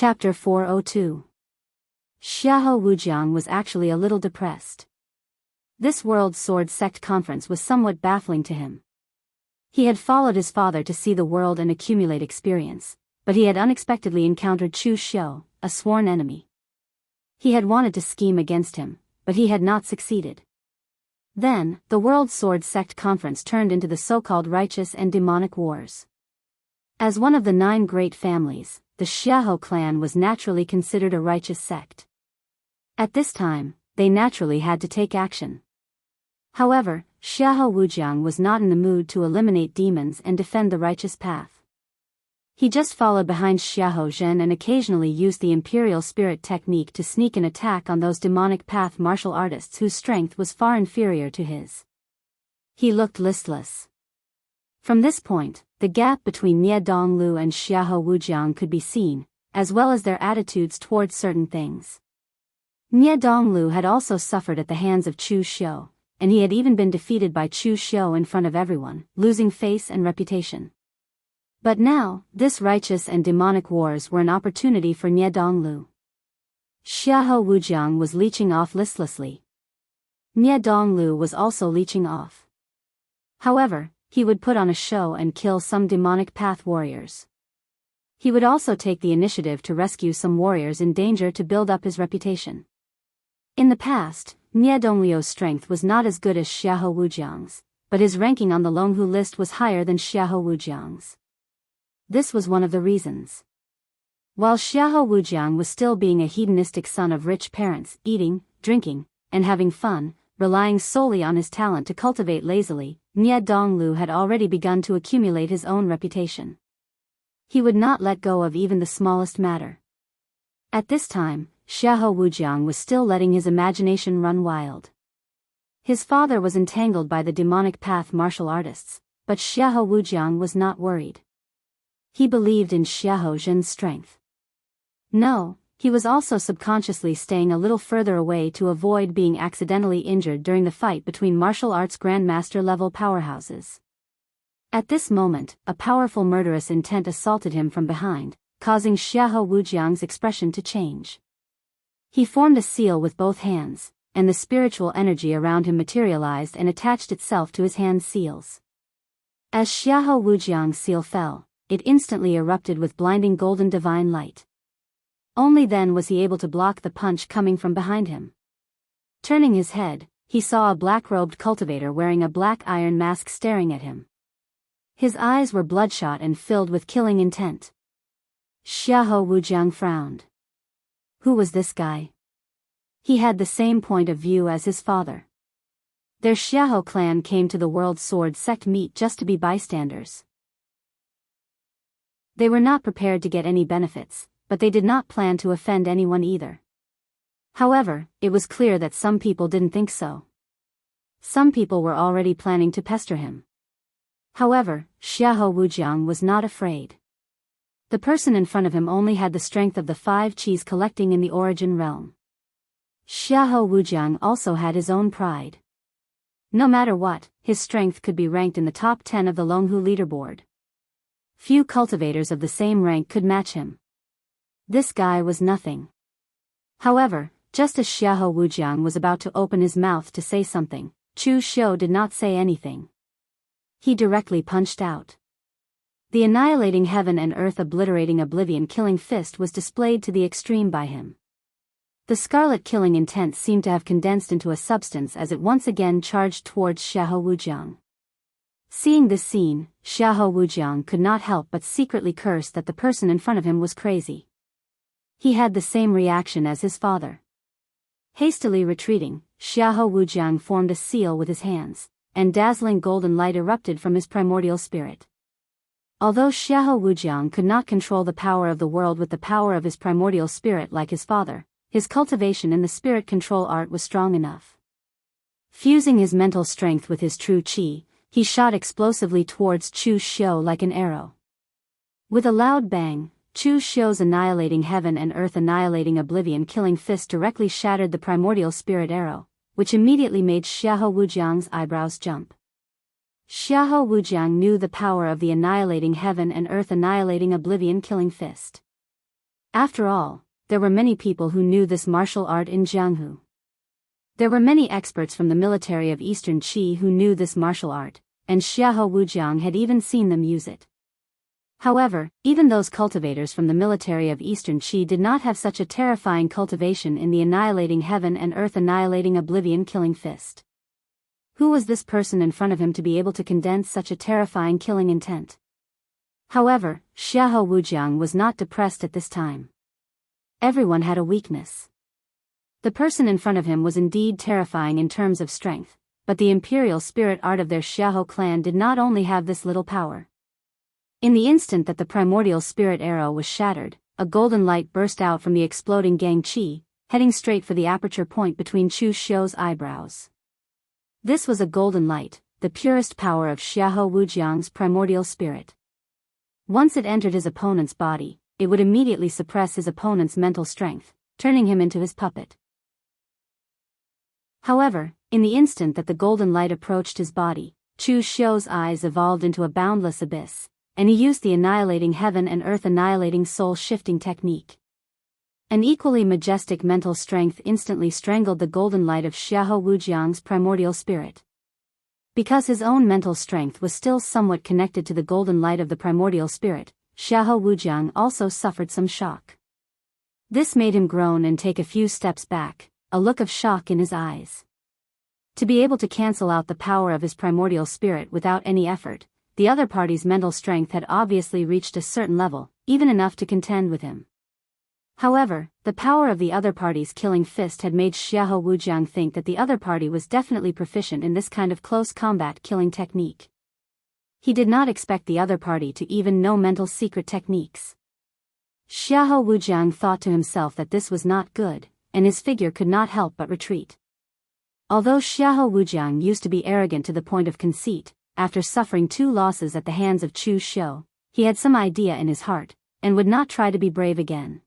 Chapter 402. Xiahou Wujiang was actually a little depressed. This World Sword Sect conference was somewhat baffling to him. He had followed his father to see the world and accumulate experience, but he had unexpectedly encountered Chu Xiu, a sworn enemy. He had wanted to scheme against him, but he had not succeeded. Then, the World Sword Sect conference turned into the so-called righteous and demonic wars. As one of the 9 great families, the Xiahou clan was naturally considered a righteous sect. At this time, they naturally had to take action. However, Xiahou Wujiang was not in the mood to eliminate demons and defend the righteous path. He just followed behind Xiahou Zhen and occasionally used the Imperial Spirit technique to sneak an attack on those demonic path martial artists whose strength was far inferior to his. He looked listless. From this point, the gap between Nie Donglu and Xiahou Wujiang could be seen, as well as their attitudes towards certain things. Nie Donglu had also suffered at the hands of Chu Xiu, and he had even been defeated by Chu Xiu in front of everyone, losing face and reputation. But now, this righteous and demonic wars were an opportunity for Nie Donglu. Xiahou Wujiang was leeching off listlessly. Nie Donglu was also leeching off. However, he would put on a show and kill some demonic path warriors. He would also take the initiative to rescue some warriors in danger to build up his reputation. In the past, Nie Donglu's strength was not as good as Xiahou Wujiang's, but his ranking on the Longhu list was higher than Xiahou Wujiang's. This was one of the reasons. While Xiahou Wujiang was still being a hedonistic son of rich parents, eating, drinking, and having fun, relying solely on his talent to cultivate lazily, Nie Donglu had already begun to accumulate his own reputation. He would not let go of even the smallest matter. At this time, Xiahou Wujiang was still letting his imagination run wild. His father was entangled by the demonic path martial artists, but Xiahou Wujiang was not worried. He believed in Xiahou Zhen's strength. No, he was also subconsciously staying a little further away to avoid being accidentally injured during the fight between martial arts grandmaster level powerhouses. At this moment, a powerful murderous intent assaulted him from behind, causing Xiahou Wujiang's expression to change. He formed a seal with both hands, and the spiritual energy around him materialized and attached itself to his hand seals. As Xiahou Wujiang's seal fell, it instantly erupted with blinding golden divine light. Only then was he able to block the punch coming from behind him. Turning his head, he saw a black-robed cultivator wearing a black iron mask staring at him. His eyes were bloodshot and filled with killing intent. Xiahou Wujiang frowned. Who was this guy? He had the same point of view as his father. Their Xiahou clan came to the World Sword Sect meet just to be bystanders. They were not prepared to get any benefits, but they did not plan to offend anyone either. However, it was clear that some people didn't think so. Some people were already planning to pester him. However, Xiahou Wujiang was not afraid. The person in front of him only had the strength of the 5 qis collecting in the origin realm. Xiahou Wujiang also had his own pride. No matter what, his strength could be ranked in the top 10 of the Longhu leaderboard. Few cultivators of the same rank could match him. This guy was nothing. However, just as Xiahou Wujiang was about to open his mouth to say something, Chu Xiu did not say anything. He directly punched out. The annihilating heaven and earth obliterating oblivion killing fist was displayed to the extreme by him. The scarlet killing intent seemed to have condensed into a substance as it once again charged towards Xiahou Wujiang. Seeing this scene, Xiahou Wujiang could not help but secretly curse that the person in front of him was crazy. He had the same reaction as his father. Hastily retreating, Xiahou Wujiang formed a seal with his hands, and dazzling golden light erupted from his primordial spirit. Although Xiahou Wujiang could not control the power of the world with the power of his primordial spirit like his father, his cultivation in the spirit control art was strong enough. Fusing his mental strength with his true qi, he shot explosively towards Chu Xiu like an arrow. With a loud bang, Chu Xiu's annihilating heaven and earth annihilating oblivion killing fist directly shattered the primordial spirit arrow, which immediately made Xiahou Wujiang's eyebrows jump. Xiahou Wujiang knew the power of the annihilating heaven and earth annihilating oblivion killing fist. After all, there were many people who knew this martial art in Jianghu. There were many experts from the military of Eastern Qi who knew this martial art, and Xiahou Wujiang had even seen them use it. However, even those cultivators from the military of Eastern Qi did not have such a terrifying cultivation in the annihilating heaven and earth annihilating oblivion killing fist. Who was this person in front of him to be able to condense such a terrifying killing intent? However, Xiahou Wujiang was not depressed at this time. Everyone had a weakness. The person in front of him was indeed terrifying in terms of strength, but the imperial spirit art of their Xiahou clan did not only have this little power. In the instant that the primordial spirit arrow was shattered, a golden light burst out from the exploding Gang Qi, heading straight for the aperture point between Chu Xiu's eyebrows. This was a golden light, the purest power of Xiahou Wujiang's primordial spirit. Once it entered his opponent's body, it would immediately suppress his opponent's mental strength, turning him into his puppet. However, in the instant that the golden light approached his body, Chu Xiu's eyes evolved into a boundless abyss, and he used the annihilating heaven and earth annihilating soul shifting technique. An equally majestic mental strength instantly strangled the golden light of Xiahou Wujiang's primordial spirit. Because his own mental strength was still somewhat connected to the golden light of the primordial spirit, Xiahou Wujiang also suffered some shock. This made him groan and take a few steps back, a look of shock in his eyes. To be able to cancel out the power of his primordial spirit without any effort, the other party's mental strength had obviously reached a certain level, even enough to contend with him. However, the power of the other party's killing fist had made Xiahou Wujiang think that the other party was definitely proficient in this kind of close combat killing technique. He did not expect the other party to even know mental secret techniques. Xiahou Wujiang thought to himself that this was not good, and his figure could not help but retreat. Although Xiahou Wujiang used to be arrogant to the point of conceit, after suffering 2 losses at the hands of Chu Xiu, he had some idea in his heart, and would not try to be brave again.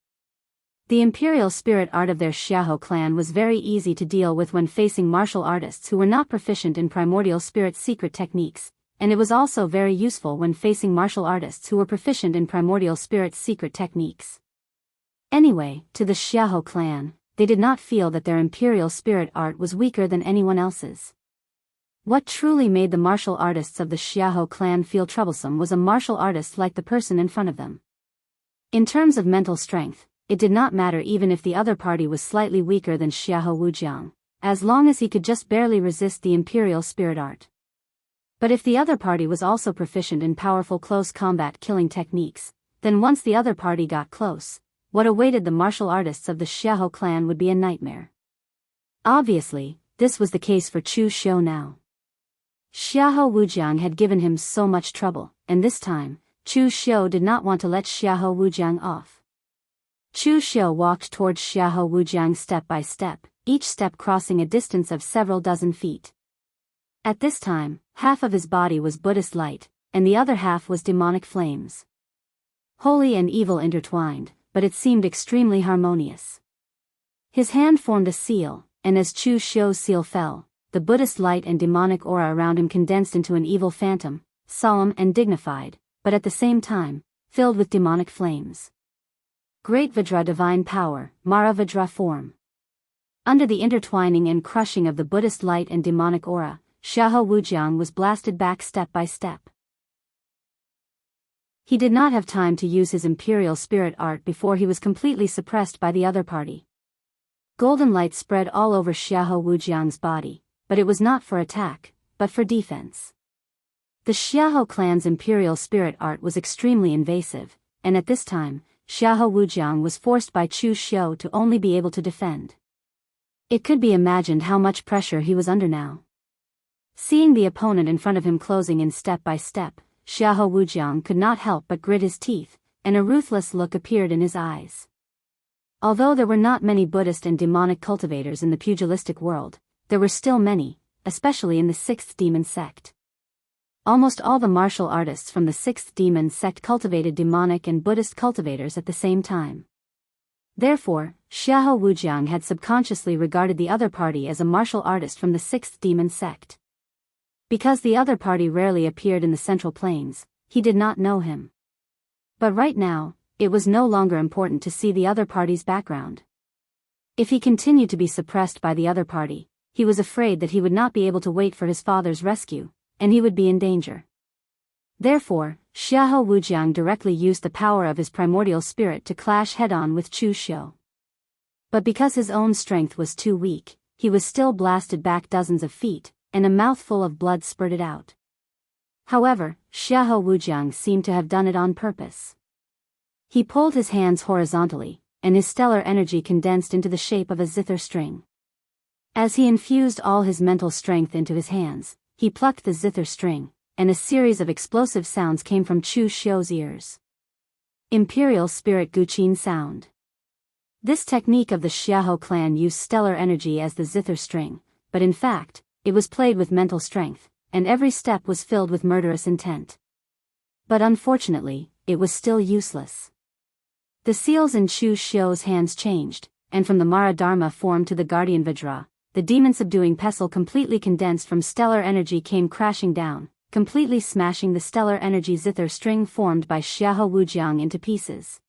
The imperial spirit art of their Xiahou clan was very easy to deal with when facing martial artists who were not proficient in primordial spirit secret techniques, and it was also very useful when facing martial artists who were proficient in primordial spirit secret techniques. Anyway, to the Xiahou clan, they did not feel that their imperial spirit art was weaker than anyone else's. What truly made the martial artists of the Xiahou clan feel troublesome was a martial artist like the person in front of them. In terms of mental strength, it did not matter even if the other party was slightly weaker than Xiahou Wujiang, as long as he could just barely resist the imperial spirit art. But if the other party was also proficient in powerful close combat killing techniques, then once the other party got close, what awaited the martial artists of the Xiahou clan would be a nightmare. Obviously, this was the case for Chu Xiu now. Xiahou Wujiang had given him so much trouble, and this time, Chu Xiu did not want to let Xiahou Wujiang off. Chu Xiu walked towards Xiahou Wujiang step by step, each step crossing a distance of several dozen feet. At this time, half of his body was Buddhist light, and the other half was demonic flames. Holy and evil intertwined, but it seemed extremely harmonious. His hand formed a seal, and as Chu Xiu's seal fell, the Buddhist light and demonic aura around him condensed into an evil phantom, solemn and dignified, but at the same time, filled with demonic flames. Great Vajra divine power, Mara Vajra form. Under the intertwining and crushing of the Buddhist light and demonic aura, Xiahou Wujiang was blasted back step by step. He did not have time to use his imperial spirit art before he was completely suppressed by the other party. Golden light spread all over Xiahou Wujiang's body, but it was not for attack, but for defense. The Xiahou clan's imperial spirit art was extremely invasive, and at this time, Xiahou Wujiang was forced by Chu Xiu to only be able to defend. It could be imagined how much pressure he was under now. Seeing the opponent in front of him closing in step by step, Xiahou Wujiang could not help but grit his teeth, and a ruthless look appeared in his eyes. Although there were not many Buddhist and demonic cultivators in the pugilistic world, there were still many, especially in the 6th demon sect. Almost all the martial artists from the 6th demon sect cultivated demonic and Buddhist cultivators at the same time. Therefore, Xiahou Wujiang had subconsciously regarded the other party as a martial artist from the 6th demon sect. Because the other party rarely appeared in the Central Plains, he did not know him. But right now, it was no longer important to see the other party's background. If he continued to be suppressed by the other party, he was afraid that he would not be able to wait for his father's rescue, and he would be in danger. Therefore, Xiahou Wujiang directly used the power of his primordial spirit to clash head-on with Chu Xiu. But because his own strength was too weak, he was still blasted back dozens of feet, and a mouthful of blood spurted out. However, Xiahou Wujiang seemed to have done it on purpose. He pulled his hands horizontally, and his stellar energy condensed into the shape of a zither string. As he infused all his mental strength into his hands, he plucked the zither string, and a series of explosive sounds came from Chu Xiu's ears. Imperial Spirit Guqin Sound. This technique of the Xiahou clan used stellar energy as the zither string, but in fact, it was played with mental strength, and every step was filled with murderous intent. But unfortunately, it was still useless. The seals in Chu Xiu's hands changed, and from the Mara Dharma form to the Guardian Vajra, the demon-subduing pestle completely condensed from stellar energy came crashing down, completely smashing the stellar energy zither string formed by Xiahou Wujiang into pieces.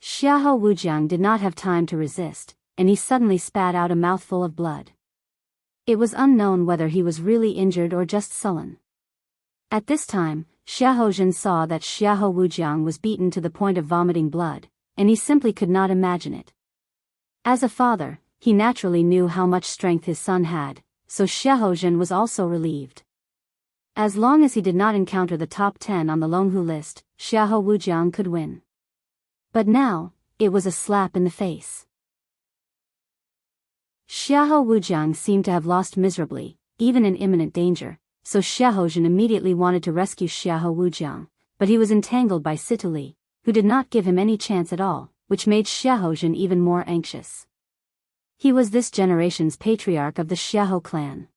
Xiahou Wujiang did not have time to resist, and he suddenly spat out a mouthful of blood. It was unknown whether he was really injured or just sullen. At this time, Xiahou saw that Xiahou Wujiang was beaten to the point of vomiting blood, and he simply could not imagine it. As a father, he naturally knew how much strength his son had, so Xiahou was also relieved. As long as he did not encounter the top 10 on the Longhu list, Xiahou Wujiang could win. But now, it was a slap in the face. Xiahou Wujiang seemed to have lost miserably, even in imminent danger, so Xiahou immediately wanted to rescue Xiahou Wujiang, but he was entangled by Situli, who did not give him any chance at all, which made Xiahou even more anxious. He was this generation's patriarch of the Xiahou clan.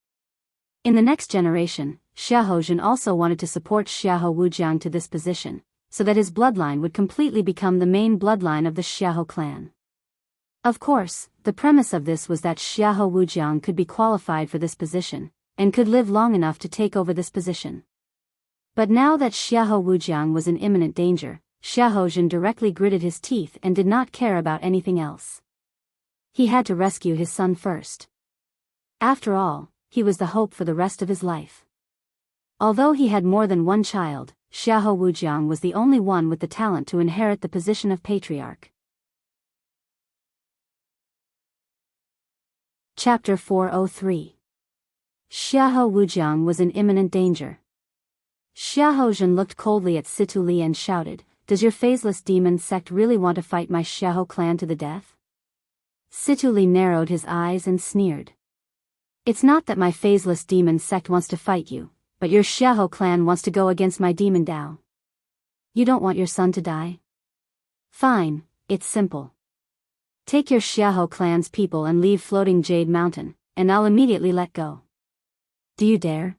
In the next generation, Xiahou also wanted to support Xiahou Wujiang to this position, so that his bloodline would completely become the main bloodline of the Xiahou clan. Of course, the premise of this was that Xiahou Wujiang could be qualified for this position, and could live long enough to take over this position. But now that Xiahou Wujiang was in imminent danger, Xiahou directly gritted his teeth and did not care about anything else. He had to rescue his son first. After all, he was the hope for the rest of his life. Although he had more than one child, Xiahou Wujiang was the only one with the talent to inherit the position of patriarch. Chapter 403. Xiahou Wujiang was in imminent danger. Xiahou looked coldly at Situli and shouted, "Does your faceless demon sect really want to fight my Xiahou clan to the death?" Situli narrowed his eyes and sneered. "It's not that my faceless demon sect wants to fight you, but your Xiahou clan wants to go against my demon Dao. You don't want your son to die? Fine, it's simple. Take your Xiahou clan's people and leave Floating Jade Mountain, and I'll immediately let go. Do you dare?"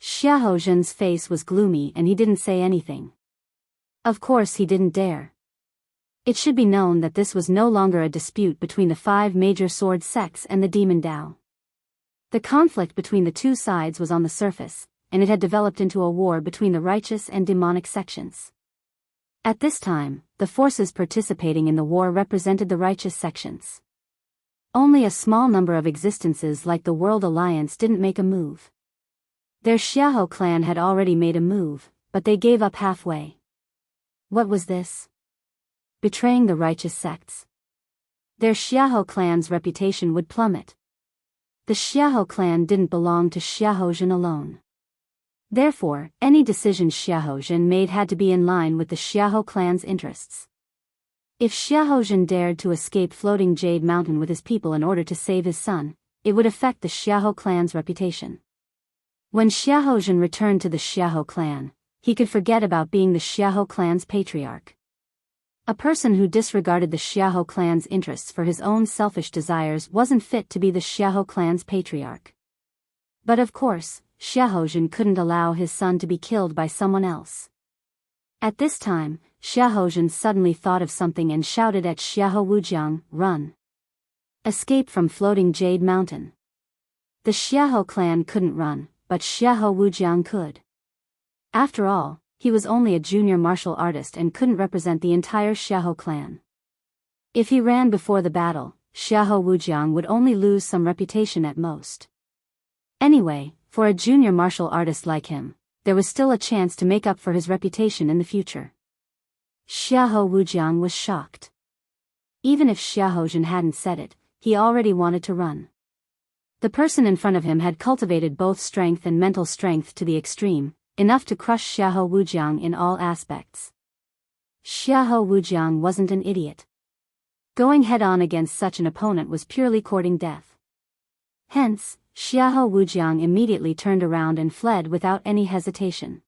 Xiahou face was gloomy and he didn't say anything. Of course he didn't dare. It should be known that this was no longer a dispute between the 5 major sword sects and the demon Dao. The conflict between the two sides was on the surface, and it had developed into a war between the righteous and demonic sections. At this time, the forces participating in the war represented the righteous sections. Only a small number of existences like the World Alliance didn't make a move. Their Xiahou clan had already made a move, but they gave up halfway. What was this? Betraying the righteous sects. Their Xiahou clan's reputation would plummet. The Xiahou clan didn't belong to Xiahou alone. Therefore, any decision Xiahou made had to be in line with the Xiahou clan's interests. If Xiahou dared to escape Floating Jade Mountain with his people in order to save his son, it would affect the Xiahou clan's reputation. When Xiahou returned to the Xiahou clan, he could forget about being the Xiahou clan's patriarch. A person who disregarded the Xiahou clan's interests for his own selfish desires wasn't fit to be the Xiahou clan's patriarch. But of course, Xiahou couldn't allow his son to be killed by someone else. At this time, Xiahou suddenly thought of something and shouted at Xiahou Wujiang, "Run! Escape from Floating Jade Mountain." The Xiahou clan couldn't run, but Xiahou Wujiang could. After all, he was only a junior martial artist and couldn't represent the entire Xiahou clan. If he ran before the battle, Xiahou Wujiang would only lose some reputation at most. Anyway, for a junior martial artist like him, there was still a chance to make up for his reputation in the future. Xiahou Wujiang was shocked. Even if Xiahou Zhen hadn't said it, he already wanted to run. The person in front of him had cultivated both strength and mental strength to the extreme, enough to crush Xiahou Wujiang in all aspects. Xiahou Wujiang wasn't an idiot. Going head-on against such an opponent was purely courting death. Hence, Xiahou Wujiang immediately turned around and fled without any hesitation.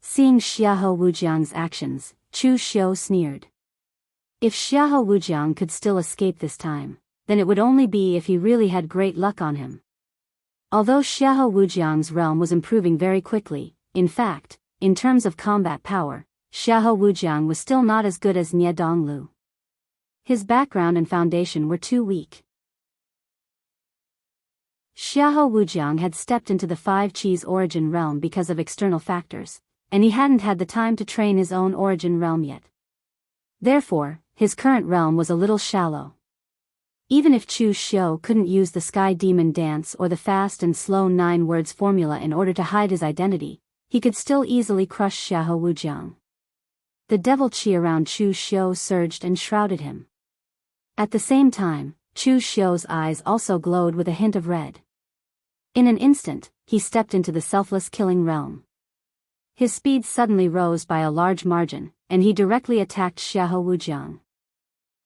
Seeing Xiahou Wujiang's actions, Chu Xiu sneered. If Xiahou Wujiang could still escape this time, then it would only be if he really had great luck on him. Although Xiahou Wujiang's realm was improving very quickly, in fact, in terms of combat power, Xiahou Wujiang was still not as good as Nie Donglu. His background and foundation were too weak. Xiahou Wujiang had stepped into the Five Qi's origin realm because of external factors, and he hadn't had the time to train his own origin realm yet. Therefore, his current realm was a little shallow. Even if Chu Xiu couldn't use the Sky Demon Dance or the fast and slow 9 words formula in order to hide his identity, he could still easily crush Xiahou Wujiang. The devil qi around Chu Xiu surged and shrouded him. At the same time, Chu Xiu's eyes also glowed with a hint of red. In an instant, he stepped into the selfless killing realm. His speed suddenly rose by a large margin, and he directly attacked Xiahou Wujiang.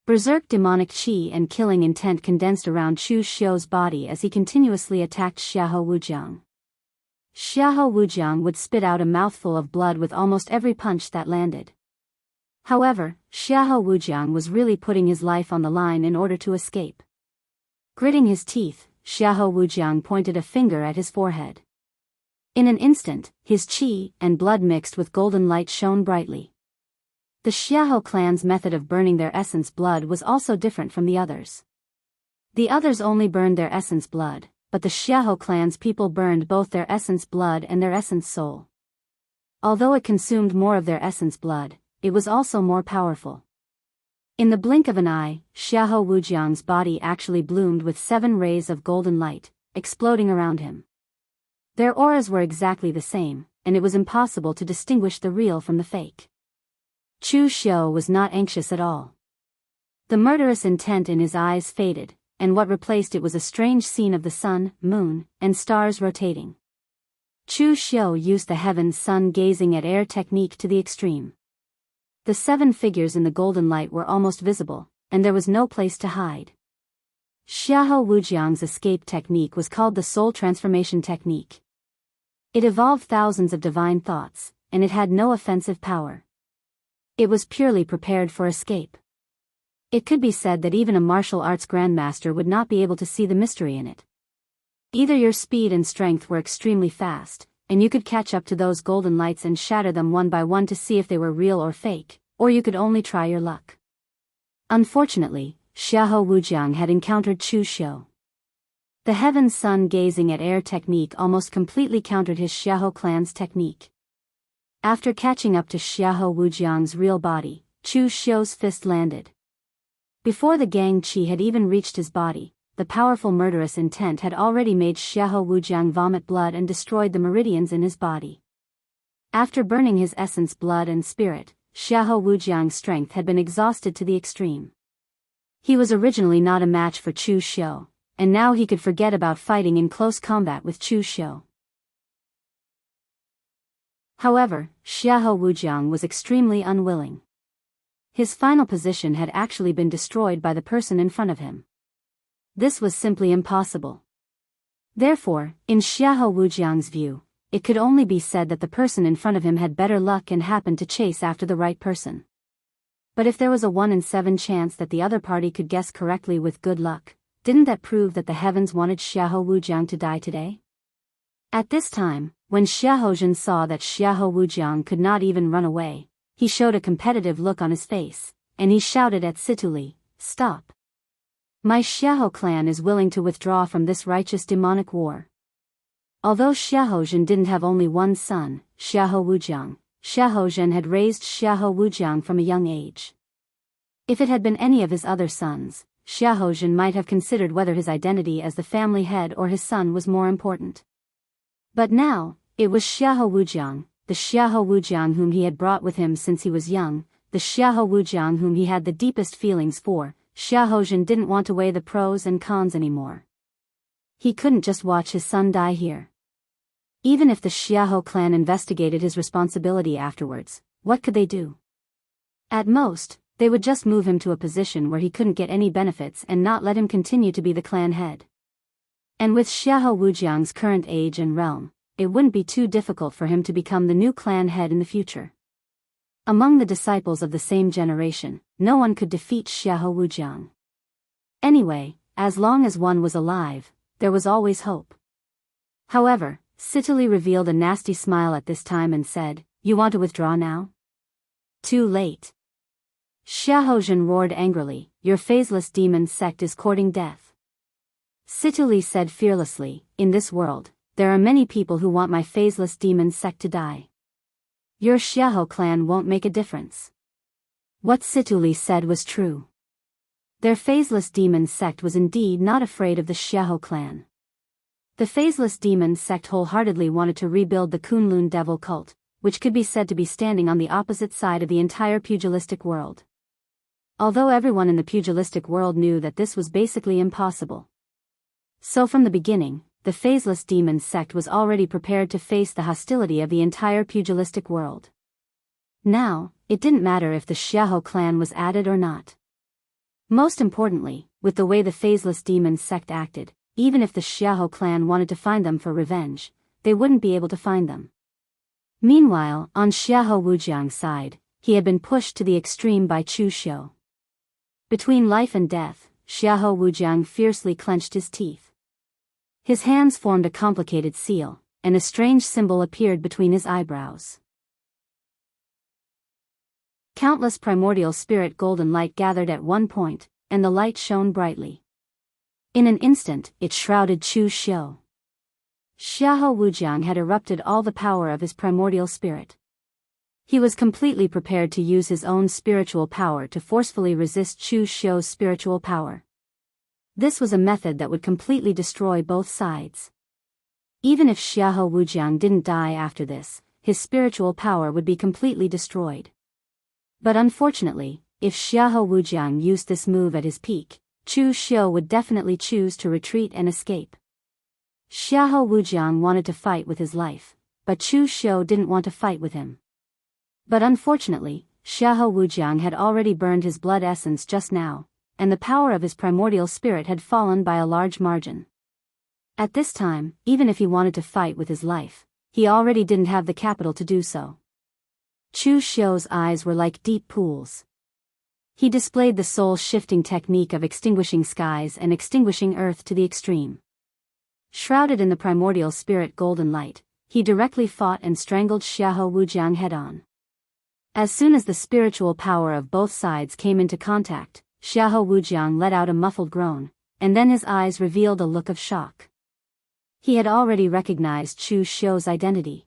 Berserk demonic qi and killing intent condensed around Chu Xiu's body as he continuously attacked Xiahou Wujiang. Xiahou Wujiang would spit out a mouthful of blood with almost every punch that landed. However, Xiahou Wujiang was really putting his life on the line in order to escape. Gritting his teeth, Xiahou Wujiang pointed a finger at his forehead. In an instant, his qi and blood mixed with golden light shone brightly. The Xiahou clan's method of burning their essence blood was also different from the others. The others only burned their essence blood, but the Xiahou clan's people burned both their essence blood and their essence soul. Although it consumed more of their essence blood, it was also more powerful. In the blink of an eye, Xiahou Wujiang's body actually bloomed with 7 rays of golden light, exploding around him. Their auras were exactly the same, and it was impossible to distinguish the real from the fake. Chu Xiu was not anxious at all. The murderous intent in his eyes faded, and what replaced it was a strange scene of the sun, moon, and stars rotating. Chu Xiu used the heaven's sun gazing at air technique to the extreme. The 7 figures in the golden light were almost visible, and there was no place to hide. Xiahou Wujiang's escape technique was called the soul transformation technique. It evolved thousands of divine thoughts, and it had no offensive power. It was purely prepared for escape. It could be said that even a martial arts grandmaster would not be able to see the mystery in it. Either your speed and strength were extremely fast, and you could catch up to those golden lights and shatter them one by one to see if they were real or fake, or you could only try your luck. Unfortunately, Xiahou Wujiang had encountered Chu Xiu. The heaven's sun gazing at air technique almost completely countered his Xiahou clan's technique. After catching up to Xiahou Wujiang's real body, Chu Xiu's fist landed. Before the gang qi had even reached his body, the powerful murderous intent had already made Xiahou Wujiang vomit blood and destroyed the meridians in his body. After burning his essence blood and spirit, Xiahou Wujiang's strength had been exhausted to the extreme. He was originally not a match for Chu Xiu, and now he could forget about fighting in close combat with Chu Xiu. However, Xiahou Wujiang was extremely unwilling. His final position had actually been destroyed by the person in front of him. This was simply impossible. Therefore, in Xiahou Wujiang's view, it could only be said that the person in front of him had better luck and happened to chase after the right person. But if there was a 1 in 7 chance that the other party could guess correctly with good luck, didn't that prove that the heavens wanted Xiahou Wujiang to die today? At this time, when Xiahou Zhen saw that Xiahou Wujiang could not even run away, he showed a competitive look on his face, and he shouted at Situli, "Stop! My Xiahou clan is willing to withdraw from this righteous demonic war." Although Xiahou Zhen didn't have only one son, Xiahou Wujiang, Xiahou Zhen had raised Xiahou Wujiang from a young age. If it had been any of his other sons, Xiahou Zhen might have considered whether his identity as the family head or his son was more important. But now, it was Xiahou Wujiang, the Xiahou Wujiang whom he had brought with him since he was young, the Xiahou Wujiang whom he had the deepest feelings for. Xiahou Zhen didn't want to weigh the pros and cons anymore. He couldn't just watch his son die here. Even if the Xiahou clan investigated his responsibility afterwards, what could they do? At most, they would just move him to a position where he couldn't get any benefits and not let him continue to be the clan head. And with Xiahou Wujiang's current age and realm, it wouldn't be too difficult for him to become the new clan head in the future. Among the disciples of the same generation, no one could defeat Xiahou Wujiang. Anyway, as long as one was alive, there was always hope. However, Sitali revealed a nasty smile at this time and said, "You want to withdraw now?" Too late. Xiahou Zhen roared angrily, "Your phaseless demon sect is courting death." Sitali said fearlessly, "In this world, there are many people who want my phaseless demon sect to die. Your Xiahou clan won't make a difference." What Sitali said was true. Their phaseless demon sect was indeed not afraid of the Xiahou clan. The phaseless demon sect wholeheartedly wanted to rebuild the Kunlun devil cult, which could be said to be standing on the opposite side of the entire pugilistic world. Although everyone in the pugilistic world knew that this was basically impossible. So from the beginning, the phaseless demon sect was already prepared to face the hostility of the entire pugilistic world. Now, it didn't matter if the Xiahou clan was added or not. Most importantly, with the way the phaseless demon sect acted, even if the Xiahou clan wanted to find them for revenge, they wouldn't be able to find them. Meanwhile, on Xiahou Wujiang's side, he had been pushed to the extreme by Chu Xiu. Between life and death, Xiahou Wujiang fiercely clenched his teeth. His hands formed a complicated seal, and a strange symbol appeared between his eyebrows. Countless primordial spirit golden light gathered at one point, and the light shone brightly. In an instant, it shrouded Chu Xiu. Xiahou Wujiang had erupted all the power of his primordial spirit. He was completely prepared to use his own spiritual power to forcefully resist Chu Xiu's spiritual power. This was a method that would completely destroy both sides. Even if Xiahou Wujiang didn't die after this, his spiritual power would be completely destroyed. But unfortunately, if Xiahou Wujiang used this move at his peak, Chu Xiu would definitely choose to retreat and escape. Xiahou Wujiang wanted to fight with his life, but Chu Xiu didn't want to fight with him. But unfortunately, Xiahou Wujiang had already burned his blood essence just now, and the power of his primordial spirit had fallen by a large margin. At this time, even if he wanted to fight with his life, he already didn't have the capital to do so. Chu Xiu's eyes were like deep pools. He displayed the soul-shifting technique of extinguishing skies and extinguishing earth to the extreme. Shrouded in the primordial spirit golden light, he directly fought and strangled Xiahou Wujiang head-on. As soon as the spiritual power of both sides came into contact, Xiahou Wujiang let out a muffled groan, and then his eyes revealed a look of shock. He had already recognized Chu Xiu's identity.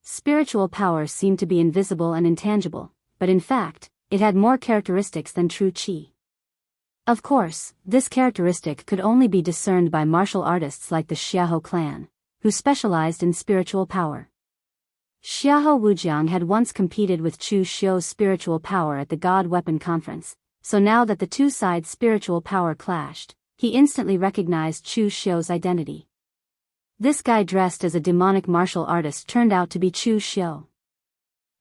Spiritual power seemed to be invisible and intangible, but in fact, it had more characteristics than true qi. Of course, this characteristic could only be discerned by martial artists like the Xiahou clan, who specialized in spiritual power. Xiahou Wujiang had once competed with Chu Xiu's spiritual power at the God Weapon Conference, so now that the two sides' spiritual power clashed, he instantly recognized Chu Xiu's identity. This guy dressed as a demonic martial artist turned out to be Chu Xiu.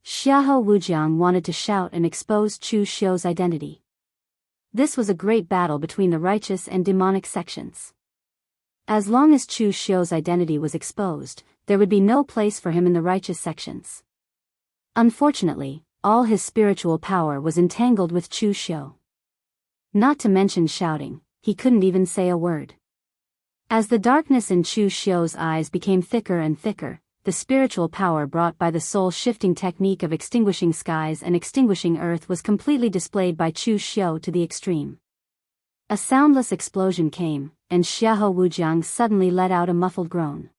Xiahou Wujiang wanted to shout and expose Chu Xiu's identity. This was a great battle between the righteous and demonic sections. As long as Chu Xiu's identity was exposed, there would be no place for him in the righteous sections. Unfortunately, all his spiritual power was entangled with Chu Xiu. Not to mention shouting, he couldn't even say a word. As the darkness in Chu Xiu's eyes became thicker and thicker, the spiritual power brought by the soul-shifting technique of extinguishing skies and extinguishing earth was completely displayed by Chu Xiu to the extreme. A soundless explosion came, and Xiahou Wujiang suddenly let out a muffled groan.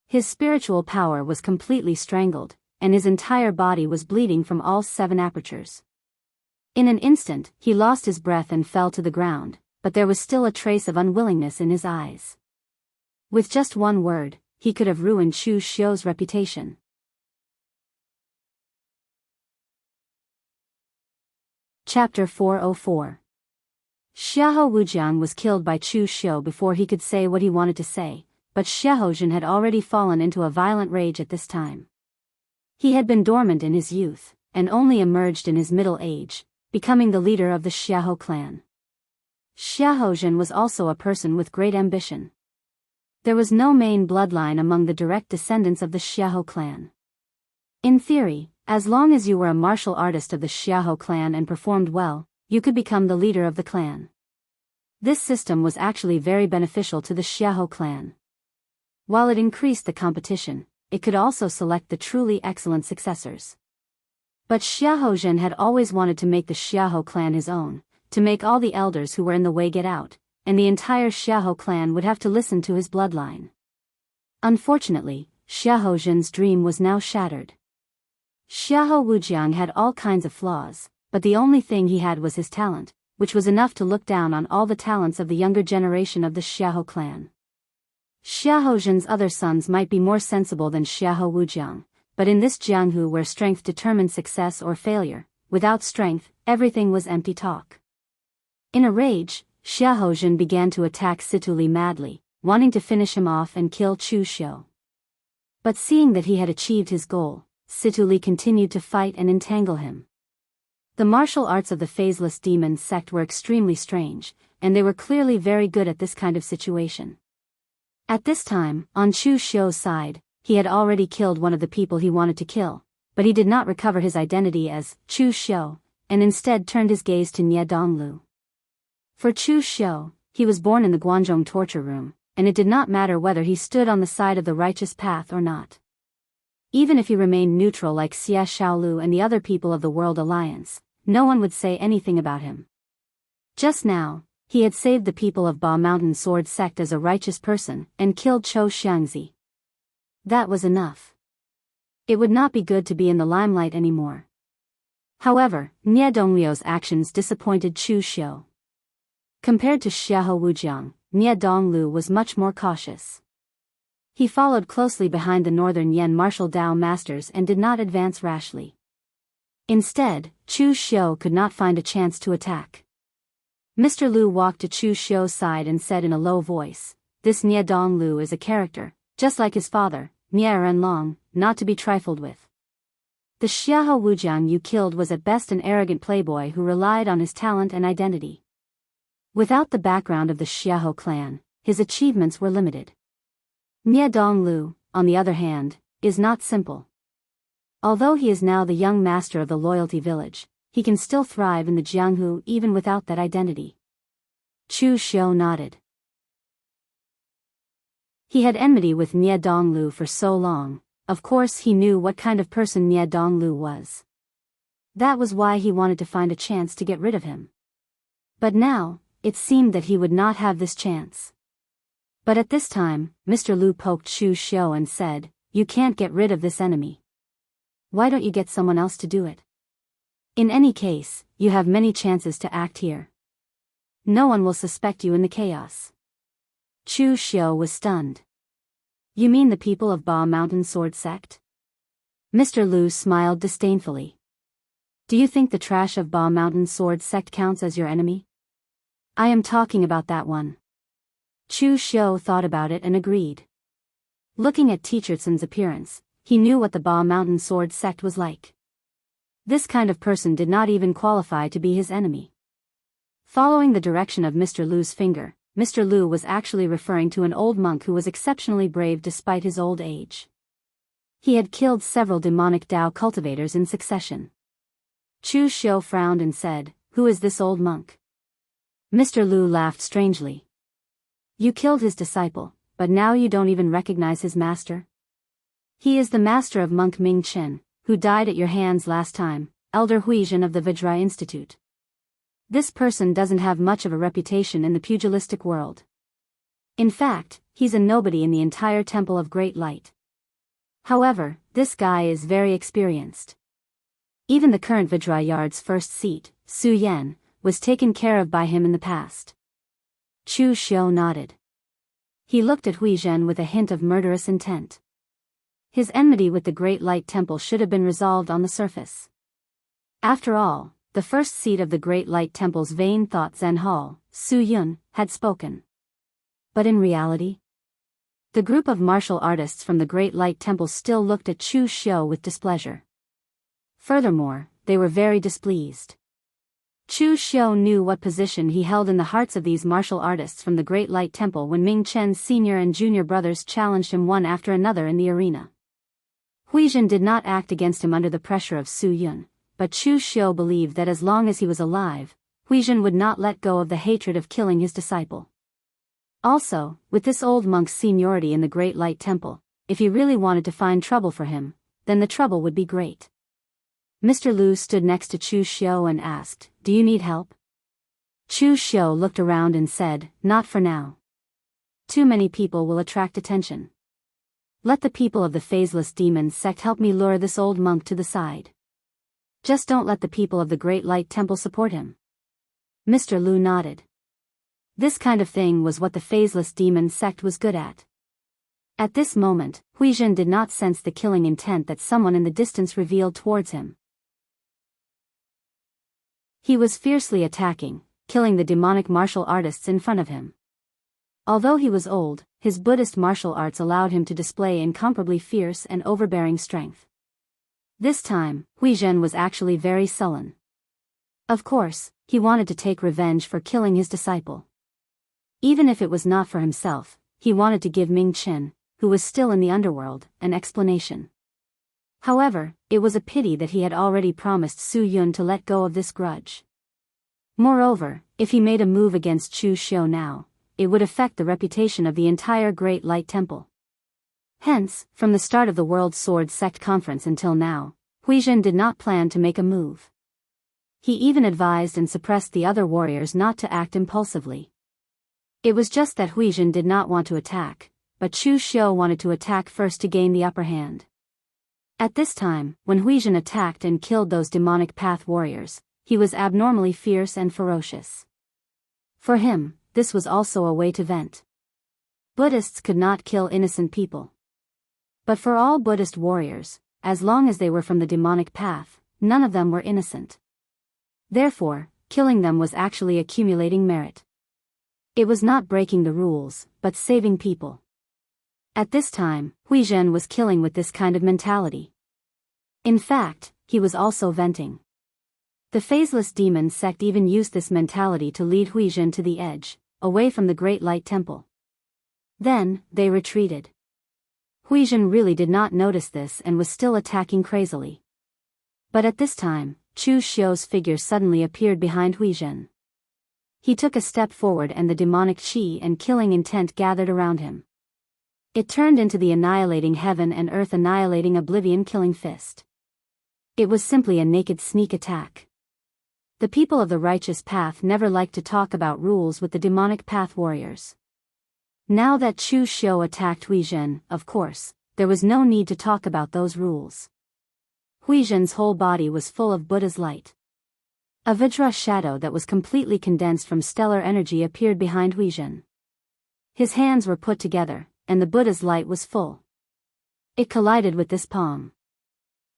His spiritual power was completely strangled, and his entire body was bleeding from all 7 apertures. In an instant, he lost his breath and fell to the ground, but there was still a trace of unwillingness in his eyes. With just one word, he could have ruined Chu Xiu's reputation. Chapter 404. Xiahou Wujiang was killed by Chu Xiu before he could say what he wanted to say, but Xiahou had already fallen into a violent rage at this time. He had been dormant in his youth, and only emerged in his middle age, becoming the leader of the Xiahou clan. Xiahou was also a person with great ambition. There was no main bloodline among the direct descendants of the Xiahou clan. In theory, as long as you were a martial artist of the Xiahou clan and performed well, you could become the leader of the clan. This system was actually very beneficial to the Xiahou clan. While it increased the competition, it could also select the truly excellent successors. But Xiahou had always wanted to make the Xiahou clan his own, to make all the elders who were in the way get out, and the entire Xiahou clan would have to listen to his bloodline. Unfortunately, Xiahou's dream was now shattered. Xiahou Wujiang had all kinds of flaws, but the only thing he had was his talent, which was enough to look down on all the talents of the younger generation of the Xiahou clan. Xiahou's other sons might be more sensible than Xiahou Wujiang, but in this Jianghu where strength determined success or failure, without strength, everything was empty talk. In a rage, Xiahou began to attack Situli madly, wanting to finish him off and kill Chu Xiu. But seeing that he had achieved his goal, Situli continued to fight and entangle him. The martial arts of the phaseless demon sect were extremely strange, and they were clearly very good at this kind of situation. At this time, on Chu Xiu's side, he had already killed one of the people he wanted to kill, but he did not recover his identity as Chu Xiu, and instead turned his gaze to Nie Donglu. For Chu Xiu, he was born in the Guanzhong torture room, and it did not matter whether he stood on the side of the righteous path or not. Even if he remained neutral like Xia Xiaolu and the other people of the World Alliance, no one would say anything about him. Just now, he had saved the people of Ba Mountain Sword Sect as a righteous person and killed Chou Xiangzi. That was enough. It would not be good to be in the limelight anymore. However, Nie Dongliu's actions disappointed Chu Xiu. Compared to Xiahou Wujiang, Nie Donglu was much more cautious. He followed closely behind the Northern Yen martial Dao masters and did not advance rashly. Instead, Chu Xiu could not find a chance to attack. Mr. Lu walked to Chu Xiu's side and said in a low voice, "This Nie Donglu is a character, just like his father, Nie Renlong, not to be trifled with. The Xiahou Wujiang you killed was at best an arrogant playboy who relied on his talent and identity. Without the background of the Xiahou clan, his achievements were limited. Nie Donglu, on the other hand, is not simple. Although he is now the young master of the Loyalty Village, he can still thrive in the Jianghu even without that identity." Chu Xiu nodded. He had enmity with Nie Donglu for so long, of course he knew what kind of person Nie Donglu was. That was why he wanted to find a chance to get rid of him. But now, it seemed that he would not have this chance. But at this time, Mr. Lu poked Chu Xiu and said, "You can't get rid of this enemy. Why don't you get someone else to do it? In any case, you have many chances to act here. No one will suspect you in the chaos." Chu Xiu was stunned. "You mean the people of Ba Mountain Sword Sect?" Mr. Lu smiled disdainfully. "Do you think the trash of Ba Mountain Sword Sect counts as your enemy?" "I am talking about that one." Chu Xiu thought about it and agreed. Looking at Teachertson's appearance, he knew what the Ba Mountain Sword Sect was like. This kind of person did not even qualify to be his enemy. Following the direction of Mr. Lu's finger, Mr. Lu was actually referring to an old monk who was exceptionally brave despite his old age. He had killed several demonic Dao cultivators in succession. Chu Xiu frowned and said, "Who is this old monk?" Mr. Lu laughed strangely. "You killed his disciple, but now you don't even recognize his master? He is the master of monk Ming Chen, who died at your hands last time, Elder Huizhen of the Vajra Institute. This person doesn't have much of a reputation in the pugilistic world. In fact, he's a nobody in the entire Temple of Great Light. However, this guy is very experienced. Even the current Vajrayard's first seat, Su Yan, was taken care of by him in the past. Chu Xiu nodded. He looked at Hui Zhen with a hint of murderous intent. His enmity with the Great Light Temple should have been resolved on the surface. After all, the first seat of the Great Light Temple's vain thought Zhen Hall, Su Yun, had spoken. But in reality, the group of martial artists from the Great Light Temple still looked at Chu Xiu with displeasure. Furthermore, they were very displeased. Chu Xiu knew what position he held in the hearts of these martial artists from the Great Light Temple when Ming Chen's senior and junior brothers challenged him one after another in the arena. Hui Zhen did not act against him under the pressure of Su Yun, but Chu Xiu believed that as long as he was alive, Hui Zhen would not let go of the hatred of killing his disciple. Also, with this old monk's seniority in the Great Light Temple, if he really wanted to find trouble for him, then the trouble would be great. Mr. Lu stood next to Chu Xiu and asked, "Do you need help?" Chu Xiu looked around and said, "Not for now. Too many people will attract attention. Let the people of the Phaseless Demon sect help me lure this old monk to the side. Just don't let the people of the Great Light Temple support him." Mr. Lu nodded. This kind of thing was what the Phaseless Demon sect was good at. At this moment, Hui Zhen did not sense the killing intent that someone in the distance revealed towards him. He was fiercely attacking, killing the demonic martial artists in front of him. Although he was old, his Buddhist martial arts allowed him to display incomparably fierce and overbearing strength. This time, Hui Zhen was actually very sullen. Of course, he wanted to take revenge for killing his disciple. Even if it was not for himself, he wanted to give Ming Chen, who was still in the underworld, an explanation. However, it was a pity that he had already promised Su Yun to let go of this grudge. Moreover, if he made a move against Chu Xiu now, it would affect the reputation of the entire Great Light Temple. Hence, from the start of the World Sword Sect Conference until now, Hui Zhen did not plan to make a move. He even advised and suppressed the other warriors not to act impulsively. It was just that Hui Zhen did not want to attack, but Chu Xiu wanted to attack first to gain the upper hand. At this time, when Hui Zhen attacked and killed those demonic path warriors, he was abnormally fierce and ferocious. For him, this was also a way to vent. Buddhists could not kill innocent people. But for all Buddhist warriors, as long as they were from the demonic path, none of them were innocent. Therefore, killing them was actually accumulating merit. It was not breaking the rules, but saving people. At this time, Hui Zhen was killing with this kind of mentality. In fact, he was also venting. The Phaseless Demon sect even used this mentality to lead Hui Zhen to the edge, away from the Great Light Temple. Then, they retreated. Hui Zhen really did not notice this and was still attacking crazily. But at this time, Chu Xiu's figure suddenly appeared behind Hui Zhen. He took a step forward and the demonic qi and killing intent gathered around him. It turned into the annihilating heaven and earth annihilating oblivion killing fist. It was simply a naked sneak attack. The people of the righteous path never liked to talk about rules with the demonic path warriors. Now that Chu Xiu attacked Hui Zhen, of course, there was no need to talk about those rules. Hui Zhen's whole body was full of Buddha's light. A Vajra shadow that was completely condensed from stellar energy appeared behind Hui Zhen. His hands were put together, and the Buddha's light was full. It collided with this palm.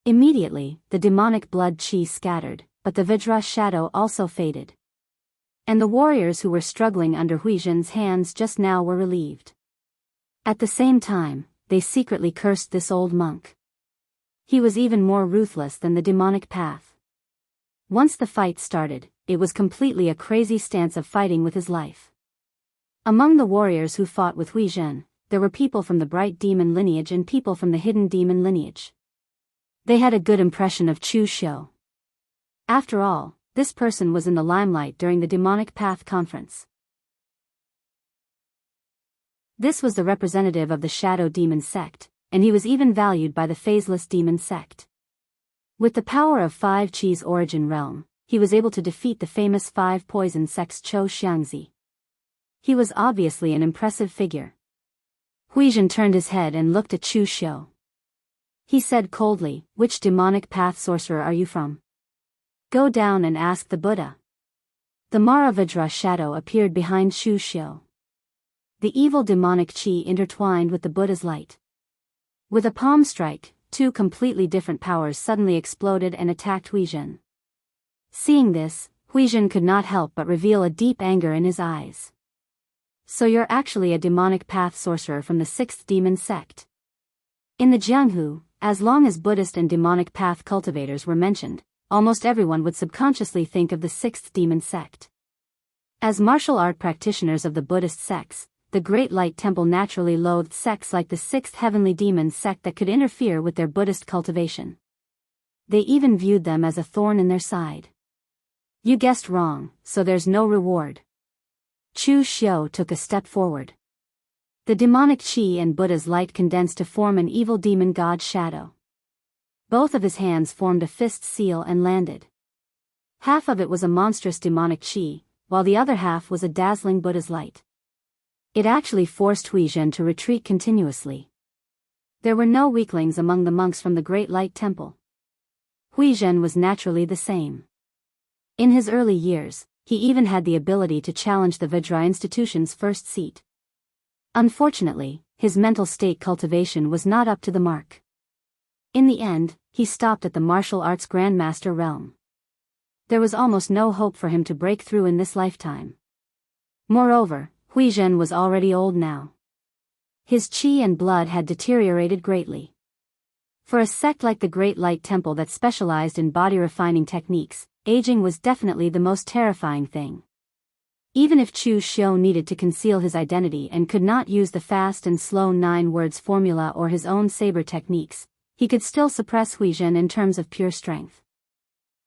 Immediately, the demonic blood qi scattered, but the Vajra shadow also faded. And the warriors who were struggling under Hui Zhen's hands just now were relieved. At the same time, they secretly cursed this old monk. He was even more ruthless than the demonic path. Once the fight started, it was completely a crazy stance of fighting with his life. Among the warriors who fought with Hui Zhen, there were people from the bright demon lineage and people from the hidden demon lineage. They had a good impression of Chu Xiu. After all, this person was in the limelight during the demonic path conference. This was the representative of the shadow demon sect, and he was even valued by the phaseless demon sect. With the power of 5 Qi's origin realm, he was able to defeat the famous 5 poison sect's Wuxia Xianxia. He was obviously an impressive figure. Hui Zhen turned his head and looked at Chu Xiu. He said coldly, "Which demonic path sorcerer are you from? Go down and ask the Buddha." The Mahavajra shadow appeared behind Chu Xiu. The evil demonic chi intertwined with the Buddha's light. With a palm strike, two completely different powers suddenly exploded and attacked Huizhen. Seeing this, Huizhen could not help but reveal a deep anger in his eyes. "So you're actually a demonic path sorcerer from the 6th demon sect." In the Jianghu, as long as Buddhist and demonic path cultivators were mentioned, almost everyone would subconsciously think of the 6th demon sect. As martial art practitioners of the Buddhist sects, the Great Light Temple naturally loathed sects like the 6th Heavenly Demon sect that could interfere with their Buddhist cultivation. They even viewed them as a thorn in their side. "You guessed wrong, so there's no reward." Chu Xiu took a step forward. The demonic chi and Buddha's light condensed to form an evil demon god shadow. Both of his hands formed a fist seal and landed. Half of it was a monstrous demonic chi, while the other half was a dazzling Buddha's light. It actually forced Huizhen to retreat continuously. There were no weaklings among the monks from the Great Light Temple. Huizhen was naturally the same. In his early years, he even had the ability to challenge the Vajra institution's first seat. Unfortunately, his mental state cultivation was not up to the mark. In the end, he stopped at the martial arts grandmaster realm. There was almost no hope for him to break through in this lifetime. Moreover, Huizhen was already old now. His qi and blood had deteriorated greatly. For a sect like the Great Light Temple that specialized in body-refining techniques, aging was definitely the most terrifying thing. Even if Chu Xiu needed to conceal his identity and could not use the fast and slow 9 words formula or his own saber techniques, he could still suppress Huizhen in terms of pure strength.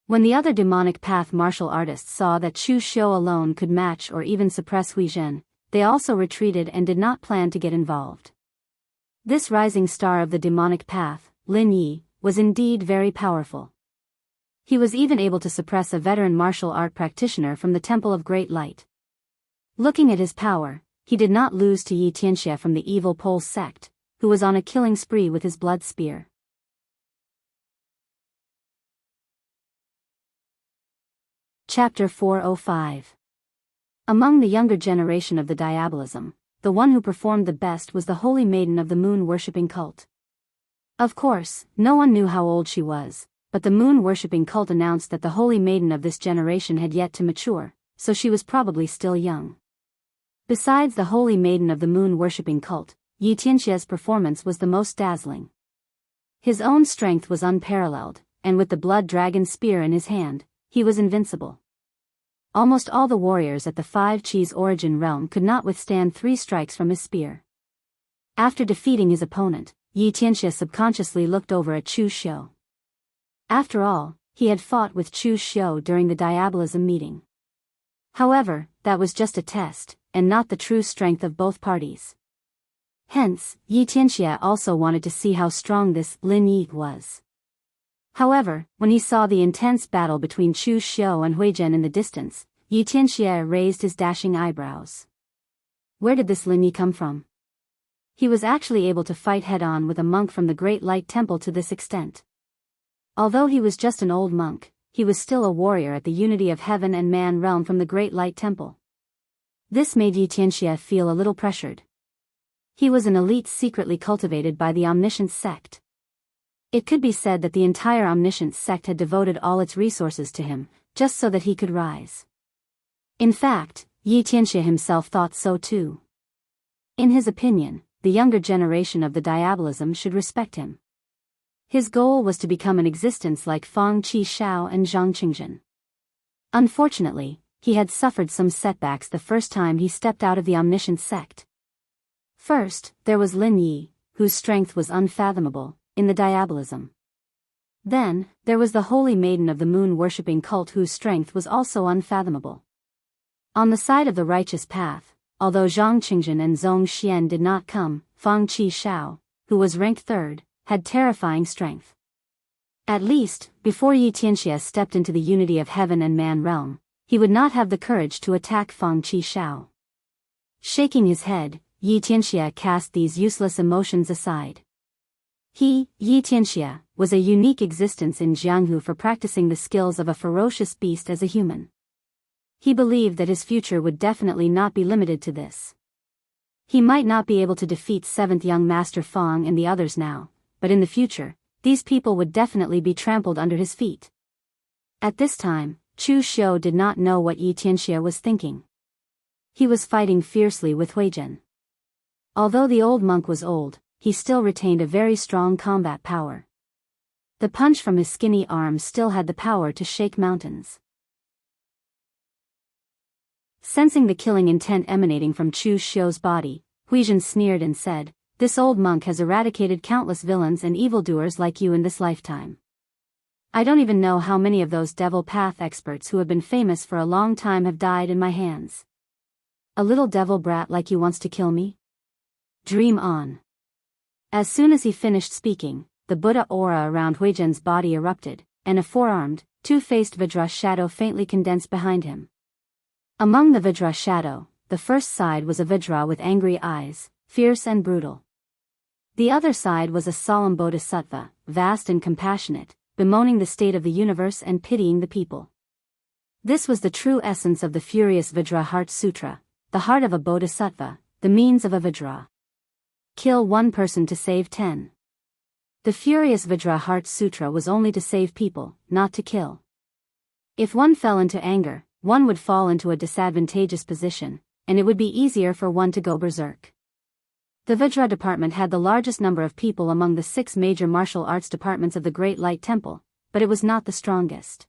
When the other demonic path martial artists saw that Chu Xiu alone could match or even suppress Huizhen, they also retreated and did not plan to get involved. This rising star of the demonic path, Lin Yi, was indeed very powerful. He was even able to suppress a veteran martial art practitioner from the Temple of Great Light. Looking at his power, he did not lose to Yi Xianxia from the evil Pole sect, who was on a killing spree with his blood spear. Chapter 405. Among the younger generation of the diabolism, the one who performed the best was the holy maiden of the moon-worshipping cult. Of course, no one knew how old she was, but the moon-worshipping cult announced that the holy maiden of this generation had yet to mature, so she was probably still young. Besides the holy maiden of the moon-worshipping cult, Yi Xianxia's performance was the most dazzling. His own strength was unparalleled, and with the blood dragon spear in his hand, he was invincible. Almost all the warriors at the 5 Chi's origin realm could not withstand 3 strikes from his spear. After defeating his opponent, Yi Xianxia subconsciously looked over at Chu Xiu. After all, he had fought with Chu Xiu during the diabolism meeting. However, that was just a test, and not the true strength of both parties. Hence, Yi Xianxia also wanted to see how strong this Lin Yi was. However, when he saw the intense battle between Chu Xiu and Huizhen in the distance, Yi Xianxia raised his dashing eyebrows. Where did this Lin Yi come from? He was actually able to fight head-on with a monk from the Great Light Temple to this extent. Although he was just an old monk, he was still a warrior at the unity of heaven and man realm from the Great Light Temple. This made Yi Xianxia feel a little pressured. He was an elite secretly cultivated by the Omniscience sect. It could be said that the entire Omniscience sect had devoted all its resources to him, just so that he could rise. In fact, Yi Xianxia himself thought so too. In his opinion, the younger generation of the diabolism should respect him. His goal was to become an existence like Fang Qi Shao and Zhang Qingzhen. Unfortunately, he had suffered some setbacks the first time he stepped out of the Omniscience sect. First, there was Lin Yi, whose strength was unfathomable, in the diabolism. Then, there was the holy maiden of the moon-worshipping cult whose strength was also unfathomable. On the side of the righteous path, although Zhang Qingzhen and Zhong Xian did not come, Fang Qi Shao, who was ranked 3rd, had terrifying strength. At least, before Yi Xianxia stepped into the unity of heaven and man realm, he would not have the courage to attack Fang Qi Shao. Shaking his head, Yi Xianxia cast these useless emotions aside. He, Xianxia, was a unique existence in Jianghu for practicing the skills of a ferocious beast as a human. He believed that his future would definitely not be limited to this. He might not be able to defeat 7th young Master Feng and the others now, but in the future, these people would definitely be trampled under his feet. At this time, Chu Xiu did not know what Xianxia was thinking. He was fighting fiercely with Huizhen. Although the old monk was old, he still retained a very strong combat power. The punch from his skinny arm still had the power to shake mountains. Sensing the killing intent emanating from Chu Xiu's body, Huizhen sneered and said, "This old monk has eradicated countless villains and evildoers like you in this lifetime. I don't even know how many of those devil path experts who have been famous for a long time have died in my hands. A little devil brat like you wants to kill me? Dream on." As soon as he finished speaking, the Buddha aura around Huizhen's body erupted, and a four-armed, two-faced Vajra shadow faintly condensed behind him. Among the Vajra shadow, the first side was a Vajra with angry eyes, fierce and brutal. The other side was a solemn bodhisattva, vast and compassionate, bemoaning the state of the universe and pitying the people. This was the true essence of the furious Vajra Heart Sutra, the heart of a bodhisattva, the means of a Vajra. Kill one person to save 10. The furious Vajra Heart Sutra was only to save people, not to kill. If one fell into anger, one would fall into a disadvantageous position, and it would be easier for one to go berserk. The Vajra department had the largest number of people among the 6 major martial arts departments of the Great Light Temple, but it was not the strongest.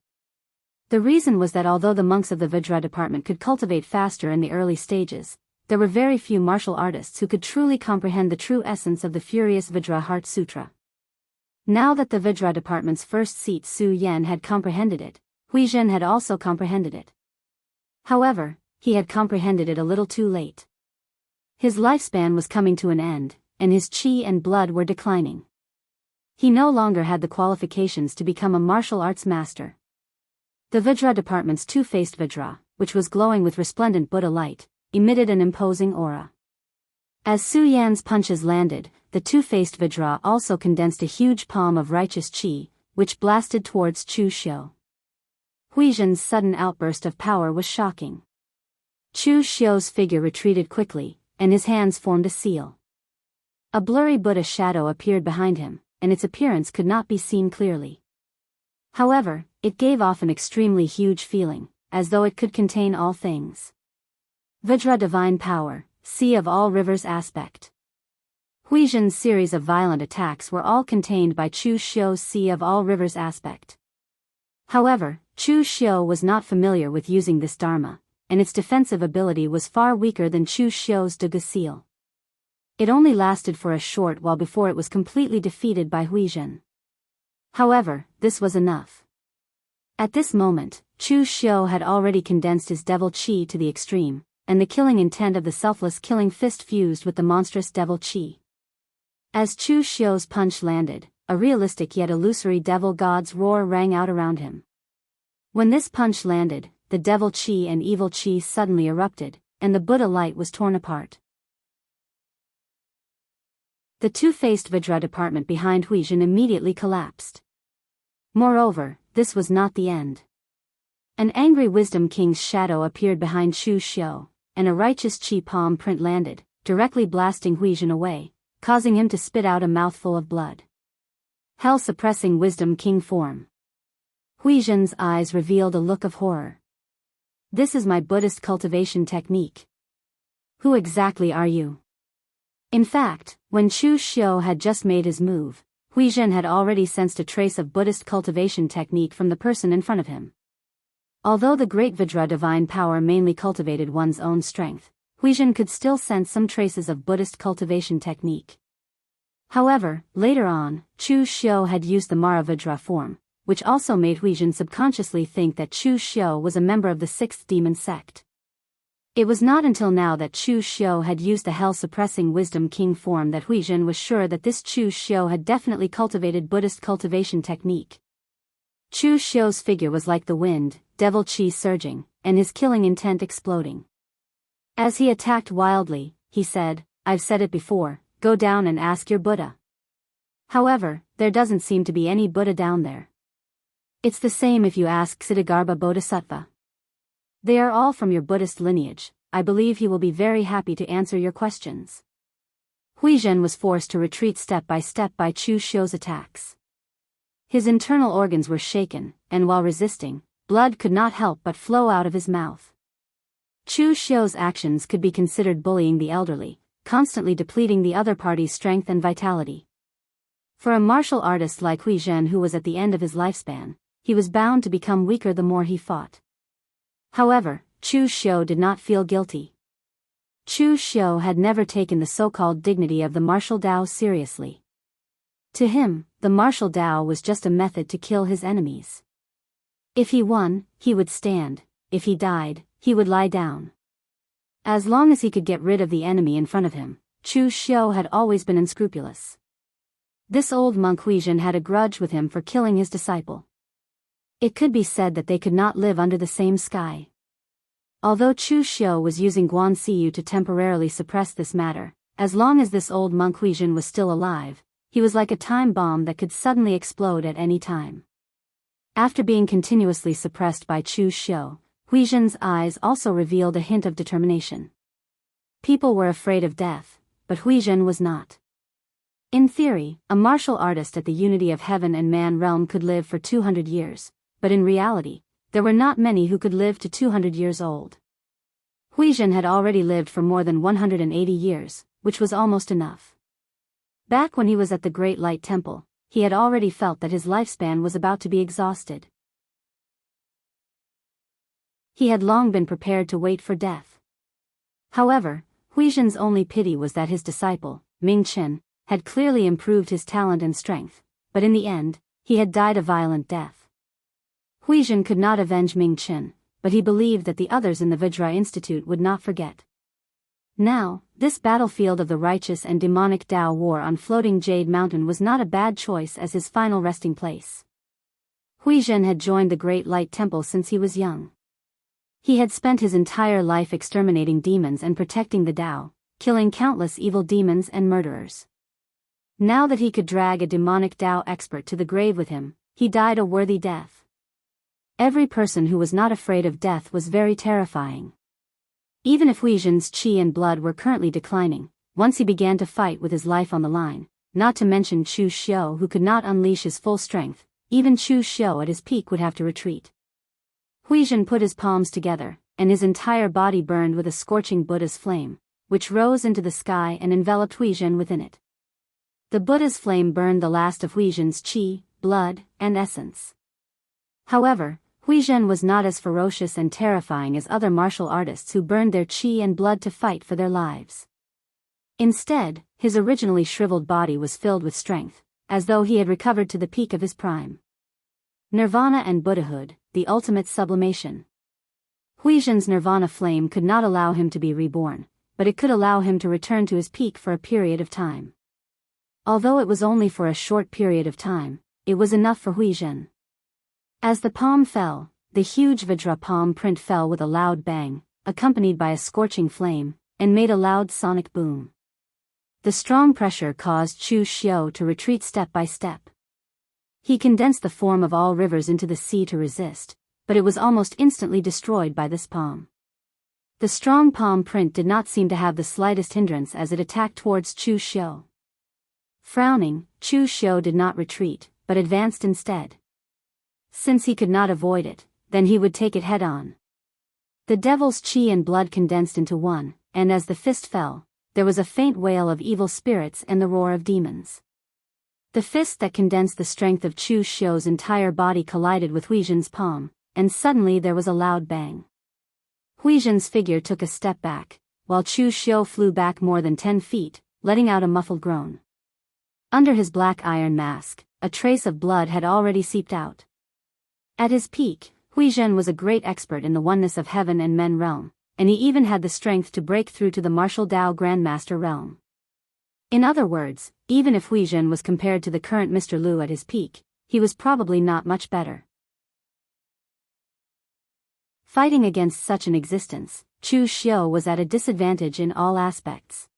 The reason was that although the monks of the Vajra department could cultivate faster in the early stages, there were very few martial artists who could truly comprehend the true essence of the furious Vajra Heart Sutra. Now that the Vajra department's first seat Su Yan had comprehended it, Huizhen had also comprehended it. However, he had comprehended it a little too late. His lifespan was coming to an end, and his qi and blood were declining. He no longer had the qualifications to become a martial arts master. The Vajra department's two-faced Vajra, which was glowing with resplendent Buddha light, emitted an imposing aura. As Su Yan's punches landed, the two-faced Vajra also condensed a huge palm of righteous qi, which blasted towards Chu Xiu. Huizhen's sudden outburst of power was shocking. Chu Xiu's figure retreated quickly, and his hands formed a seal. A blurry Buddha shadow appeared behind him, and its appearance could not be seen clearly. However, it gave off an extremely huge feeling, as though it could contain all things. Vajra divine power, sea of all rivers aspect. Huizhen's series of violent attacks were all contained by Chu Xiu's sea of all rivers aspect. However, Chu Xiu was not familiar with using this dharma, and its defensive ability was far weaker than Chu Xiu's Duga seal. It only lasted for a short while before it was completely defeated by Huizhen. However, this was enough. At this moment, Chu Xiu had already condensed his devil qi to the extreme, and the killing intent of the selfless killing fist fused with the monstrous devil qi. As Chu Xiu's punch landed, a realistic yet illusory devil god's roar rang out around him. When this punch landed, the devil qi and evil qi suddenly erupted, and the Buddha light was torn apart. The two-faced Vajra department behind Huizhen immediately collapsed. Moreover, this was not the end. An angry Wisdom King's shadow appeared behind Chu Xiu, and a righteous qi palm print landed, directly blasting Huizhen away, causing him to spit out a mouthful of blood. Hell-suppressing Wisdom King form. Huizhen's eyes revealed a look of horror. This is my Buddhist cultivation technique. Who exactly are you? In fact, when Chu Xiu had just made his move, Huizhen had already sensed a trace of Buddhist cultivation technique from the person in front of him. Although the great Vajra divine power mainly cultivated one's own strength, Huizhen could still sense some traces of Buddhist cultivation technique. However, later on, Chu Xiu had used the Mara Vajra form, which also made Huizhen subconsciously think that Chu Xiu was a member of the 6th demon sect. It was not until now that Chu Xiu had used the hell-suppressing Wisdom King form that Huizhen was sure that this Chu Xiu had definitely cultivated Buddhist cultivation technique. Chu Xiu's figure was like the wind, devil qi surging, and his killing intent exploding. As he attacked wildly, he said, "I've said it before, go down and ask your Buddha." However, there doesn't seem to be any Buddha down there. It's the same if you ask Ksitigarbha Bodhisattva. They are all from your Buddhist lineage. I believe he will be very happy to answer your questions. Huizhen was forced to retreat step by Chu Xiu's attacks. His internal organs were shaken, and while resisting, blood could not help but flow out of his mouth. Chu Xiu's actions could be considered bullying the elderly, constantly depleting the other party's strength and vitality. For a martial artist like Huizhen who was at the end of his lifespan, he was bound to become weaker the more he fought. However, Chu Xiu did not feel guilty. Chu Xiu had never taken the so-called dignity of the martial Dao seriously. To him, the martial Dao was just a method to kill his enemies. If he won, he would stand; if he died, he would lie down. As long as he could get rid of the enemy in front of him, Chu Xiu had always been unscrupulous. This old monk Huizhen had a grudge with him for killing his disciple. It could be said that they could not live under the same sky. Although Chu Xiu was using Guanxiyu to temporarily suppress this matter, as long as this old monk Huizhen was still alive, he was like a time bomb that could suddenly explode at any time. After being continuously suppressed by Chu Xiu, Huizhen's eyes also revealed a hint of determination. People were afraid of death, but Huizhen was not. In theory, a martial artist at the unity of heaven and man realm could live for 200 years, but in reality, there were not many who could live to 200 years old. Huizhen had already lived for more than 180 years, which was almost enough. Back when he was at the Great Light Temple, he had already felt that his lifespan was about to be exhausted. He had long been prepared to wait for death. However, Huizhen's only pity was that his disciple, Ming Chen, had clearly improved his talent and strength, but in the end, he had died a violent death. Huizhen could not avenge Ming Chen, but he believed that the others in the Vajra Institute would not forget. Now, this battlefield of the righteous and demonic Dao war on floating Jade Mountain was not a bad choice as his final resting place. Huizhen had joined the Great Light Temple since he was young. He had spent his entire life exterminating demons and protecting the Dao, killing countless evil demons and murderers. Now that he could drag a demonic Dao expert to the grave with him, he died a worthy death. Every person who was not afraid of death was very terrifying. Even if Huizhen's qi and blood were currently declining, once he began to fight with his life on the line, not to mention Chu Xiu who could not unleash his full strength, even Chu Xiu at his peak would have to retreat. Huizhen put his palms together, and his entire body burned with a scorching Buddha's flame, which rose into the sky and enveloped Huizhen within it. The Buddha's flame burned the last of Huizhen's qi, blood, and essence. However, Huizhen was not as ferocious and terrifying as other martial artists who burned their qi and blood to fight for their lives. Instead, his originally shriveled body was filled with strength, as though he had recovered to the peak of his prime. Nirvana and Buddhahood, the ultimate sublimation. Huizhen's nirvana flame could not allow him to be reborn, but it could allow him to return to his peak for a period of time. Although it was only for a short period of time, it was enough for Huizhen. As the palm fell, the huge Vajra palm print fell with a loud bang, accompanied by a scorching flame, and made a loud sonic boom. The strong pressure caused Chu Xiu to retreat step by step. He condensed the form of all rivers into the sea to resist, but it was almost instantly destroyed by this palm. The strong palm print did not seem to have the slightest hindrance as it attacked towards Chu Xiu. Frowning, Chu Xiu did not retreat, but advanced instead. Since he could not avoid it, then he would take it head-on. The devil's qi and blood condensed into one, and as the fist fell, there was a faint wail of evil spirits and the roar of demons. The fist that condensed the strength of Chu Xiu's entire body collided with Huizhen's palm, and suddenly there was a loud bang. Huizhen's figure took a step back, while Chu Xiu flew back more than 10 feet, letting out a muffled groan. Under his black iron mask, a trace of blood had already seeped out. At his peak, Huizhen was a great expert in the oneness of heaven and men realm, and he even had the strength to break through to the martial Dao Grandmaster realm. In other words, even if Huizhen was compared to the current Mr. Liu at his peak, he was probably not much better. Fighting against such an existence, Chu Xiu was at a disadvantage in all aspects.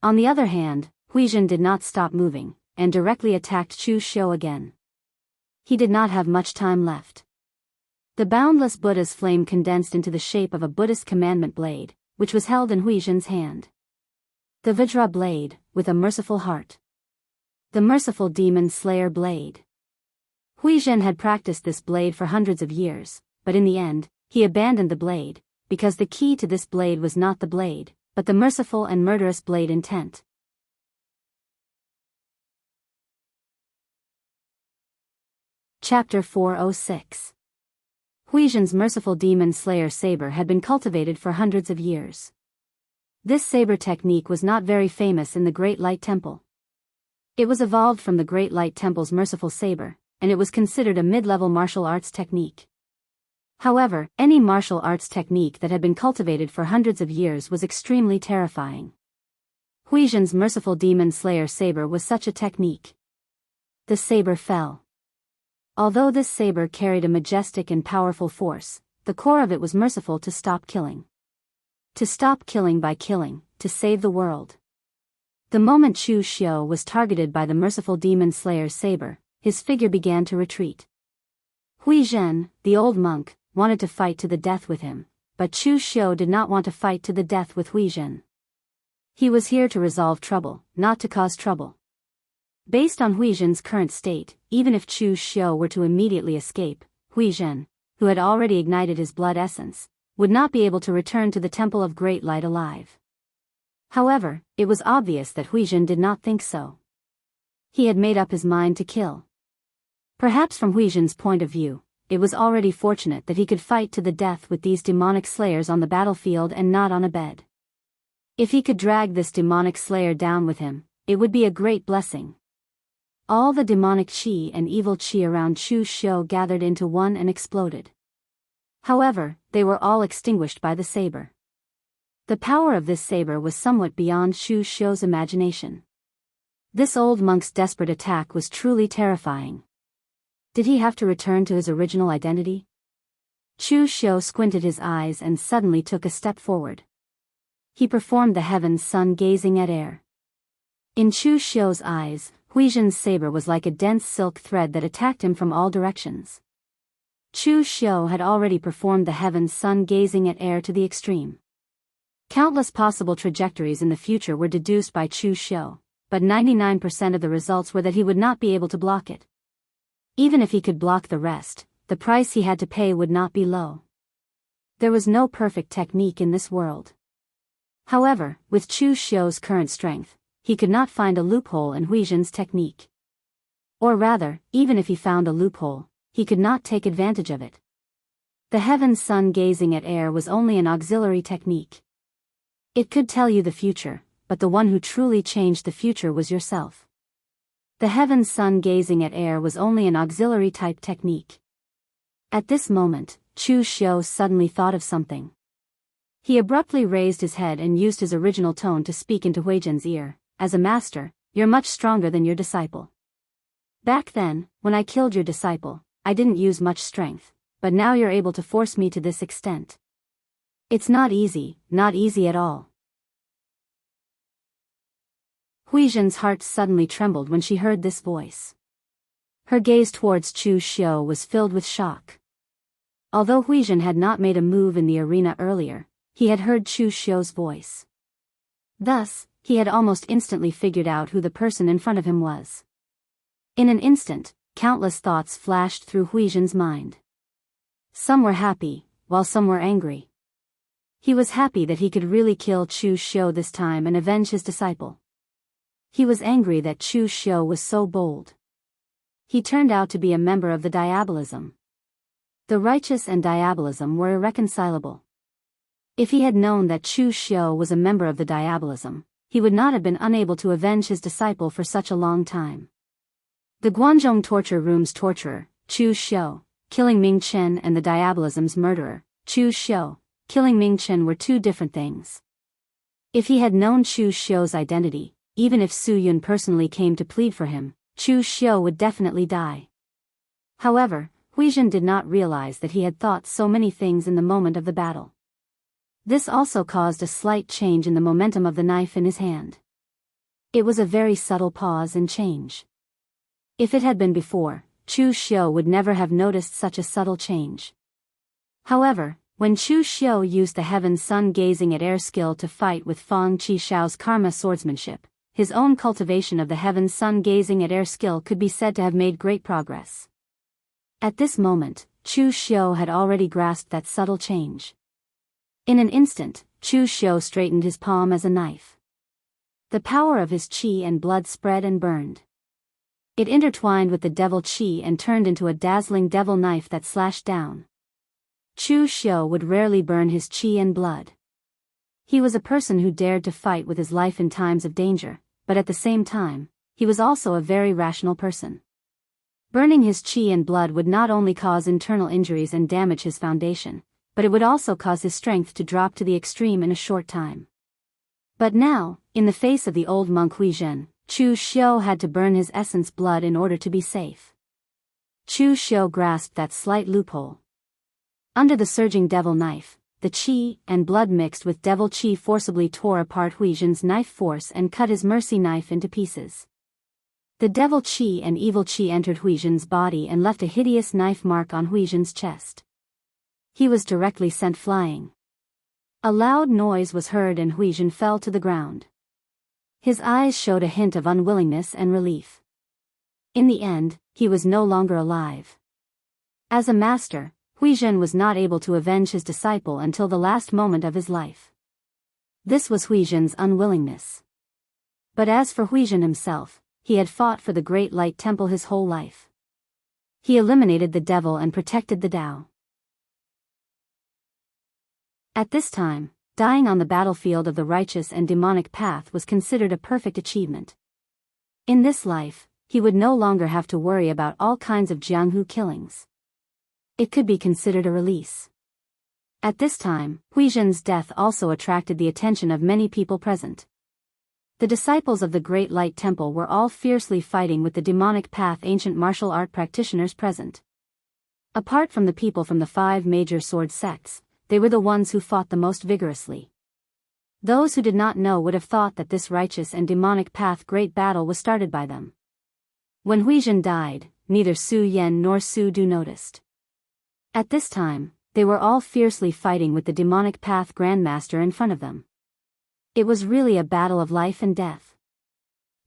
On the other hand, Huizhen did not stop moving, and directly attacked Chu Xiu again. He did not have much time left. The boundless Buddha's flame condensed into the shape of a Buddhist commandment blade, which was held in Hui Zhen's hand. The Vajra blade, with a merciful heart. The merciful demon slayer blade. Hui Zhen had practiced this blade for hundreds of years, but in the end, he abandoned the blade, because the key to this blade was not the blade, but the merciful and murderous blade intent. Chapter 406. Hui Zhen's merciful demon slayer saber had been cultivated for hundreds of years. This saber technique was not very famous in the Great Light Temple. It was evolved from the Great Light Temple's merciful saber, and it was considered a mid-level martial arts technique. However, any martial arts technique that had been cultivated for hundreds of years was extremely terrifying. Hui Zhen's merciful demon slayer saber was such a technique. The saber fell. Although this saber carried a majestic and powerful force, the core of it was merciful to stop killing. To stop killing by killing, to save the world. The moment Chu Xiu was targeted by the merciful demon slayer's saber, his figure began to retreat. Hui Zhen, the old monk, wanted to fight to the death with him, but Chu Xiu did not want to fight to the death with Hui Zhen. He was here to resolve trouble, not to cause trouble. Based on Hui Zhen's current state, even if Chu Xiu were to immediately escape, Hui Zhen, who had already ignited his blood essence, would not be able to return to the Temple of Great Light alive. However, it was obvious that Hui Zhen did not think so. He had made up his mind to kill. Perhaps from Hui Zhen's point of view, it was already fortunate that he could fight to the death with these demonic slayers on the battlefield and not on a bed. If he could drag this demonic slayer down with him, it would be a great blessing. All the demonic qi and evil qi around Chu Xiu gathered into one and exploded. However, they were all extinguished by the saber. The power of this saber was somewhat beyond Chu Xiu's imagination. This old monk's desperate attack was truly terrifying. Did he have to return to his original identity? Chu Xiu squinted his eyes and suddenly took a step forward. He performed the heaven's sun gazing at air. In Chu Xiu's eyes, Hui Zhen's saber was like a dense silk thread that attacked him from all directions. Chu Xiu had already performed the heaven's sun gazing at air to the extreme. Countless possible trajectories in the future were deduced by Chu Xiu, but 99% of the results were that he would not be able to block it. Even if he could block the rest, the price he had to pay would not be low. There was no perfect technique in this world. However, with Chu Xiu's current strength, he could not find a loophole in Hui Zhen's technique. Or rather, even if he found a loophole, he could not take advantage of it. The heaven's sun gazing at air was only an auxiliary technique. It could tell you the future, but the one who truly changed the future was yourself. The heaven's sun gazing at air was only an auxiliary type technique. At this moment, Chu Xiu suddenly thought of something. He abruptly raised his head and used his original tone to speak into Hui Zhen's ear. As a master, you're much stronger than your disciple. Back then, when I killed your disciple, I didn't use much strength, but now you're able to force me to this extent. It's not easy at all. Hui Zhen's heart suddenly trembled when she heard this voice. Her gaze towards Chu Xiu was filled with shock. Although Hui Zhen had not made a move in the arena earlier, he had heard Chu Xiu's voice. Thus, he had almost instantly figured out who the person in front of him was. In an instant, countless thoughts flashed through Hui Zhen's mind. Some were happy, while some were angry. He was happy that he could really kill Chu Xiu this time and avenge his disciple. He was angry that Chu Xiu was so bold. He turned out to be a member of the Diabolism. The righteous and Diabolism were irreconcilable. If he had known that Chu Xiu was a member of the Diabolism, he would not have been unable to avenge his disciple for such a long time. The Guanzhong torture room's torturer, Chu Xiu, killing Ming Chen, and the Diabolism's murderer, Chu Xiu, killing Ming Chen were two different things. If he had known Chu Xiu's identity, even if Su Yun personally came to plead for him, Chu Xiu would definitely die. However, Hui Zhen did not realize that he had thought so many things in the moment of the battle. This also caused a slight change in the momentum of the knife in his hand. It was a very subtle pause and change. If it had been before, Chu Xiu would never have noticed such a subtle change. However, when Chu Xiu used the heaven sun gazing at air skill to fight with Fang Qishao's karma swordsmanship, his own cultivation of the heaven sun gazing at air skill could be said to have made great progress. At this moment, Chu Xiu had already grasped that subtle change. In an instant, Chu Xiu straightened his palm as a knife. The power of his qi and blood spread and burned. It intertwined with the devil qi and turned into a dazzling devil knife that slashed down. Chu Xiu would rarely burn his qi and blood. He was a person who dared to fight with his life in times of danger, but at the same time, he was also a very rational person. Burning his qi and blood would not only cause internal injuries and damage his foundation, but it would also cause his strength to drop to the extreme in a short time. But now, in the face of the old monk Huizhen, Chu Xiu had to burn his essence blood in order to be safe. Chu Xiu grasped that slight loophole. Under the surging devil knife, the qi and blood mixed with devil qi forcibly tore apart Huizhen's knife force and cut his mercy knife into pieces. The devil qi and evil qi entered Huizhen's body and left a hideous knife mark on Huizhen's chest. He was directly sent flying. A loud noise was heard and Huizhen fell to the ground. His eyes showed a hint of unwillingness and relief. In the end, he was no longer alive. As a master, Huizhen was not able to avenge his disciple until the last moment of his life. This was Huizhen's unwillingness. But as for Huizhen himself, he had fought for the Great Light Temple his whole life. He eliminated the devil and protected the Tao. At this time, dying on the battlefield of the righteous and demonic path was considered a perfect achievement. In this life, he would no longer have to worry about all kinds of Jianghu killings. It could be considered a release. At this time, Huizhen's death also attracted the attention of many people present. The disciples of the Great Light Temple were all fiercely fighting with the demonic path ancient martial art practitioners present. Apart from the people from the 5 major sword sects, they were the ones who fought the most vigorously. Those who did not know would have thought that this righteous and demonic path great battle was started by them. When Huizhen died, neither Su Yan nor Su Du noticed. At this time, they were all fiercely fighting with the demonic path grandmaster in front of them. It was really a battle of life and death.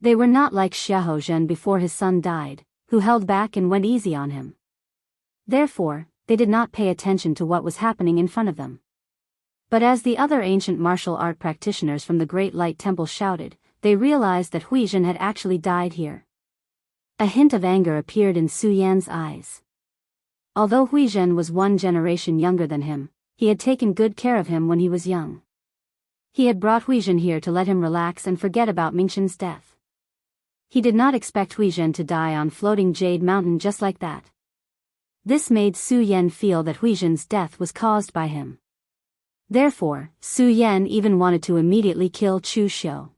They were not like Xiahou before his son died, who held back and went easy on him. Therefore, they did not pay attention to what was happening in front of them. But as the other ancient martial art practitioners from the Great Light Temple shouted, they realized that Huizhen had actually died here. A hint of anger appeared in Su Yan's eyes. Although Huizhen was 1 generation younger than him, he had taken good care of him when he was young. He had brought Huizhen here to let him relax and forget about Mingxin's death. He did not expect Huizhen to die on floating Jade Mountain just like that. This made Su Yan feel that Huizhen's death was caused by him. Therefore, Su Yan even wanted to immediately kill Chu Xiu.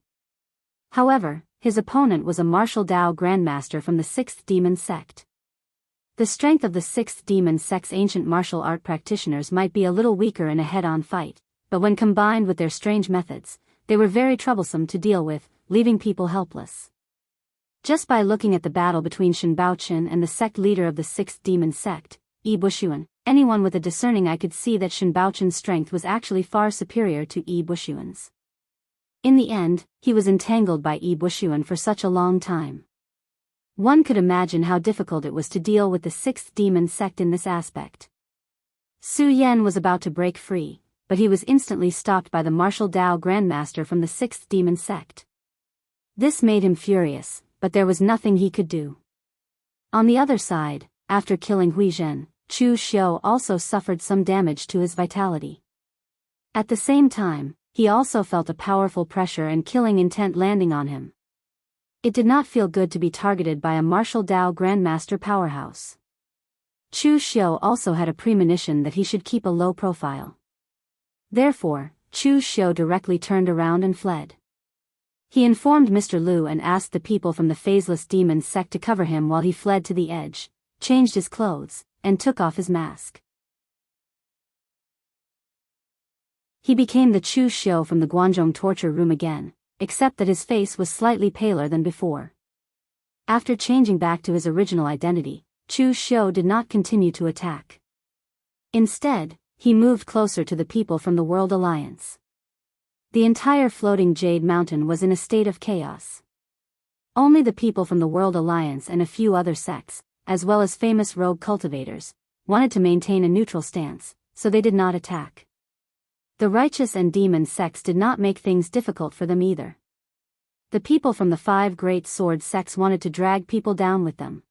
However, his opponent was a martial Dao grandmaster from the 6th demon sect. The strength of the 6th demon sect's ancient martial art practitioners might be a little weaker in a head-on fight, but when combined with their strange methods, they were very troublesome to deal with, leaving people helpless. Just by looking at the battle between Shen Baochen and the sect leader of the 6th demon sect, Yi Bushuan, anyone with a discerning eye could see that Shen Baochen's strength was actually far superior to Yi Bushuan's. In the end, he was entangled by Yi Bushuan for such a long time. One could imagine how difficult it was to deal with the 6th demon sect in this aspect. Su Yan was about to break free, but he was instantly stopped by the martial Dao grandmaster from the 6th demon sect. This made him furious, but there was nothing he could do. On the other side, after killing Huizhen, Chu Xiu also suffered some damage to his vitality. At the same time, he also felt a powerful pressure and killing intent landing on him. It did not feel good to be targeted by a martial Dao grandmaster powerhouse. Chu Xiu also had a premonition that he should keep a low profile. Therefore, Chu Xiu directly turned around and fled. He informed Mr. Liu and asked the people from the phaseless demon sect to cover him while he fled to the edge, changed his clothes, and took off his mask. He became the Chu Xiu from the Guanzhong torture room again, except that his face was slightly paler than before. After changing back to his original identity, Chu Xiu did not continue to attack. Instead, he moved closer to the people from the World Alliance. The entire floating Jade Mountain was in a state of chaos. Only the people from the World Alliance and a few other sects, as well as famous rogue cultivators, wanted to maintain a neutral stance, so they did not attack. The righteous and demon sects did not make things difficult for them either. The people from the 5 great sword sects wanted to drag people down with them.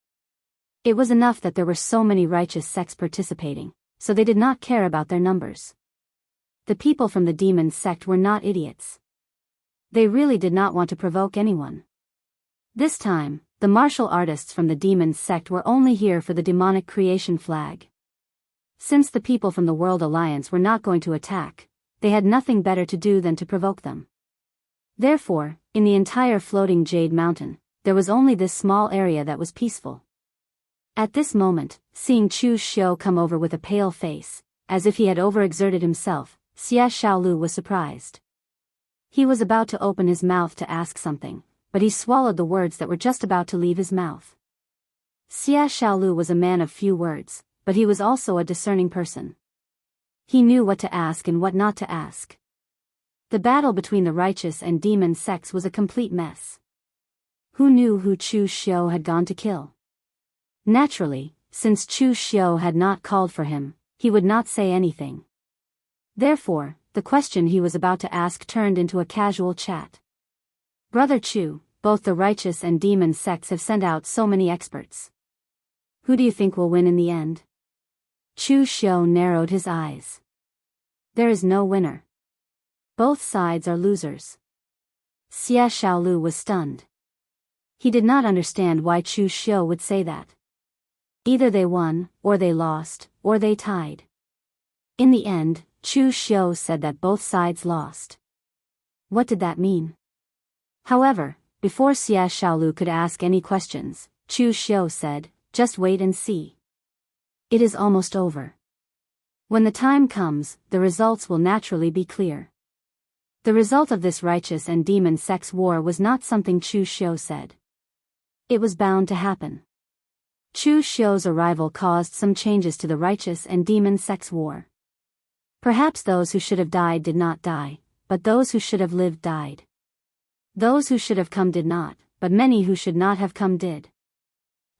It was enough that there were so many righteous sects participating, so they did not care about their numbers. The people from the demon sect were not idiots. They really did not want to provoke anyone. This time, the martial artists from the demon sect were only here for the demonic creation flag. Since the people from the World Alliance were not going to attack, they had nothing better to do than to provoke them. Therefore, in the entire floating Jade Mountain, there was only this small area that was peaceful. At this moment, seeing Chu Xiu come over with a pale face, as if he had overexerted himself, Xia Xiaolu was surprised. He was about to open his mouth to ask something, but he swallowed the words that were just about to leave his mouth. Xia Xiaolu was a man of few words, but he was also a discerning person. He knew what to ask and what not to ask. The battle between the righteous and demon sects was a complete mess. Who knew who Chu Xiu had gone to kill? Naturally, since Chu Xiu had not called for him, he would not say anything. Therefore, the question he was about to ask turned into a casual chat. Brother Chu, both the righteous and demon sects have sent out so many experts. Who do you think will win in the end? Chu Xiu narrowed his eyes. There is no winner. Both sides are losers. Xia Xiaolu was stunned. He did not understand why Chu Xiu would say that. Either they won, or they lost, or they tied. In the end, Chu Xiu said that both sides lost. What did that mean? However, before Xia Xiaolu could ask any questions, Chu Xiu said, "Just wait and see. It is almost over. When the time comes, the results will naturally be clear." The result of this righteous and demon sects war was not something Chu Xiu said. It was bound to happen. Chu Xiu's arrival caused some changes to the righteous and demon sects war. Perhaps those who should have died did not die, but those who should have lived died. Those who should have come did not, but many who should not have come did.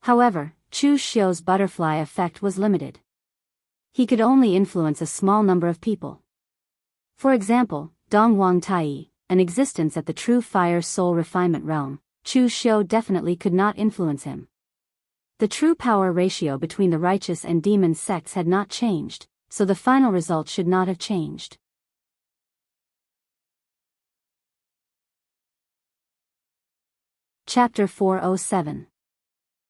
However, Chu Xiu's butterfly effect was limited. He could only influence a small number of people. For example, Dongwang Tai, an existence at the true fire soul refinement realm, Chu Xiu definitely could not influence him. The true power ratio between the righteous and demon sects had not changed, so the final result should not have changed. Chapter 407.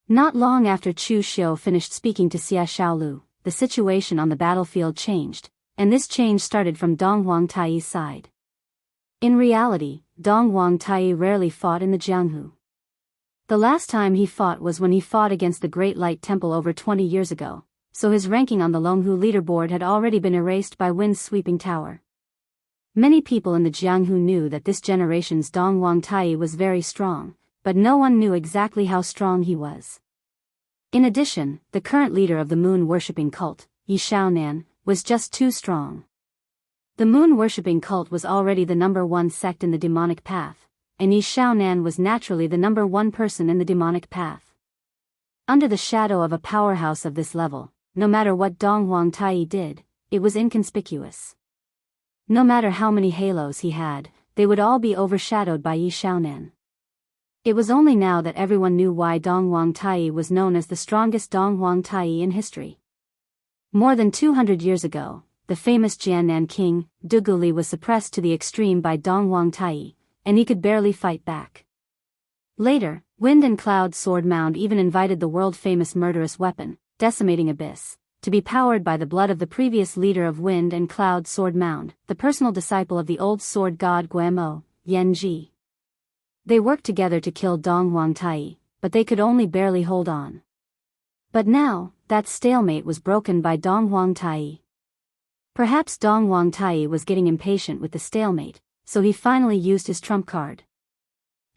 Not long after Chu Xiu finished speaking to Xia Xiaolu, the situation on the battlefield changed, and this change started from Dongwang Tai's side. In reality, Dongwang Tai rarely fought in the Jianghu. The last time he fought was when he fought against the Great Light Temple over 20 years ago, so his ranking on the Longhu leaderboard had already been erased by Wind's sweeping tower. Many people in the Jianghu knew that this generation's Dongwang Tai was very strong, but no one knew exactly how strong he was. In addition, the current leader of the moon-worshipping cult, Yi Shaonan, was just too strong. The moon-worshipping cult was already the #1 sect in the demonic path, and Yi Shaonan was naturally the #1 person in the demonic path. Under the shadow of a powerhouse of this level, no matter what Dongwang Tai did, it was inconspicuous. No matter how many halos he had, they would all be overshadowed by Yi Shaonan. It was only now that everyone knew why Dongwang Tai was known as the strongest Dongwang Tai in history. More than 200 years ago, the famous Jiannan king, Duguli, was suppressed to the extreme by Dongwang Tai, and he could barely fight back. Later, Wind and Cloud Sword Mound even invited the world-famous murderous weapon, Decimating Abyss, to be powered by the blood of the previous leader of Wind and Cloud Sword Mound, the personal disciple of the old sword god Guamo, Yanji. They worked together to kill Dongwang Tai, but they could only barely hold on. But now, that stalemate was broken by Dongwang Tai. Perhaps Dongwang Tai was getting impatient with the stalemate, so he finally used his trump card,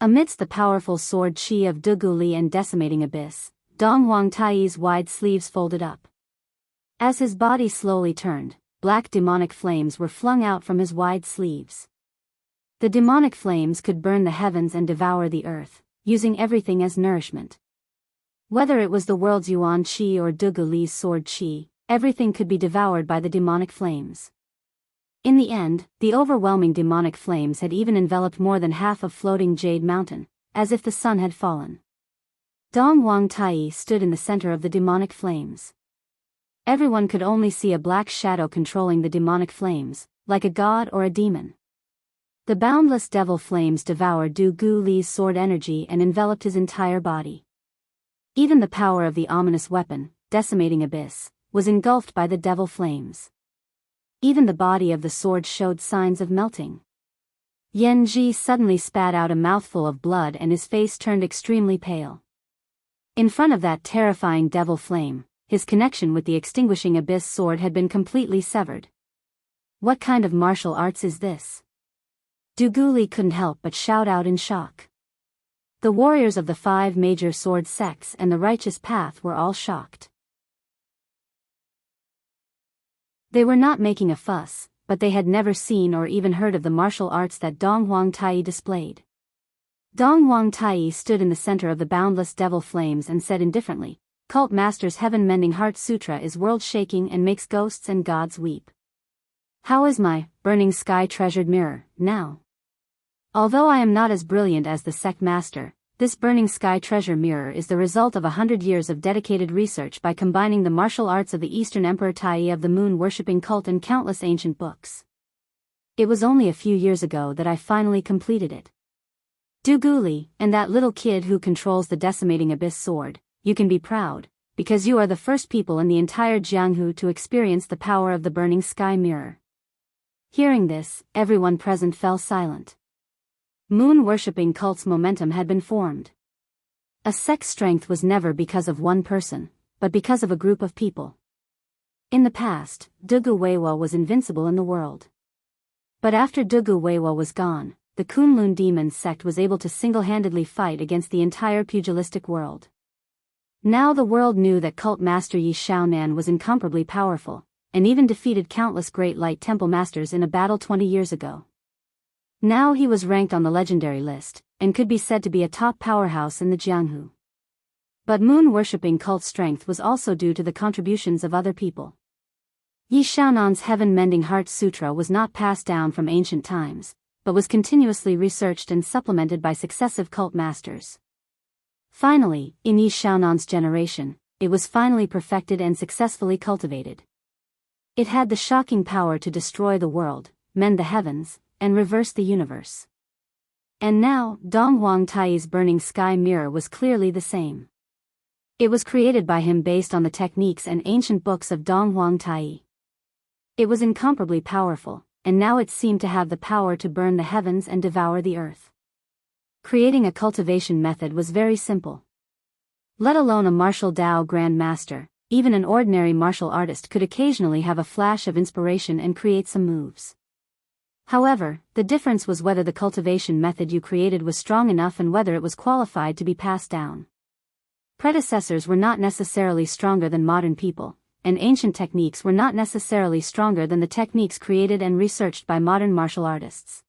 Amidst the powerful sword chi of Dugu Li and decimating abyss, Dong Huang Tai's wide sleeves folded up. As his body slowly turned, black demonic flames were flung out from his wide sleeves. The demonic flames could burn the heavens and devour the earth, using everything as nourishment. Whether it was the world's Yuan Qi or Dugu Li's sword Qi, everything could be devoured by the demonic flames. In the end, the overwhelming demonic flames had even enveloped more than half of floating Jade Mountain, as if the sun had fallen. Dong Huang Tai stood in the center of the demonic flames. Everyone could only see a black shadow controlling the demonic flames, like a god or a demon. The boundless devil flames devoured Dugu Li's sword energy and enveloped his entire body. Even the power of the ominous weapon, decimating abyss, was engulfed by the devil flames. Even the body of the sword showed signs of melting. Yan Ji suddenly spat out a mouthful of blood and his face turned extremely pale. In front of that terrifying devil flame, his connection with the extinguishing abyss sword had been completely severed. What kind of martial arts is this? Dugu Li couldn't help but shout out in shock. The warriors of the 5 major sword sects and the righteous path were all shocked. They were not making a fuss, but they had never seen or even heard of the martial arts that Dong Huang Tai displayed. Dong Huang Tai stood in the center of the boundless devil flames and said indifferently, "Cult Master's heaven-mending heart sutra is world-shaking and makes ghosts and gods weep. How is my burning sky treasured mirror, now? Although I am not as brilliant as the sect master, this burning sky treasure mirror is the result of 100 years of dedicated research by combining the martial arts of the Eastern Emperor Tai of the moon-worshipping cult and countless ancient books. It was only a few years ago that I finally completed it. Dugu Li, and that little kid who controls the decimating abyss sword, you can be proud, because you are the first people in the entire Jianghu to experience the power of the burning sky mirror." Hearing this, everyone present fell silent. Moon-worshipping cult's momentum had been formed. A sect's strength was never because of one person, but because of a group of people. In the past, Dugu Weiwo was invincible in the world. But after Dugu Weiwo was gone, the Kunlun demon sect was able to single-handedly fight against the entire pugilistic world. Now the world knew that cult master Yi Xiaonan was incomparably powerful, and even defeated countless great light temple masters in a battle 20 years ago. Now he was ranked on the legendary list, and could be said to be a top powerhouse in the Jianghu. But moon-worshipping cult's strength was also due to the contributions of other people. Yi Xiaonan's heaven-mending heart sutra was not passed down from ancient times, but was continuously researched and supplemented by successive cult masters. Finally, in Yi Xiaonan's generation, it was finally perfected and successfully cultivated. It had the shocking power to destroy the world, mend the heavens, and reverse the universe. And now, Dong Huang Tai's burning sky mirror was clearly the same. It was created by him based on the techniques and ancient books of Dong Huang Tai. It was incomparably powerful, and now it seemed to have the power to burn the heavens and devour the earth. Creating a cultivation method was very simple. Let alone a martial Dao Grand Master, even an ordinary martial artist could occasionally have a flash of inspiration and create some moves. However, the difference was whether the cultivation method you created was strong enough and whether it was qualified to be passed down. Predecessors were not necessarily stronger than modern people, and ancient techniques were not necessarily stronger than the techniques created and researched by modern martial artists.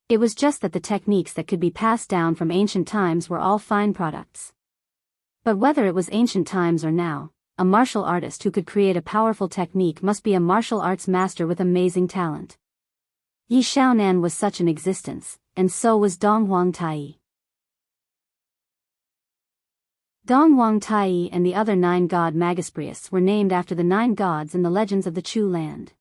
It was just that the techniques that could be passed down from ancient times were all fine products. But whether it was ancient times or now, a martial artist who could create a powerful technique must be a martial arts master with amazing talent. Yi Xiaonan was such an existence, and so was Dong Huang Tai. Dong Huang Tai and the other 9 god Magispriests were named after the 9 gods in the legends of the Chu land.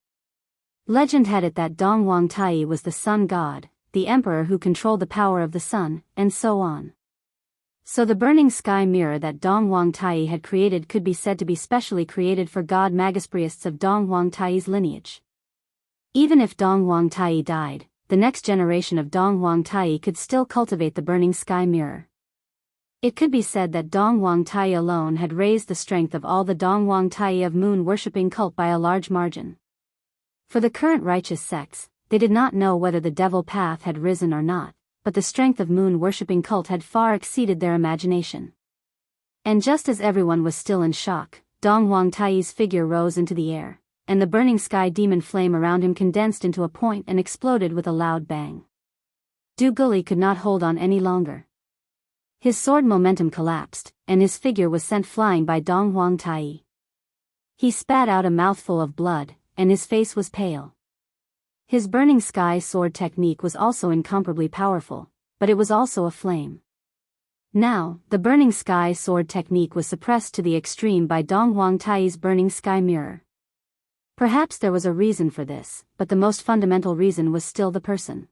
Legend had it that Dong Huang Tai was the sun god, the emperor who controlled the power of the sun, and so on. So the burning sky mirror that Dong Huang Tai had created could be said to be specially created for god Magispriests of Dong Huang Tai's lineage. Even if Dong Huang Tai died, the next generation of Dong Huang Tai could still cultivate the burning sky mirror. It could be said that Dong Huang Tai alone had raised the strength of all the Dong Huang Tai of moon-worshipping cult by a large margin. For the current righteous sects, they did not know whether the devil path had risen or not, but the strength of moon-worshipping cult had far exceeded their imagination. And just as everyone was still in shock, Dong Huangtai's figure rose into the air, and the burning sky demon flame around him condensed into a point and exploded with a loud bang. Du Guli could not hold on any longer. His sword momentum collapsed, and his figure was sent flying by Dong Huangtai. He spat out a mouthful of blood, and his face was pale. His burning sky sword technique was also incomparably powerful, but it was also a flame. Now, the burning sky sword technique was suppressed to the extreme by Dong Huangtai's burning sky mirror. Perhaps there was a reason for this, but the most fundamental reason was still the person.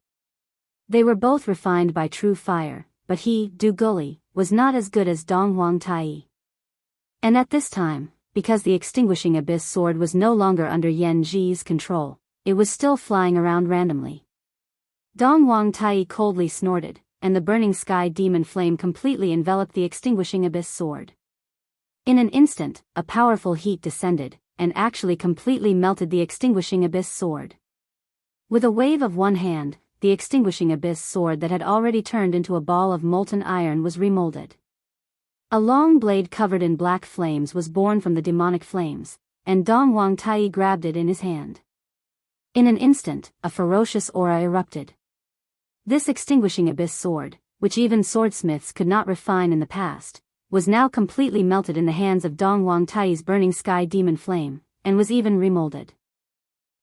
They were both refined by true fire, but he, Du Guli, was not as good as Dong Huangtai. And at this time, because the extinguishing abyss sword was no longer under Yan Ji's control, it was still flying around randomly. Dong Huangtai coldly snorted, and the burning sky demon flame completely enveloped the extinguishing abyss sword. In an instant, a powerful heat descended, and actually completely melted the extinguishing abyss sword. With a wave of one hand, the extinguishing abyss sword that had already turned into a ball of molten iron was remolded. A long blade covered in black flames was born from the demonic flames, and Dong Huangtai grabbed it in his hand. In an instant, a ferocious aura erupted. This extinguishing abyss sword, which even swordsmiths could not refine in the past, was now completely melted in the hands of Dong Huangtai's burning sky demon flame, and was even remolded.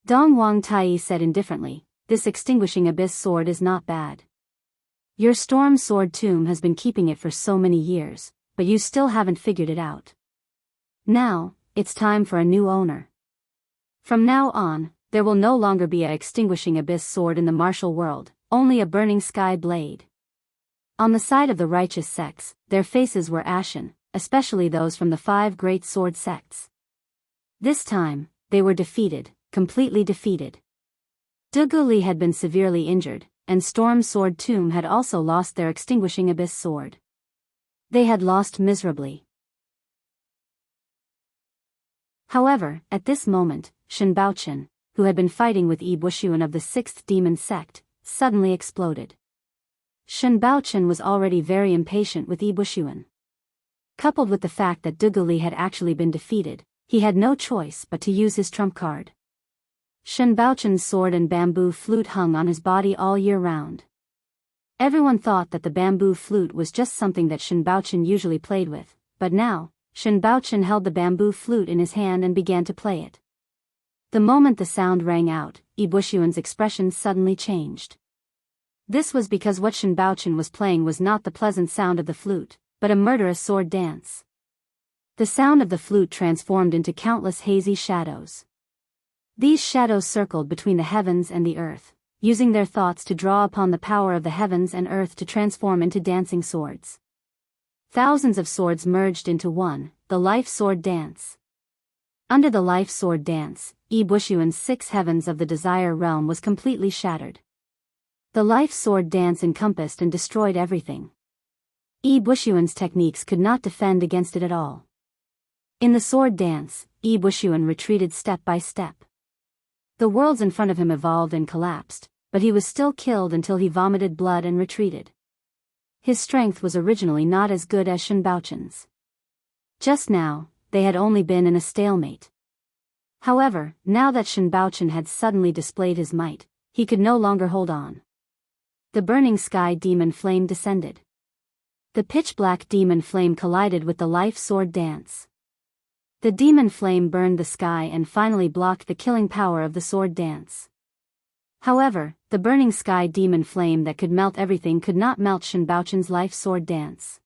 Dong Huangtai said indifferently, "This extinguishing abyss sword is not bad. Your storm sword tomb has been keeping it for so many years, but you still haven't figured it out. Now, it's time for a new owner. From now on, there will no longer be a extinguishing abyss sword in the martial world, only a burning sky blade." On the side of the righteous sects, their faces were ashen, especially those from the 5 great sword sects. This time, they were defeated, completely defeated. Du Guli had been severely injured, and Storm Sword Tomb had also lost their extinguishing abyss sword. They had lost miserably. However, at this moment, Shen Baochen, who had been fighting with Yi Bushuan of the 6th demon sect, suddenly exploded. Shen Baochen was already very impatient with Yi Bushuan. Coupled with the fact that Du Guli had actually been defeated, he had no choice but to use his trump card. Shen Baochen's sword and bamboo flute hung on his body all year round. Everyone thought that the bamboo flute was just something that Shen Baochen usually played with, but now, Shen Baochen held the bamboo flute in his hand and began to play it. The moment the sound rang out, Yi Bushuan's expression suddenly changed. This was because what Shen Baochen was playing was not the pleasant sound of the flute, but a murderous sword dance. The sound of the flute transformed into countless hazy shadows. These shadows circled between the heavens and the earth, using their thoughts to draw upon the power of the heavens and earth to transform into dancing swords. Thousands of swords merged into one, the life sword dance. Under the life sword dance, Yi Bushuan's 6 heavens of the desire realm was completely shattered. The life sword dance encompassed and destroyed everything. Yi Bushuan's techniques could not defend against it at all. In the sword dance, Yi Bushuan retreated step by step. The worlds in front of him evolved and collapsed, but he was still killed until he vomited blood and retreated. His strength was originally not as good as Shen Baochen's. Just now, they had only been in a stalemate. However, now that Shen Baochen had suddenly displayed his might, he could no longer hold on. The burning sky demon flame descended. The pitch-black demon flame collided with the life sword dance. The demon flame burned the sky and finally blocked the killing power of the sword dance. However, the burning sky demon flame that could melt everything could not melt Shen Baochen's life sword dance.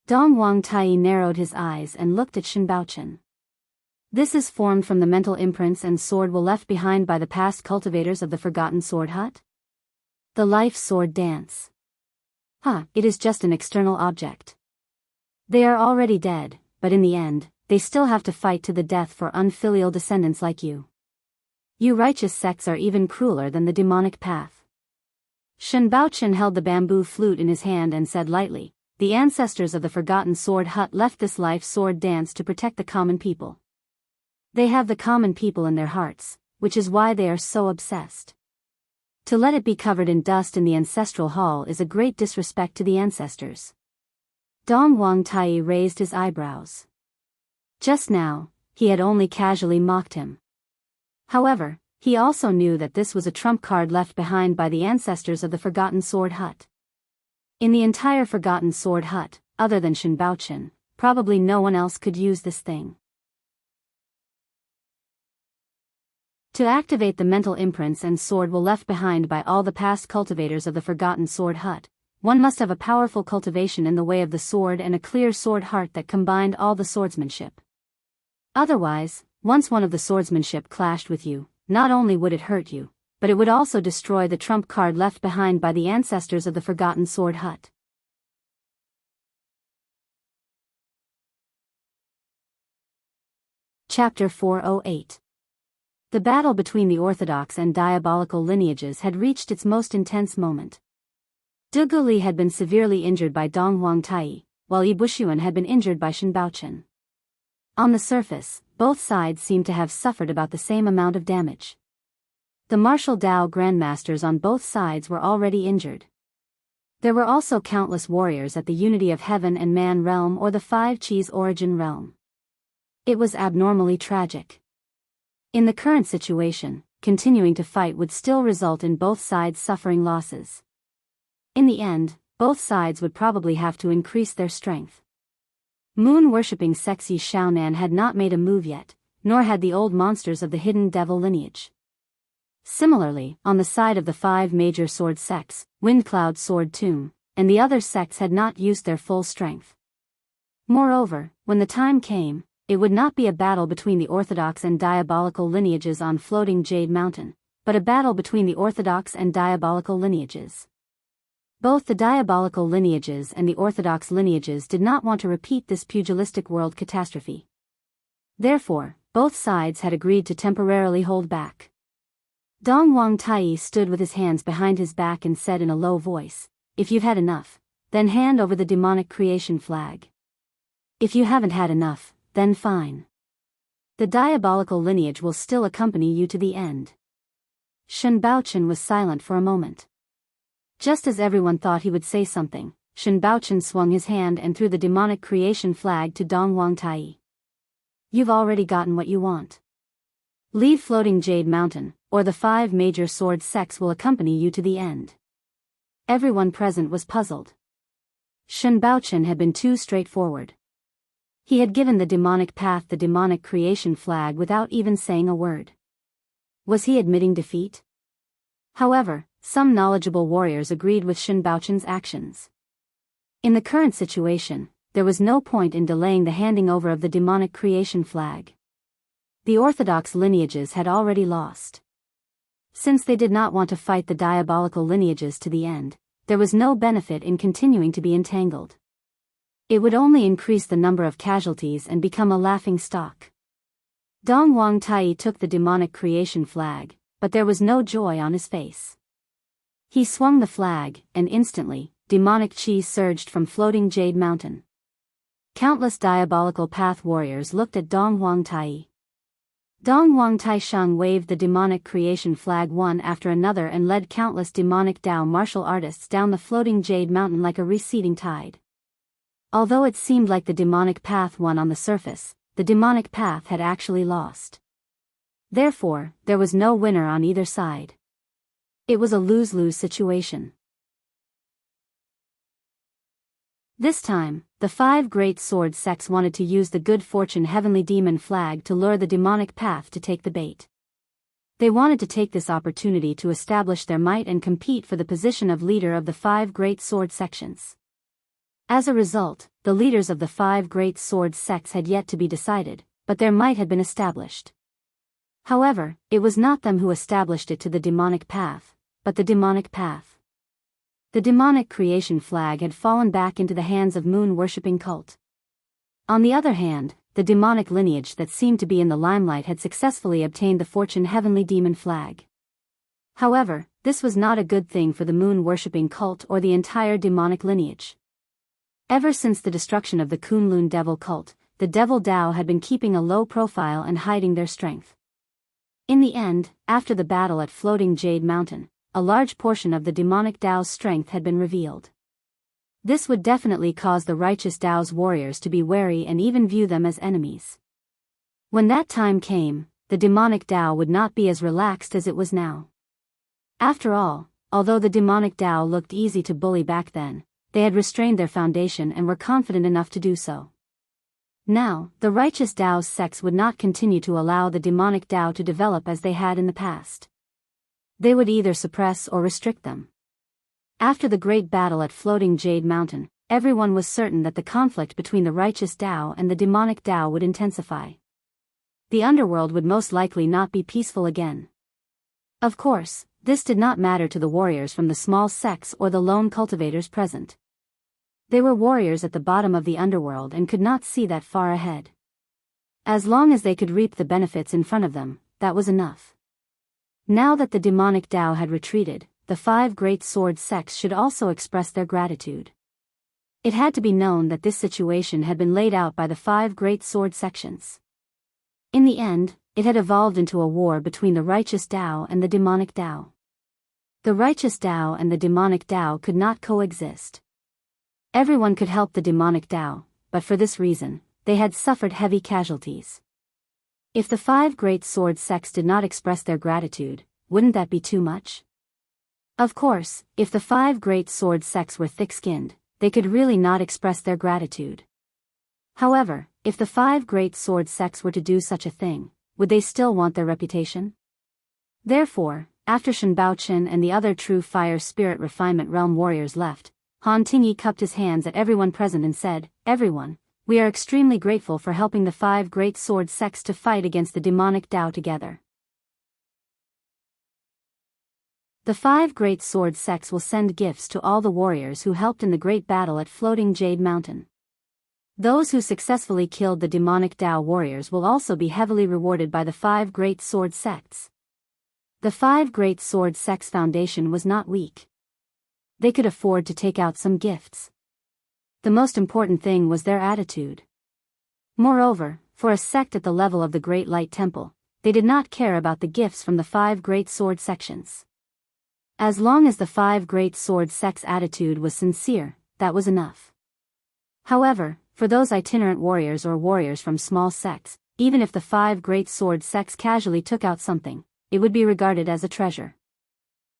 Dong Huangtai narrowed his eyes and looked at Shen Baochen. This is formed from the mental imprints and sword will left behind by the past cultivators of the Forgotten Sword Hut? The life sword dance. It is just an external object. They are already dead, but in the end, they still have to fight to the death for unfilial descendants like you. You righteous sects are even crueler than the demonic path. Shen Baochen held the bamboo flute in his hand and said lightly, "The ancestors of the Forgotten Sword Hut left this life sword dance to protect the common people. They have the common people in their hearts, which is why they are so obsessed. To let it be covered in dust in the ancestral hall is a great disrespect to the ancestors. Dong Wangtai raised his eyebrows. Just now, he had only casually mocked him. However, he also knew that this was a trump card left behind by the ancestors of the Forgotten Sword Hut. In the entire Forgotten Sword Hut, other than Shen Baochen, probably no one else could use this thing. To activate the mental imprints and sword will left behind by all the past cultivators of the Forgotten Sword Hut, one must have a powerful cultivation in the way of the sword and a clear sword heart that combined all the swordsmanship. Otherwise, once one of the swordsmanship clashed with you, not only would it hurt you, but it would also destroy the trump card left behind by the ancestors of the Forgotten Sword Hut. Chapter 408. The battle between the orthodox and diabolical lineages had reached its most intense moment. Du Guli had been severely injured by Dong Wangtai, while Yi Bushuan had been injured by Shen Baochen. On the surface, both sides seemed to have suffered about the same amount of damage. The martial Dao grandmasters on both sides were already injured. There were also countless warriors at the Unity of Heaven and Man realm or the Five Qis origin realm. It was abnormally tragic. In the current situation, continuing to fight would still result in both sides suffering losses. In the end, both sides would probably have to increase their strength. Moon-worshipping sexy Xiaonan had not made a move yet, nor had the old monsters of the hidden devil lineage. Similarly, on the side of the five major sword sects, Windcloud Sword Tomb, and the other sects had not used their full strength. Moreover, when the time came, it would not be a battle between the orthodox and diabolical lineages on floating Jade Mountain, but a battle between the orthodox and diabolical lineages. Both the diabolical lineages and the orthodox lineages did not want to repeat this pugilistic world catastrophe. Therefore, both sides had agreed to temporarily hold back. Dong Wangtai stood with his hands behind his back and said in a low voice, "If you've had enough, then hand over the demonic creation flag. If you haven't had enough, then fine. The diabolical lineage will still accompany you to the end." Shen Baochen was silent for a moment. Just as everyone thought he would say something, Shen Baochen swung his hand and threw the demonic creation flag to Dong Wangtai. "You've already gotten what you want. Leave floating Jade Mountain, or the five major sword sects will accompany you to the end." Everyone present was puzzled. Shen Baochen had been too straightforward. He had given the demonic path the demonic creation flag without even saying a word. Was he admitting defeat? However, some knowledgeable warriors agreed with Shen Baochen's actions. In the current situation, there was no point in delaying the handing over of the demonic creation flag. The orthodox lineages had already lost. Since they did not want to fight the diabolical lineages to the end, there was no benefit in continuing to be entangled. It would only increase the number of casualties and become a laughing stock. Dong Wangtai took the demonic creation flag, but there was no joy on his face. He swung the flag, and instantly, demonic chi surged from floating Jade Mountain. Countless diabolical path warriors looked at Dong Wangtai. Dong Wangtai Shang waved the demonic creation flag one after another and led countless demonic Dao martial artists down the floating Jade Mountain like a receding tide. Although it seemed like the demonic path won on the surface, the demonic path had actually lost. Therefore, there was no winner on either side. It was a lose-lose situation. This time, the five great sword sects wanted to use the good fortune heavenly demon flag to lure the demonic path to take the bait. They wanted to take this opportunity to establish their might and compete for the position of leader of the five great sword sections. As a result, the leaders of the five great sword sects had yet to be decided, but their might had been established. However, it was not them who established it to the demonic path, but the demonic path. The demonic creation flag had fallen back into the hands of moon-worshipping cult. On the other hand, the demonic lineage that seemed to be in the limelight had successfully obtained the fortune heavenly demon flag. However, this was not a good thing for the moon-worshipping cult or the entire demonic lineage. Ever since the destruction of the Kunlun devil cult, the devil Dao had been keeping a low profile and hiding their strength. In the end, after the battle at floating Jade Mountain, a large portion of the demonic Dao's strength had been revealed. This would definitely cause the righteous Dao's warriors to be wary and even view them as enemies. When that time came, the demonic Dao would not be as relaxed as it was now. After all, although the demonic Dao looked easy to bully back then, they had restrained their foundation and were confident enough to do so. Now, the righteous Dao's sects would not continue to allow the demonic Dao to develop as they had in the past. They would either suppress or restrict them. After the great battle at Floating Jade Mountain, everyone was certain that the conflict between the righteous Dao and the demonic Dao would intensify. The underworld would most likely not be peaceful again. Of course, this did not matter to the warriors from the small sects or the lone cultivators present. They were warriors at the bottom of the underworld and could not see that far ahead. As long as they could reap the benefits in front of them, that was enough. Now that the demonic Dao had retreated, the 5 great sword sects should also express their gratitude. It had to be known that this situation had been laid out by the 5 great sword sections. In the end, it had evolved into a war between the righteous Dao and the demonic Dao. The righteous Dao and the demonic Dao could not coexist. Everyone could help the demonic Dao, but for this reason, they had suffered heavy casualties. If the 5 great sword sects did not express their gratitude, wouldn't that be too much? Of course, if the 5 great sword sects were thick-skinned, they could really not express their gratitude. However, if the 5 great sword sects were to do such a thing, would they still want their reputation? Therefore, after Shen Baochen and the other true fire spirit refinement realm warriors left, Han Tingyi cupped his hands at everyone present and said, "Everyone, we are extremely grateful for helping the 5 great sword sects to fight against the demonic Dao together. The 5 great sword sects will send gifts to all the warriors who helped in the great battle at Floating Jade Mountain. Those who successfully killed the demonic Dao warriors will also be heavily rewarded by the 5 great sword sects." The 5 great sword sects' foundation was not weak. They could afford to take out some gifts. The most important thing was their attitude. Moreover, for a sect at the level of the Great Light Temple, they did not care about the gifts from the 5 great sword sections. As long as the 5 great sword sects' attitude was sincere, that was enough. However, for those itinerant warriors or warriors from small sects, even if the 5 great sword sects casually took out something, it would be regarded as a treasure.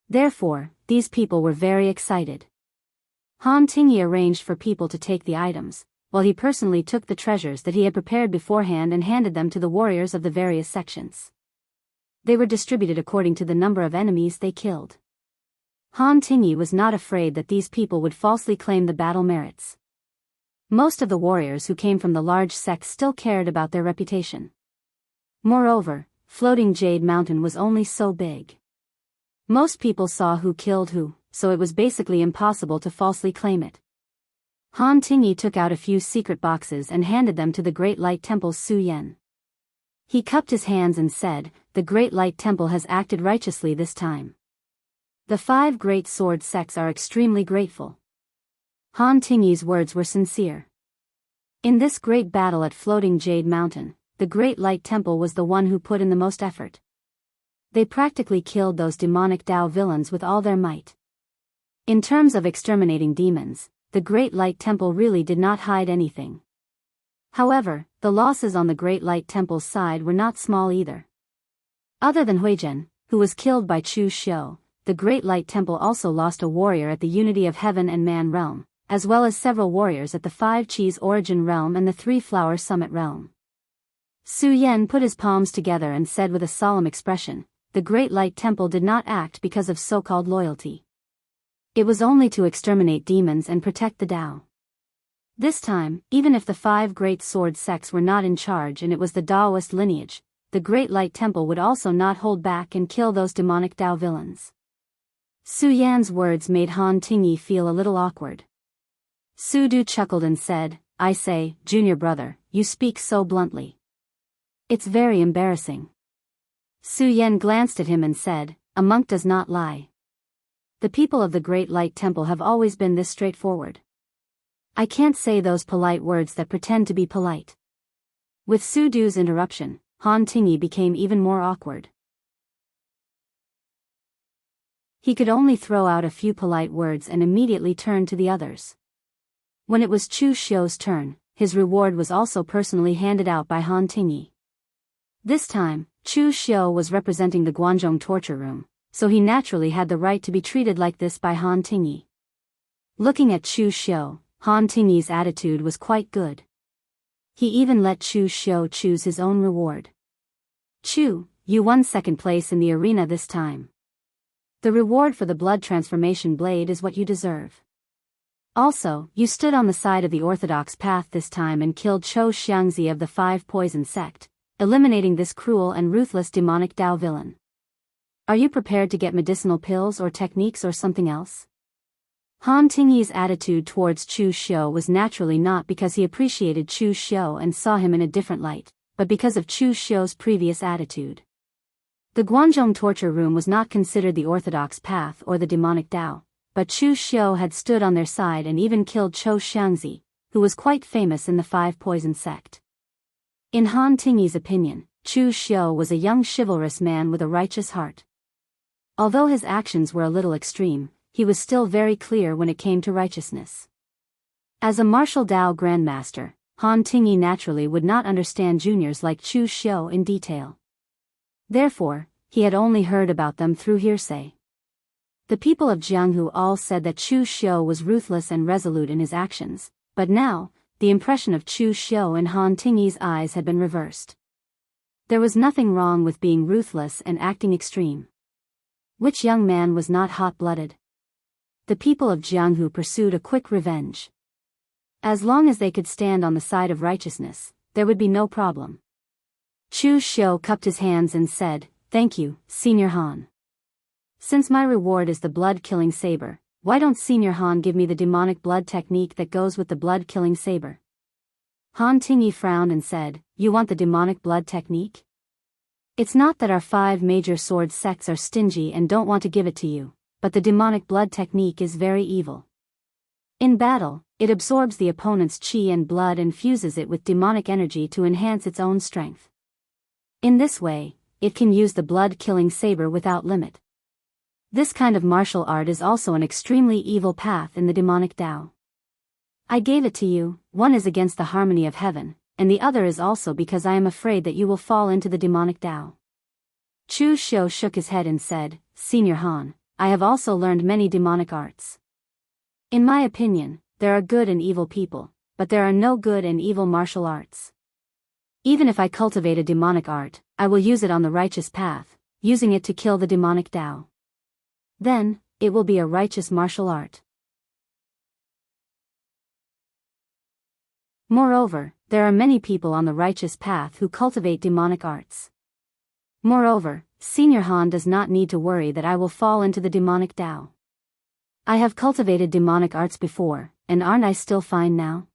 Therefore, these people were very excited. Han Tingyi arranged for people to take the items, while he personally took the treasures that he had prepared beforehand and handed them to the warriors of the various sections. They were distributed according to the number of enemies they killed. Han Tingyi was not afraid that these people would falsely claim the battle merits. Most of the warriors who came from the large sects still cared about their reputation. Moreover, Floating Jade Mountain was only so big. Most people saw who killed who, so it was basically impossible to falsely claim it. Han Tingyi took out a few secret boxes and handed them to the Great Light Temple's Su Yan. He cupped his hands and said, "The Great Light Temple has acted righteously this time. The 5 great sword sects are extremely grateful." Han Tingyi's words were sincere. In this great battle at Floating Jade Mountain, the Great Light Temple was the one who put in the most effort. They practically killed those demonic Dao villains with all their might. In terms of exterminating demons, the Great Light Temple really did not hide anything. However, the losses on the Great Light Temple's side were not small either. Other than Huizhen, who was killed by Chu Xiu, the Great Light Temple also lost a warrior at the Unity of Heaven and Man realm, as well as several warriors at the 5 Qis Origin realm and the 3 Flower Summit realm. Su Yan put his palms together and said with a solemn expression, "The Great Light Temple did not act because of so-called loyalty. It was only to exterminate demons and protect the Dao." This time, even if the 5 great sword sects were not in charge and it was the Daoist lineage, the Great Light Temple would also not hold back and kill those demonic Dao villains. Su Yan's words made Han Tingyi feel a little awkward. Su Du chuckled and said, "I say, junior brother, you speak so bluntly. It's very embarrassing." Su Yan glanced at him and said, "A monk does not lie. The people of the Great Light Temple have always been this straightforward. I can't say those polite words that pretend to be polite." With Su Du's interruption, Han Tingyi became even more awkward. He could only throw out a few polite words and immediately turn to the others. When it was Chu Xiu's turn, his reward was also personally handed out by Han Tingyi. This time, Chu Xiu was representing the Guanzhong torture room, so he naturally had the right to be treated like this by Han Tingyi. Looking at Chu Xiu, Han Tingyi's attitude was quite good. He even let Chu Xiu choose his own reward. Chu, you won second place in the arena this time. The reward for the blood transformation blade is what you deserve. Also, you stood on the side of the orthodox path this time and killed Wuxia Xianxia of the Five Poison Sect, eliminating this cruel and ruthless demonic Dao villain. Are you prepared to get medicinal pills or techniques or something else? Han Tingyi's attitude towards Chu Xiu was naturally not because he appreciated Chu Xiu and saw him in a different light, but because of Chu Xiu's previous attitude. The Guanzhong torture room was not considered the orthodox path or the demonic Dao, but Chu Xiu had stood on their side and even killed Wuxia Xianxia, who was quite famous in the Five Poison Sect. In Han Tingyi's opinion, Chu Xiu was a young chivalrous man with a righteous heart. Although his actions were a little extreme, he was still very clear when it came to righteousness. As a martial Dao grandmaster, Han Tingyi naturally would not understand juniors like Chu Xiu in detail. Therefore, he had only heard about them through hearsay. The people of Jianghu all said that Chu Xiu was ruthless and resolute in his actions, but now, the impression of Chu Xiu in Han Tingyi's eyes had been reversed. There was nothing wrong with being ruthless and acting extreme. Which young man was not hot-blooded? The people of Jianghu pursued a quick revenge. As long as they could stand on the side of righteousness, there would be no problem. Chu Xiu cupped his hands and said, "Thank you, Senior Han. Since my reward is the blood-killing saber, why don't Senior Han give me the demonic blood technique that goes with the blood-killing saber?" Han Tingyi frowned and said, "You want the demonic blood technique? It's not that our 5 major sword sects are stingy and don't want to give it to you, but the demonic blood technique is very evil. In battle, it absorbs the opponent's qi and blood and fuses it with demonic energy to enhance its own strength. In this way, it can use the blood-killing saber without limit. This kind of martial art is also an extremely evil path in the demonic Dao. I gave it to you, one is against the harmony of heaven, and the other is also because I am afraid that you will fall into the demonic Dao." Chu Xiu shook his head and said, "Senior Han, I have also learned many demonic arts. In my opinion, there are good and evil people, but there are no good and evil martial arts. Even if I cultivate a demonic art, I will use it on the righteous path, using it to kill the demonic Dao. Then, it will be a righteous martial art. Moreover, there are many people on the righteous path who cultivate demonic arts. Moreover, Senior Han does not need to worry that I will fall into the demonic Dao. I have cultivated demonic arts before, and aren't I still fine now?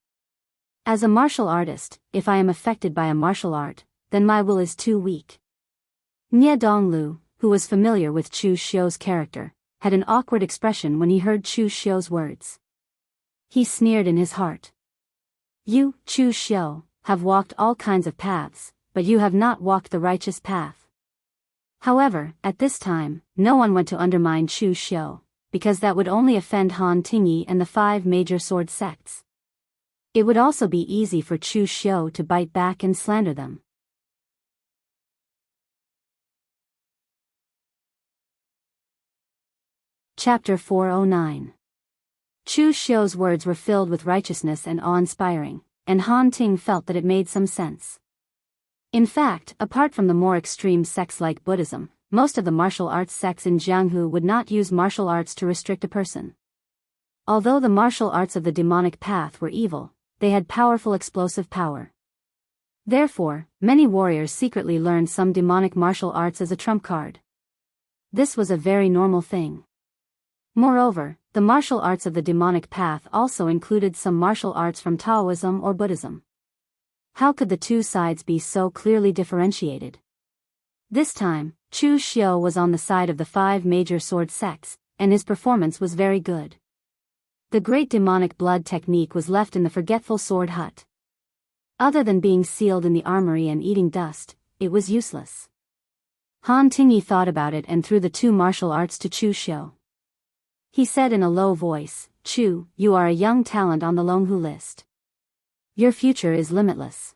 As a martial artist, if I am affected by a martial art, then my will is too weak." Nie Donglu, who was familiar with Chu Xiu's character, had an awkward expression when he heard Chu Xiu's words. He sneered in his heart. "You, Chu Xiu, have walked all kinds of paths, but you have not walked the righteous path." However, at this time, no one went to undermine Chu Xiu, because that would only offend Han Tingyi and the 5 major sword sects. It would also be easy for Chu Xiu to bite back and slander them. Chapter 409. Chu Xiu's words were filled with righteousness and awe-inspiring, and Han Ting felt that it made some sense. In fact, apart from the more extreme sects like Buddhism, most of the martial arts sects in Jianghu would not use martial arts to restrict a person. Although the martial arts of the demonic path were evil, they had powerful explosive power. Therefore, many warriors secretly learned some demonic martial arts as a trump card. This was a very normal thing. Moreover, the martial arts of the demonic path also included some martial arts from Taoism or Buddhism. How could the two sides be so clearly differentiated? This time, Chu Xiu was on the side of the 5 major sword sects, and his performance was very good. The great demonic blood technique was left in the forgetful sword hut. Other than being sealed in the armory and eating dust, it was useless. Han Tingyi thought about it and threw the 2 martial arts to Chu Xiu. He said in a low voice, "Chu, you are a young talent on the Longhu list. Your future is limitless.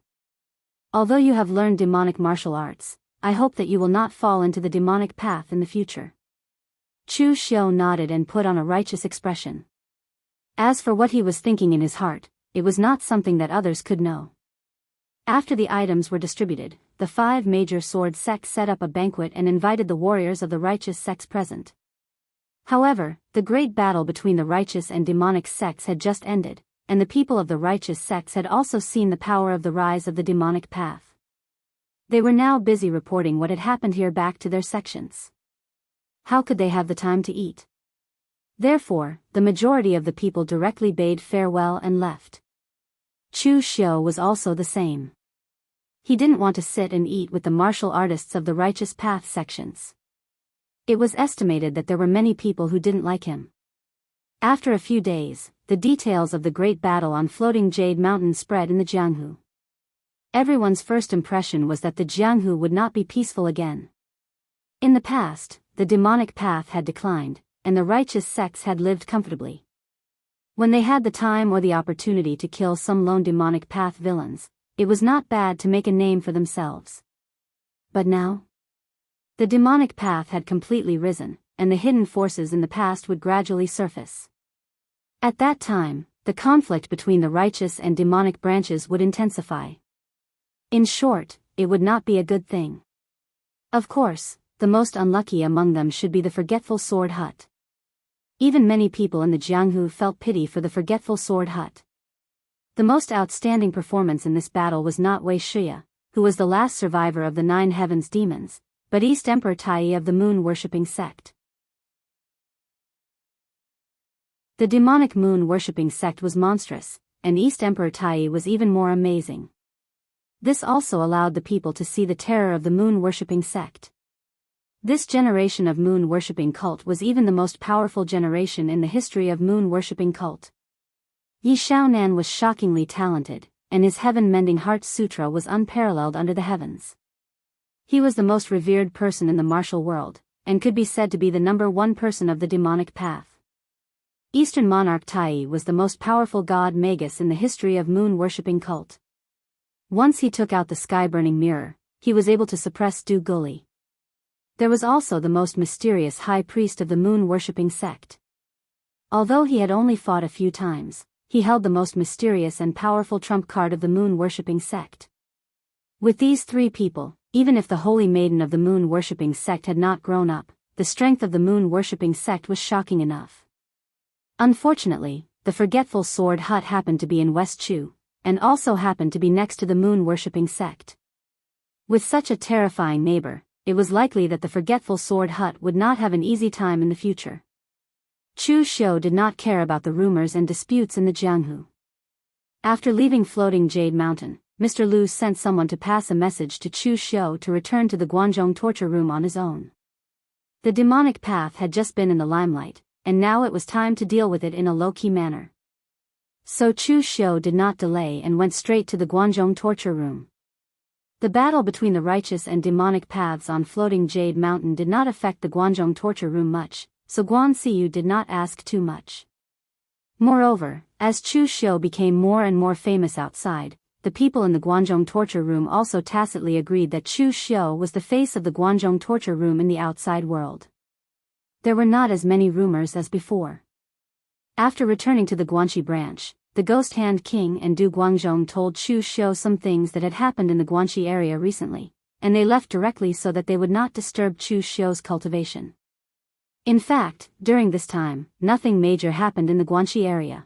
Although you have learned demonic martial arts, I hope that you will not fall into the demonic path in the future." Chu Xiu nodded and put on a righteous expression. As for what he was thinking in his heart, it was not something that others could know. After the items were distributed, the 5 major sword sects set up a banquet and invited the warriors of the righteous sects present. However, the great battle between the righteous and demonic sects had just ended, and the people of the righteous sects had also seen the power of the rise of the demonic path. They were now busy reporting what had happened here back to their sections. How could they have the time to eat? Therefore, the majority of the people directly bade farewell and left. Chu Xiu was also the same. He didn't want to sit and eat with the martial artists of the righteous path sections. It was estimated that there were many people who didn't like him. After a few days, the details of the great battle on floating Jade Mountain spread in the Jianghu. Everyone's first impression was that the Jianghu would not be peaceful again. In the past, the demonic path had declined, and the righteous sects had lived comfortably. When they had the time or the opportunity to kill some lone demonic path villains, it was not bad to make a name for themselves. But now? The demonic path had completely risen, and the hidden forces in the past would gradually surface. At that time, the conflict between the righteous and demonic branches would intensify. In short, it would not be a good thing. Of course, the most unlucky among them should be the Forgetful Sword Hut. Even many people in the Jianghu felt pity for the Forgetful Sword Hut. The most outstanding performance in this battle was not Wuxia, who was the last survivor of the 9 heavens demons, but East Emperor Tai of the moon-worshipping sect. The demonic moon-worshipping sect was monstrous, and East Emperor Tai was even more amazing. This also allowed the people to see the terror of the moon-worshipping sect. This generation of moon-worshipping cult was even the most powerful generation in the history of moon-worshipping cult. Yi Xiaonan was shockingly talented, and his heaven-mending heart sutra was unparalleled under the heavens. He was the most revered person in the martial world, and could be said to be the #1 person of the demonic path. Eastern monarch Tai was the most powerful god Magus in the history of moon-worshipping cult. Once he took out the sky-burning mirror, he was able to suppress Du Guli. There was also the most mysterious high priest of the moon-worshipping sect. Although he had only fought a few times, he held the most mysterious and powerful trump card of the moon-worshipping sect. With these 3 people, even if the holy maiden of the moon-worshipping sect had not grown up, the strength of the moon-worshipping sect was shocking enough. Unfortunately, the Forgetful Sword Hut happened to be in West Chu, and also happened to be next to the moon-worshipping sect. With such a terrifying neighbor, it was likely that the Forgetful Sword Hut would not have an easy time in the future. Chu Xiu did not care about the rumors and disputes in the Jianghu. After leaving floating Jade Mountain, Mr. Lu sent someone to pass a message to Chu Xiu to return to the Guanzhong torture room on his own. The demonic path had just been in the limelight, and now it was time to deal with it in a low-key manner. So Chu Xiu did not delay and went straight to the Guanzhong torture room. The battle between the righteous and demonic paths on floating Jade Mountain did not affect the Guanzhong torture room much, so Guan Xiyu did not ask too much. Moreover, as Chu Xiu became more and more famous outside, the people in the Guanzhong torture room also tacitly agreed that Chu Xiu was the face of the Guanzhong torture room in the outside world. There were not as many rumors as before. After returning to the Guanxi branch, the Ghost Hand King and Du Guangzhong told Chu Xiu some things that had happened in the Guanxi area recently, and they left directly so that they would not disturb Chu Xiu's cultivation. In fact, during this time, nothing major happened in the Guanxi area.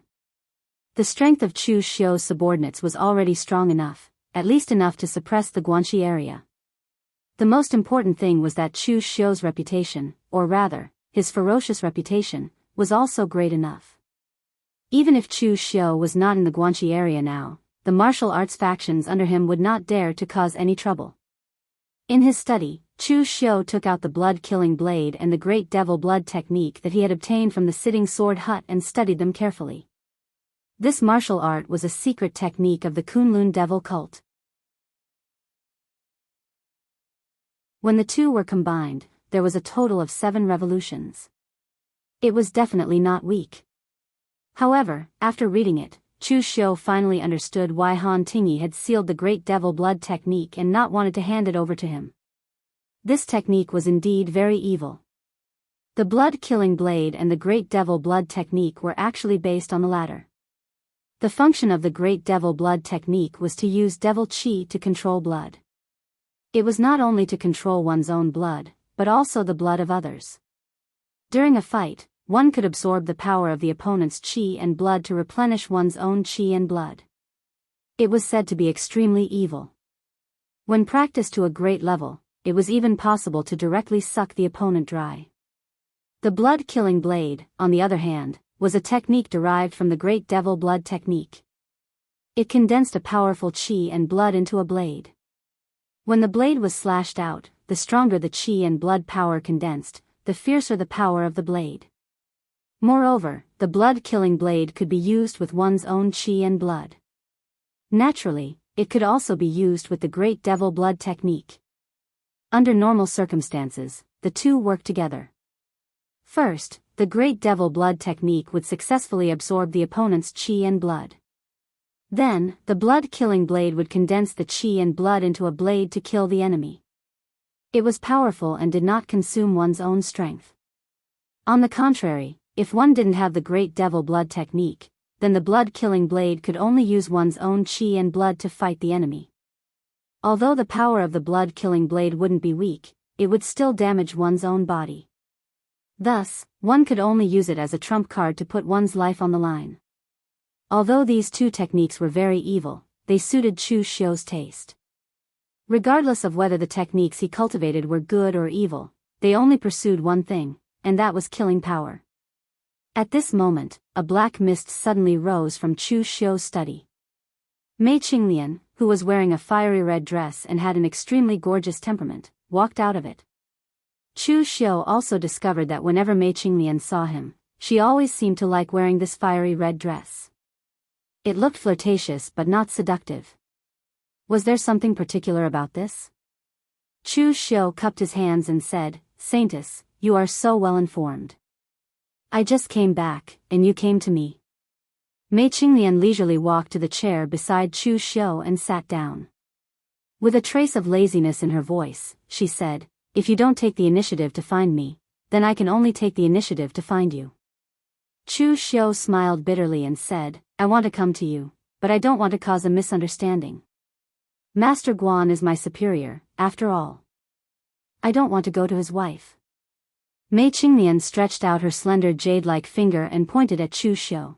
The strength of Chu Xiu's subordinates was already strong enough, at least enough to suppress the Guanxi area. The most important thing was that Chu Xiu's reputation, or rather, his ferocious reputation, was also great enough. Even if Chu Xiu was not in the Guanxi area now, the martial arts factions under him would not dare to cause any trouble. In his study, Chu Xiu took out the blood-killing blade and the great devil blood technique that he had obtained from the sitting sword hut and studied them carefully. This martial art was a secret technique of the Kunlun devil cult. When the two were combined, there was a total of 7 revolutions. It was definitely not weak. However, after reading it, Chu Xiu finally understood why Han Tingyi had sealed the Great Devil Blood technique and not wanted to hand it over to him. This technique was indeed very evil. The blood-killing blade and the Great Devil Blood technique were actually based on the latter. The function of the Great Devil Blood technique was to use devil qi to control blood. It was not only to control one's own blood, but also the blood of others. During a fight, one could absorb the power of the opponent's qi and blood to replenish one's own qi and blood. It was said to be extremely evil. When practiced to a great level, it was even possible to directly suck the opponent dry. The blood-killing blade, on the other hand, was a technique derived from the Great Devil Blood technique. It condensed a powerful qi and blood into a blade. When the blade was slashed out, the stronger the qi and blood power condensed, the fiercer the power of the blade. Moreover, the blood-killing blade could be used with one's own qi and blood. Naturally, it could also be used with the Great Devil Blood technique. Under normal circumstances, the two work together. First, the Great Devil Blood technique would successfully absorb the opponent's qi and blood. Then, the blood-killing blade would condense the qi and blood into a blade to kill the enemy. It was powerful and did not consume one's own strength. On the contrary, if one didn't have the Great Devil Blood technique, then the blood-killing blade could only use one's own qi and blood to fight the enemy. Although the power of the blood-killing blade wouldn't be weak, it would still damage one's own body. Thus, one could only use it as a trump card to put one's life on the line. Although these two techniques were very evil, they suited Chu Xiu's taste. Regardless of whether the techniques he cultivated were good or evil, they only pursued one thing, and that was killing power. At this moment, a black mist suddenly rose from Chu Xiu's study. Mei Qinglian, who was wearing a fiery red dress and had an extremely gorgeous temperament, walked out of it. Chu Xiu also discovered that whenever Mei Qinglian saw him, she always seemed to like wearing this fiery red dress. It looked flirtatious but not seductive. Was there something particular about this? Chu Xiu cupped his hands and said, "Saintess, you are so well informed. I just came back, and you came to me." Mei Qinglian leisurely walked to the chair beside Chu Xiu and sat down. With a trace of laziness in her voice, she said, "If you don't take the initiative to find me, then I can only take the initiative to find you." Chu Xiu smiled bitterly and said, "I want to come to you, but I don't want to cause a misunderstanding. Master Guan is my superior, after all. I don't want to go to his wife." Mei Qinglian stretched out her slender jade-like finger and pointed at Chu Xiu.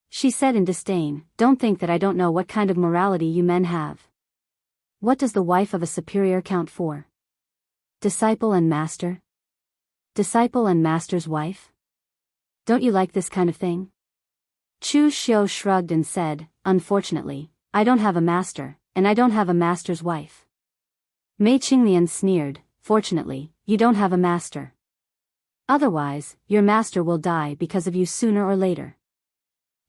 She said in disdain, "Don't think that I don't know what kind of morality you men have. What does the wife of a superior count for? Disciple and master? Disciple and master's wife? Don't you like this kind of thing?" Chu Xiu shrugged and said, "Unfortunately, I don't have a master, and I don't have a master's wife." Mei Qinglian sneered, "Fortunately, you don't have a master. Otherwise, your master will die because of you sooner or later."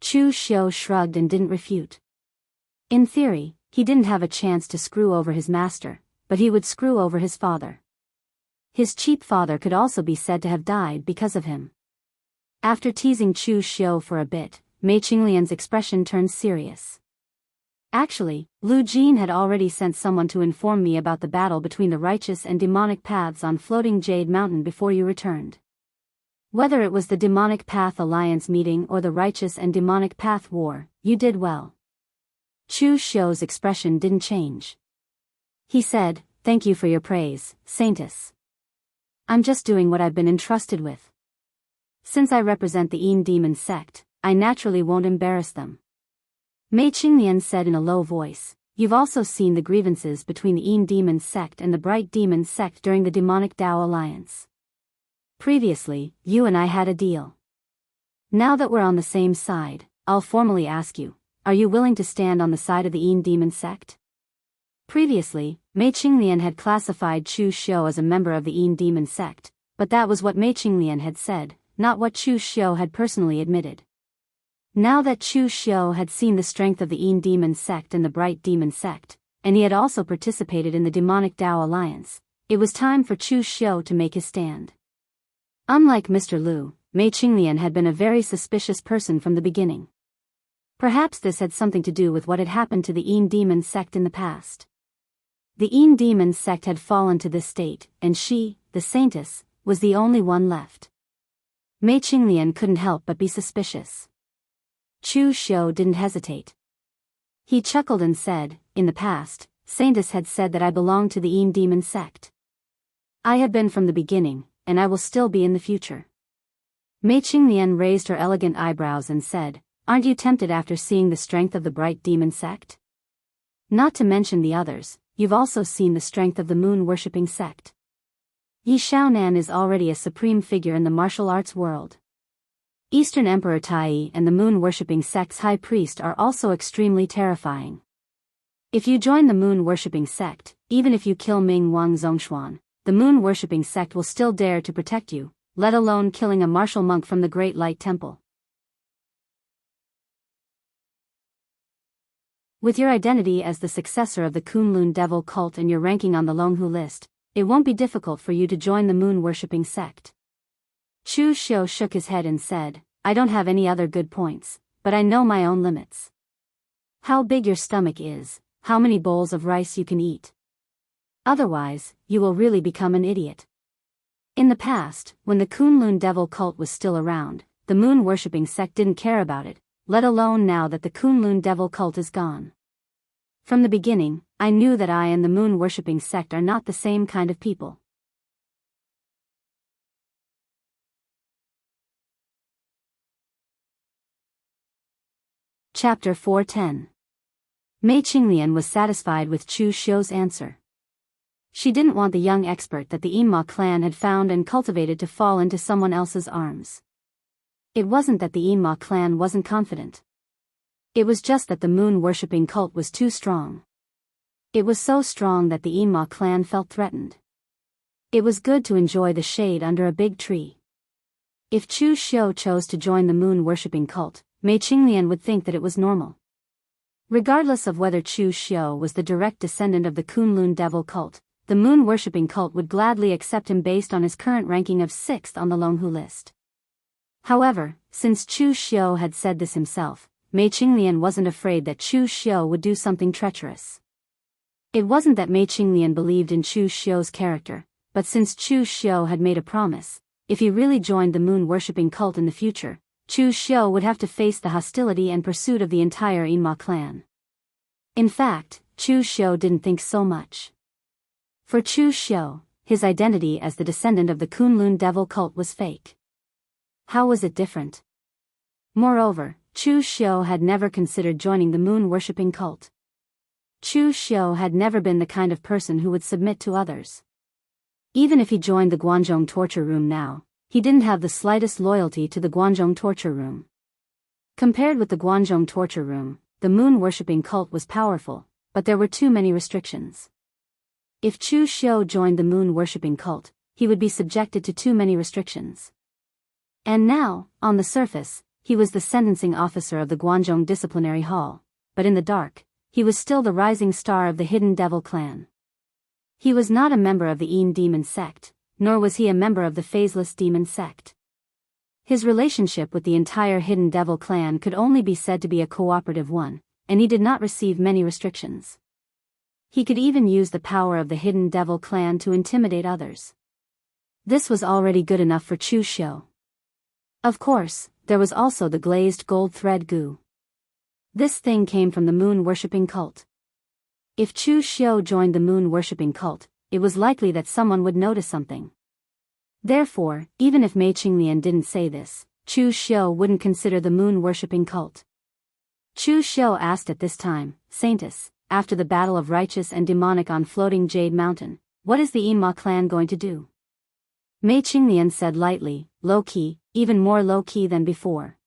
Chu Xiu shrugged and didn't refute. In theory, he didn't have a chance to screw over his master, but he would screw over his father. His cheap father could also be said to have died because of him. After teasing Chu Xiu for a bit, Mei Qinglian's expression turned serious. "Actually, Lu Jin had already sent someone to inform me about the battle between the righteous and demonic paths on Floating Jade Mountain before you returned. Whether it was the Demonic Path Alliance meeting or the Righteous and Demonic Path War, you did well." Chu Xiu's expression didn't change. He said, "Thank you for your praise, Saintess. I'm just doing what I've been entrusted with. Since I represent the Yin Demon sect, I naturally won't embarrass them." Mei Qinglian said in a low voice, "You've also seen the grievances between the Yin Demon sect and the Bright Demon sect during the Demonic Dao Alliance. Previously, you and I had a deal. Now that we're on the same side, I'll formally ask you, are you willing to stand on the side of the Yin Demon sect?" Previously, Mei Qinglian had classified Chu Xiu as a member of the Yin Demon sect, but that was what Mei Qinglian had said, not what Chu Xiu had personally admitted. Now that Chu Xiu had seen the strength of the Yin Demon sect and the Bright Demon sect, and he had also participated in the Demonic Dao Alliance, it was time for Chu Xiu to make his stand. Unlike Mr. Lu, Mei Qinglian had been a very suspicious person from the beginning. Perhaps this had something to do with what had happened to the Yin demon sect in the past. The Yin demon sect had fallen to this state, and she, the saintess, was the only one left. Mei Qinglian couldn't help but be suspicious. Chu Xiu didn't hesitate. He chuckled and said, "In the past, saintess had said that I belonged to the Yin demon sect. I have been from the beginning, and I will still be in the future." Mei Qinglian raised her elegant eyebrows and said, "Aren't you tempted after seeing the strength of the bright demon sect? Not to mention the others, you've also seen the strength of the moon-worshipping sect. Yi Xiaonan is already a supreme figure in the martial arts world. Eastern Emperor Tai and the moon-worshipping sect's high priest are also extremely terrifying. If you join the moon-worshipping sect, even if you kill Ming Wang Zhongshuan, the moon-worshipping sect will still dare to protect you, let alone killing a martial monk from the Great Light Temple. With your identity as the successor of the Kunlun Devil cult and your ranking on the Longhu list, it won't be difficult for you to join the moon-worshipping sect." Chu Xiu shook his head and said, "I don't have any other good points, but I know my own limits. How big your stomach is, how many bowls of rice you can eat. Otherwise, you will really become an idiot." In the past, when the Kunlun Devil cult was still around, the moon-worshipping sect didn't care about it, let alone now that the Kunlun Devil cult is gone. From the beginning, I knew that I and the moon-worshipping sect are not the same kind of people. Chapter 410. Mei Qinglian was satisfied with Chu Xiu's answer. She didn't want the young expert that the Yinma clan had found and cultivated to fall into someone else's arms. It wasn't that the Yinma clan wasn't confident. It was just that the moon-worshipping cult was too strong. It was so strong that the Yinma clan felt threatened. It was good to enjoy the shade under a big tree. If Chu Xiu chose to join the moon-worshipping cult, Mei Qinglian would think that it was normal. Regardless of whether Chu Xiu was the direct descendant of the Kunlun Devil cult, the moon-worshipping cult would gladly accept him based on his current ranking of 6th on the Longhu list. However, since Chu Xiu had said this himself, Mei Qinglian wasn't afraid that Chu Xiu would do something treacherous. It wasn't that Mei Qinglian believed in Chu Xiu's character, but since Chu Xiu had made a promise, if he really joined the moon-worshipping cult in the future, Chu Xiu would have to face the hostility and pursuit of the entire Yinma clan. In fact, Chu Xiu didn't think so much. For Chu Xiu, his identity as the descendant of the Kunlun Devil cult was fake. How was it different? Moreover, Chu Xiu had never considered joining the moon-worshipping cult. Chu Xiu had never been the kind of person who would submit to others. Even if he joined the Guanzhong torture room now, he didn't have the slightest loyalty to the Guanzhong torture room. Compared with the Guanzhong torture room, the moon-worshipping cult was powerful, but there were too many restrictions. If Chu Xiu joined the moon-worshipping cult, he would be subjected to too many restrictions. And now, on the surface, he was the sentencing officer of the Guanzhong disciplinary hall, but in the dark, he was still the rising star of the hidden devil clan. He was not a member of the Yin demon sect, nor was he a member of the phaseless demon sect. His relationship with the entire hidden devil clan could only be said to be a cooperative one, and he did not receive many restrictions. He could even use the power of the hidden devil clan to intimidate others. This was already good enough for Chu Xiu. Of course, there was also the glazed gold thread goo. This thing came from the moon-worshipping cult. If Chu Xiu joined the moon-worshipping cult, it was likely that someone would notice something. Therefore, even if Mei Qinglian didn't say this, Chu Xiu wouldn't consider the moon-worshipping cult. Chu Xiu asked at this time, "Saintess, after the battle of righteous and demonic on floating Jade Mountain, what is the Yinma clan going to do?" Mei Qinglian said lightly, "Low-key, even more low-key than before.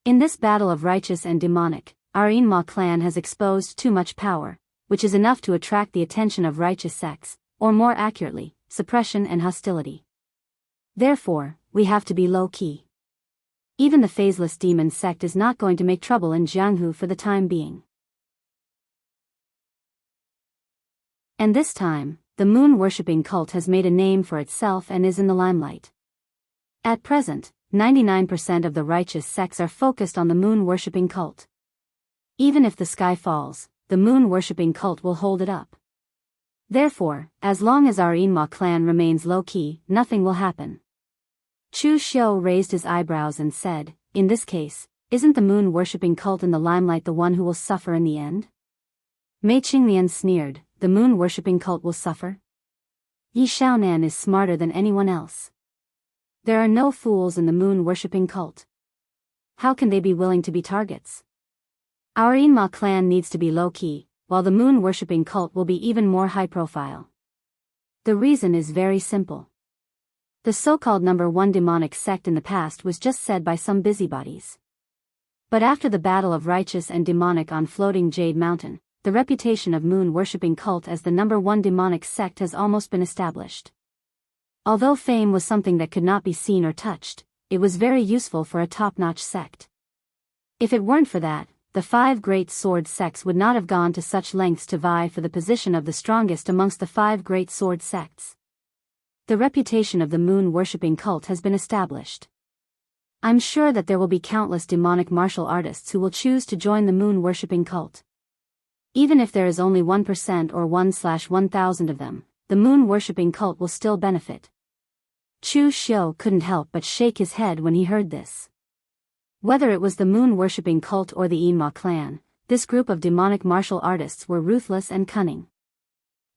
In this battle of righteous and demonic, our Yinma clan has exposed too much power, which is enough to attract the attention of righteous sects, or more accurately, suppression and hostility. Therefore, we have to be low-key. Even the phaseless demon sect is not going to make trouble in Jianghu for the time being." And this time, the moon-worshipping cult has made a name for itself and is in the limelight. At present, 99% of the righteous sects are focused on the moon-worshipping cult. Even if the sky falls, the moon-worshipping cult will hold it up. Therefore, as long as our Yinma clan remains low-key, nothing will happen. Chu Xiu raised his eyebrows and said, in this case, isn't the moon-worshipping cult in the limelight the one who will suffer in the end? Mei Qinglian sneered, the moon-worshipping cult will suffer? Yi Xiaonan is smarter than anyone else. There are no fools in the moon-worshipping cult. How can they be willing to be targets? Our Yinma clan needs to be low-key, while the moon-worshipping cult will be even more high-profile. The reason is very simple. The so-called number one demonic sect in the past was just said by some busybodies. But after the battle of righteous and demonic on floating Jade Mountain, the reputation of moon-worshipping cult as the number one demonic sect has almost been established. Although fame was something that could not be seen or touched, it was very useful for a top-notch sect. If it weren't for that, the 5 great sword sects would not have gone to such lengths to vie for the position of the strongest amongst the 5 great sword sects. The reputation of the moon-worshipping cult has been established. I'm sure that there will be countless demonic martial artists who will choose to join the moon-worshipping cult. Even if there is only 1% or 1/1000 of them, the moon-worshipping cult will still benefit. Chu Xiu couldn't help but shake his head when he heard this. Whether it was the moon-worshipping cult or the Yinma clan, this group of demonic martial artists were ruthless and cunning.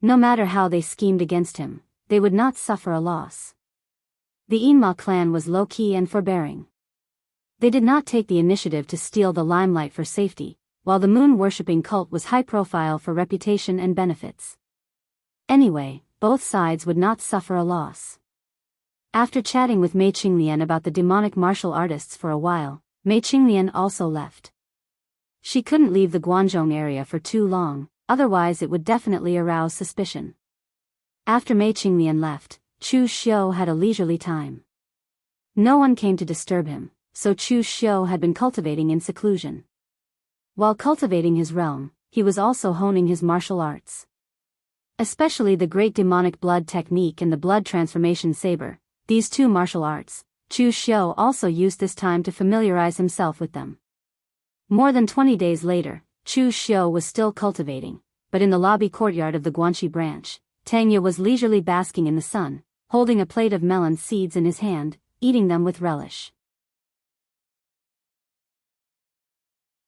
No matter how they schemed against him, they would not suffer a loss. The Yinma clan was low-key and forbearing. They did not take the initiative to steal the limelight for safety, while the moon-worshipping cult was high-profile for reputation and benefits. Anyway, both sides would not suffer a loss. After chatting with Mei Qinglian about the demonic martial artists for a while, Mei Qinglian also left. She couldn't leave the Guanzhong area for too long, otherwise it would definitely arouse suspicion. After Mei Qinglian left, Chu Xiu had a leisurely time. No one came to disturb him, so Chu Xiu had been cultivating in seclusion. While cultivating his realm, he was also honing his martial arts. Especially the great demonic blood technique and the blood transformation saber, these 2 martial arts, Chu Xiu also used this time to familiarize himself with them. More than 20 days later, Chu Xiu was still cultivating, but in the lobby courtyard of the Guanxi branch, Tangya was leisurely basking in the sun, holding a plate of melon seeds in his hand, eating them with relish.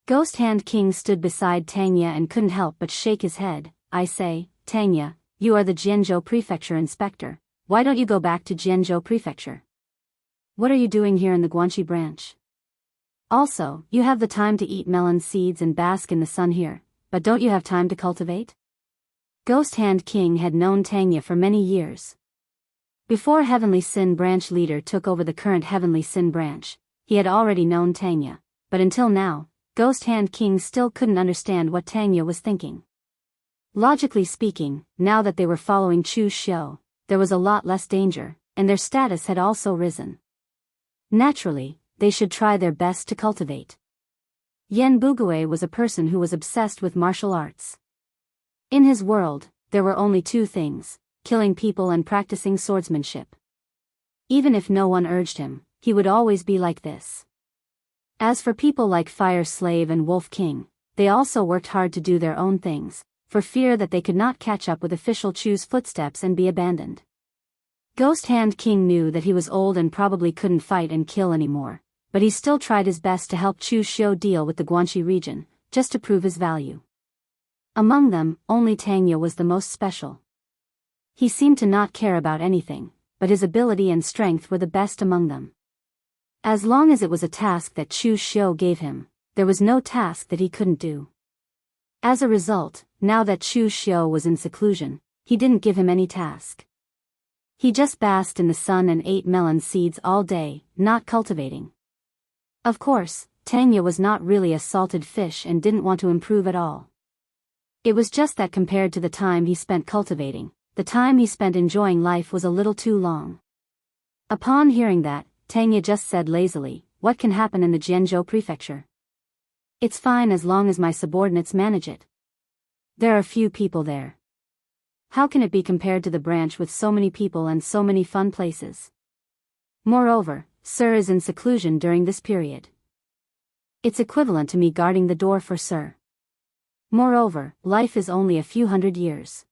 Ghost Hand King stood beside Tangya and couldn't help but shake his head. I say, Tangya, you are the Jianghu Prefecture Inspector, why don't you go back to Jianghu Prefecture? What are you doing here in the Guanxi branch? Also, you have the time to eat melon seeds and bask in the sun here, but don't you have time to cultivate? Ghost Hand King had known Tangya for many years. Before Heavenly Sin Branch leader took over the current Heavenly Sin Branch, he had already known Tangya, but until now, Ghost Hand King still couldn't understand what Tangya was thinking. Logically speaking, now that they were following Chu Xiu, there was a lot less danger, and their status had also risen. Naturally, they should try their best to cultivate. Yen Bugui was a person who was obsessed with martial arts. In his world, there were only 2 things, killing people and practicing swordsmanship. Even if no one urged him, he would always be like this. As for people like Fire Slave and Wolf King, they also worked hard to do their own things, for fear that they could not catch up with official Chu's footsteps and be abandoned. Ghost Hand King knew that he was old and probably couldn't fight and kill anymore, but he still tried his best to help Chu Xiu deal with the Guanxi region, just to prove his value. Among them, only Tangya was the most special. He seemed to not care about anything, but his ability and strength were the best among them. As long as it was a task that Chu Xiu gave him, there was no task that he couldn't do. As a result, now that Chu Xiu was in seclusion, he didn't give him any task. He just basked in the sun and ate melon seeds all day, not cultivating. Of course, Tangya was not really a salted fish and didn't want to improve at all. It was just that compared to the time he spent cultivating, the time he spent enjoying life was a little too long. Upon hearing that, Tangya just said lazily, what can happen in the Jianghu Prefecture? It's fine as long as my subordinates manage it. There are few people there. How can it be compared to the branch with so many people and so many fun places? Moreover, Sir is in seclusion during this period. It's equivalent to me guarding the door for Sir. Moreover, life is only a few hundred years.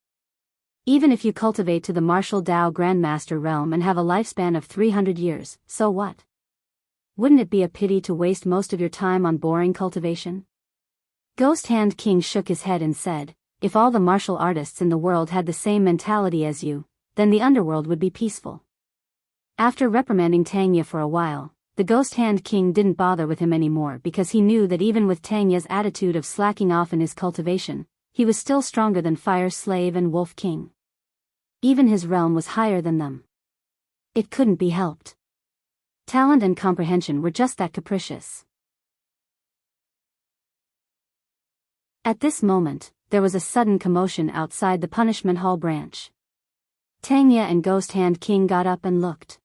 Even if you cultivate to the martial Dao Grandmaster realm and have a lifespan of 300 years, so what? Wouldn't it be a pity to waste most of your time on boring cultivation? Ghost Hand King shook his head and said, if all the martial artists in the world had the same mentality as you, then the underworld would be peaceful. After reprimanding Tangya for a while, the Ghost Hand King didn't bother with him anymore because he knew that even with Tangya's attitude of slacking off in his cultivation, he was still stronger than Fire Slave and Wolf King. Even his realm was higher than them. It couldn't be helped. Talent and comprehension were just that capricious. At this moment, there was a sudden commotion outside the Punishment Hall branch. Tangya and Ghost Hand King got up and looked.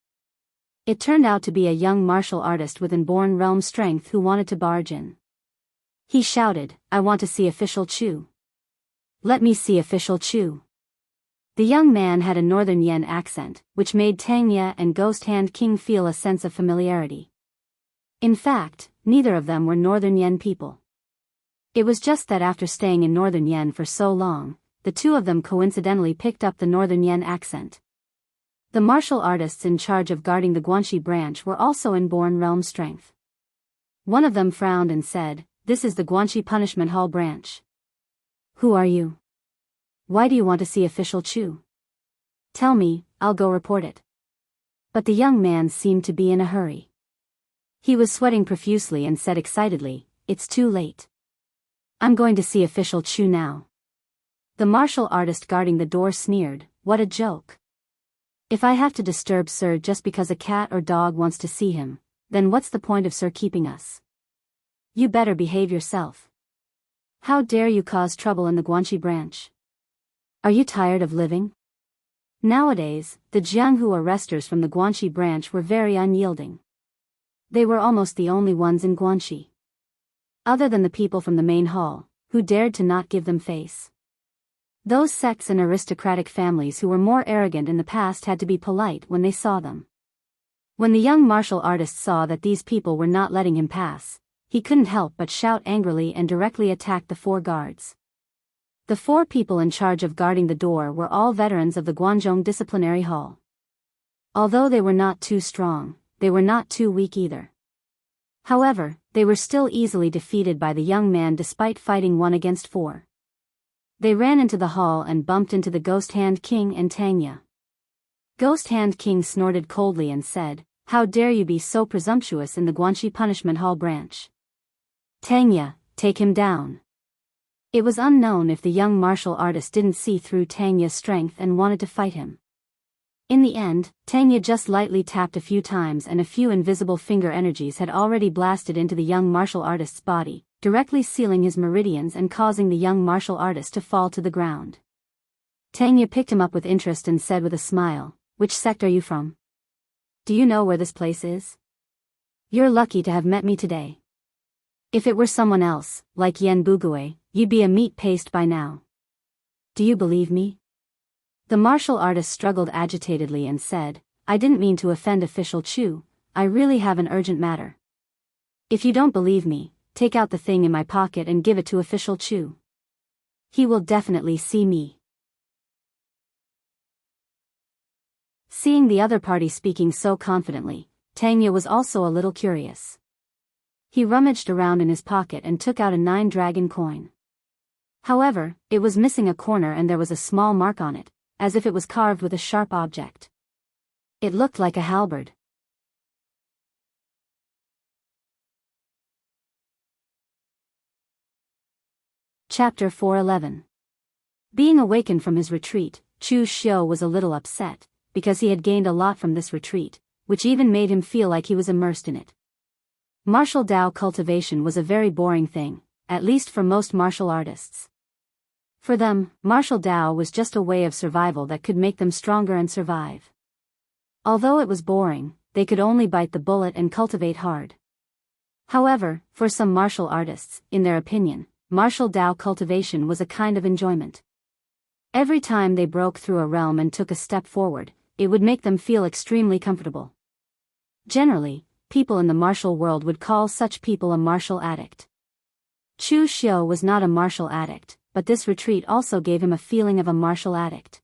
It turned out to be a young martial artist with inborn realm strength who wanted to barge in. He shouted, I want to see Official Chu. Let me see Official Chu. The young man had a Northern Yen accent, which made Tangya and Ghost Hand King feel a sense of familiarity. In fact, neither of them were Northern Yen people. It was just that after staying in Northern Yen for so long, the two of them coincidentally picked up the Northern Yen accent. The martial artists in charge of guarding the Guanxi branch were also inborn realm strength. One of them frowned and said, this is the Guanxi Punishment Hall branch. Who are you? Why do you want to see Official Chu? Tell me, I'll go report it. But the young man seemed to be in a hurry. He was sweating profusely and said excitedly, it's too late. I'm going to see Official Chu now. The martial artist guarding the door sneered, what a joke. If I have to disturb Sir just because a cat or dog wants to see him, then what's the point of Sir keeping us? You better behave yourself. How dare you cause trouble in the Guanxi branch? Are you tired of living? Nowadays, the Jianghu arresters from the Guanxi branch were very unyielding. They were almost the only ones in Guanxi. Other than the people from the main hall, who dared to not give them face. Those sects and aristocratic families who were more arrogant in the past had to be polite when they saw them. When the young martial artist saw that these people were not letting him pass, he couldn't help but shout angrily and directly attack the 4 guards. The 4 people in charge of guarding the door were all veterans of the Guanzhong Disciplinary Hall. Although they were not too strong, they were not too weak either. However, they were still easily defeated by the young man despite fighting 1 against 4. They ran into the hall and bumped into the Ghost Hand King and Tangya. Ghost Hand King snorted coldly and said, how dare you be so presumptuous in the Guanxi Punishment Hall branch? Tangya, take him down. It was unknown if the young martial artist didn't see through Tangya's strength and wanted to fight him. In the end, Tangya just lightly tapped a few times and a few invisible finger energies had already blasted into the young martial artist's body, directly sealing his meridians and causing the young martial artist to fall to the ground. Tangya picked him up with interest and said with a smile, which sect are you from? Do you know where this place is? You're lucky to have met me today. If it were someone else, like Yen Bugue, you'd be a meat paste by now. Do you believe me? The martial artist struggled agitatedly and said, I didn't mean to offend Official Chu, I really have an urgent matter. If you don't believe me, take out the thing in my pocket and give it to Official Chu. He will definitely see me. Seeing the other party speaking so confidently, Tangya was also a little curious. He rummaged around in his pocket and took out a 9-dragon coin. However, it was missing a corner and there was a small mark on it, as if it was carved with a sharp object. It looked like a halberd. Chapter 411. Being awakened from his retreat, Chu Xiu was a little upset, because he had gained a lot from this retreat, which even made him feel like he was immersed in it. Martial Dao cultivation was a very boring thing, at least for most martial artists. For them, martial Dao was just a way of survival that could make them stronger and survive. Although it was boring, they could only bite the bullet and cultivate hard. However, for some martial artists, in their opinion, martial Dao cultivation was a kind of enjoyment. Every time they broke through a realm and took a step forward, it would make them feel extremely comfortable. Generally, people in the martial world would call such people a martial addict. Chu Xiu was not a martial addict, but this retreat also gave him a feeling of a martial addict.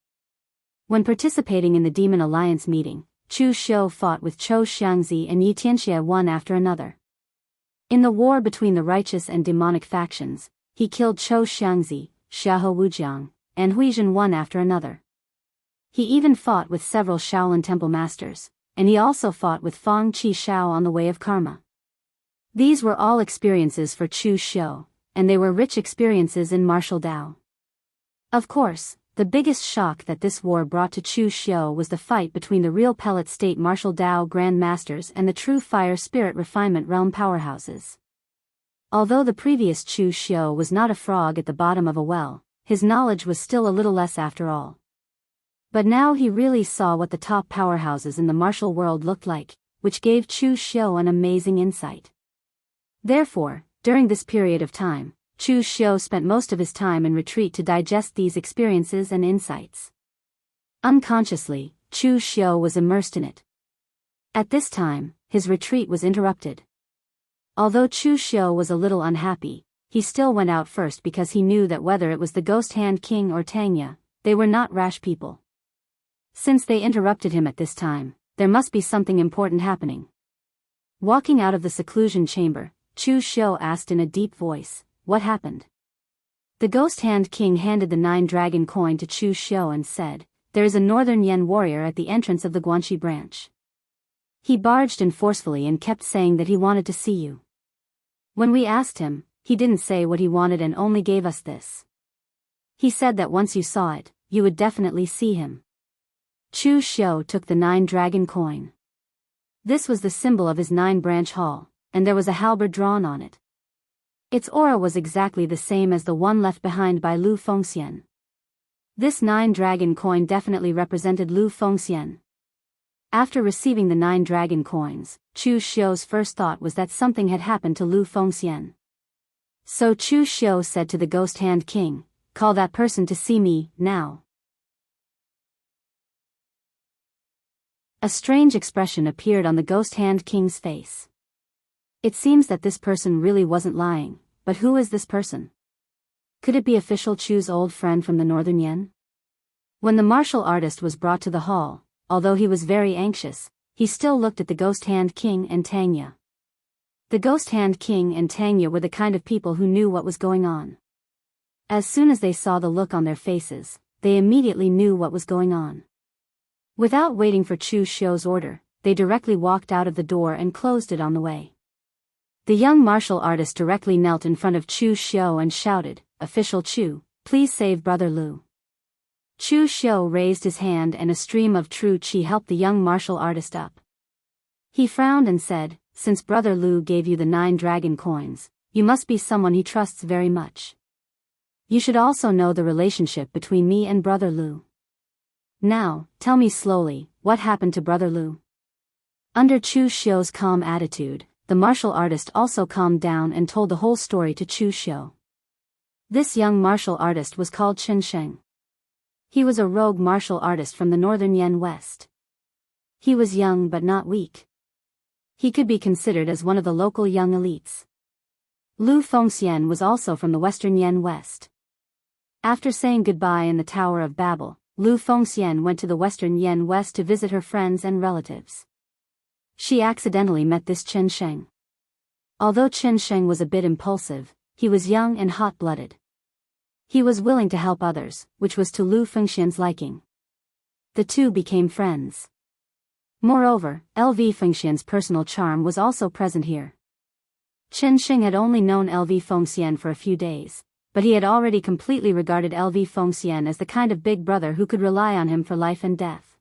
When participating in the Demon Alliance meeting, Chu Xiu fought with Wuxia Xianxia and Yi Tianxia one after another. In the war between the righteous and demonic factions, he killed Wuxia Xianxia, Xiahou Wujiang, and Huizhen one after another. He even fought with several Shaolin temple masters, and he also fought with Fang Qi Shao on the way of karma. These were all experiences for Chu Xiu, and they were rich experiences in martial Dao. Of course, the biggest shock that this war brought to Chu Xiu was the fight between the real Pellet State Martial Dao Grand Masters and the true Fire Spirit Refinement Realm powerhouses. Although the previous Chu Xiu was not a frog at the bottom of a well, his knowledge was still a little less after all. But now he really saw what the top powerhouses in the martial world looked like, which gave Chu Xiu an amazing insight. Therefore, during this period of time, Chu Xiu spent most of his time in retreat to digest these experiences and insights. Unconsciously, Chu Xiu was immersed in it. At this time, his retreat was interrupted. Although Chu Xiu was a little unhappy, he still went out first because he knew that whether it was the Ghost Hand King or Tangya, they were not rash people. Since they interrupted him at this time, there must be something important happening. Walking out of the seclusion chamber, Chu Xiu asked in a deep voice, "What happened?" The Ghost Hand King handed the 9-dragon coin to Chu Xiu and said, "There is a Northern Yen warrior at the entrance of the Guanxi branch. He barged in forcefully and kept saying that he wanted to see you. When we asked him, he didn't say what he wanted and only gave us this. He said that once you saw it, you would definitely see him." Chu Xiu took the 9-dragon coin. This was the symbol of his 9-branch hall, and there was a halberd drawn on it. Its aura was exactly the same as the one left behind by Lu Fengxian. This 9-dragon coin definitely represented Lu Fengxian. After receiving the 9-dragon coins, Chu Xiu's first thought was that something had happened to Lu Fengxian. So Chu Xiu said to the Ghost Hand King, "Call that person to see me, now." A strange expression appeared on the Ghost Hand King's face. It seems that this person really wasn't lying, but who is this person? Could it be official Chu's old friend from the Northern Yen? When the martial artist was brought to the hall, although he was very anxious, he still looked at the Ghost Hand King and Tangya. The Ghost Hand King and Tangya were the kind of people who knew what was going on. As soon as they saw the look on their faces, they immediately knew what was going on. Without waiting for Chu Xiu's order, they directly walked out of the door and closed it on the way. The young martial artist directly knelt in front of Chu Xiu and shouted, "Official Chu, please save Brother Lu." Chu Xiu raised his hand and a stream of true qi helped the young martial artist up. He frowned and said, "Since Brother Lu gave you the 9-dragon coins, you must be someone he trusts very much. You should also know the relationship between me and Brother Lu. Now, tell me slowly, what happened to Brother Lu?" Under Chu Xiu's calm attitude, the martial artist also calmed down and told the whole story to Chu Xiu. This young martial artist was called Chen Sheng. He was a rogue martial artist from the Northern Yen West. He was young but not weak. He could be considered as one of the local young elites. Lu Fengxian was also from the Western Yen West. After saying goodbye in the Tower of Babel, Lu Fengxian went to the Western Yen West to visit her friends and relatives. She accidentally met this Chen Sheng. Although Chen Sheng was a bit impulsive, he was young and hot-blooded. He was willing to help others, which was to Lu Fengxian's liking. The two became friends. Moreover, LV Fengxian's personal charm was also present here. Chen Sheng had only known LV Fengxian for a few days, but he had already completely regarded LV Fengxian as the kind of big brother who could rely on him for life and death.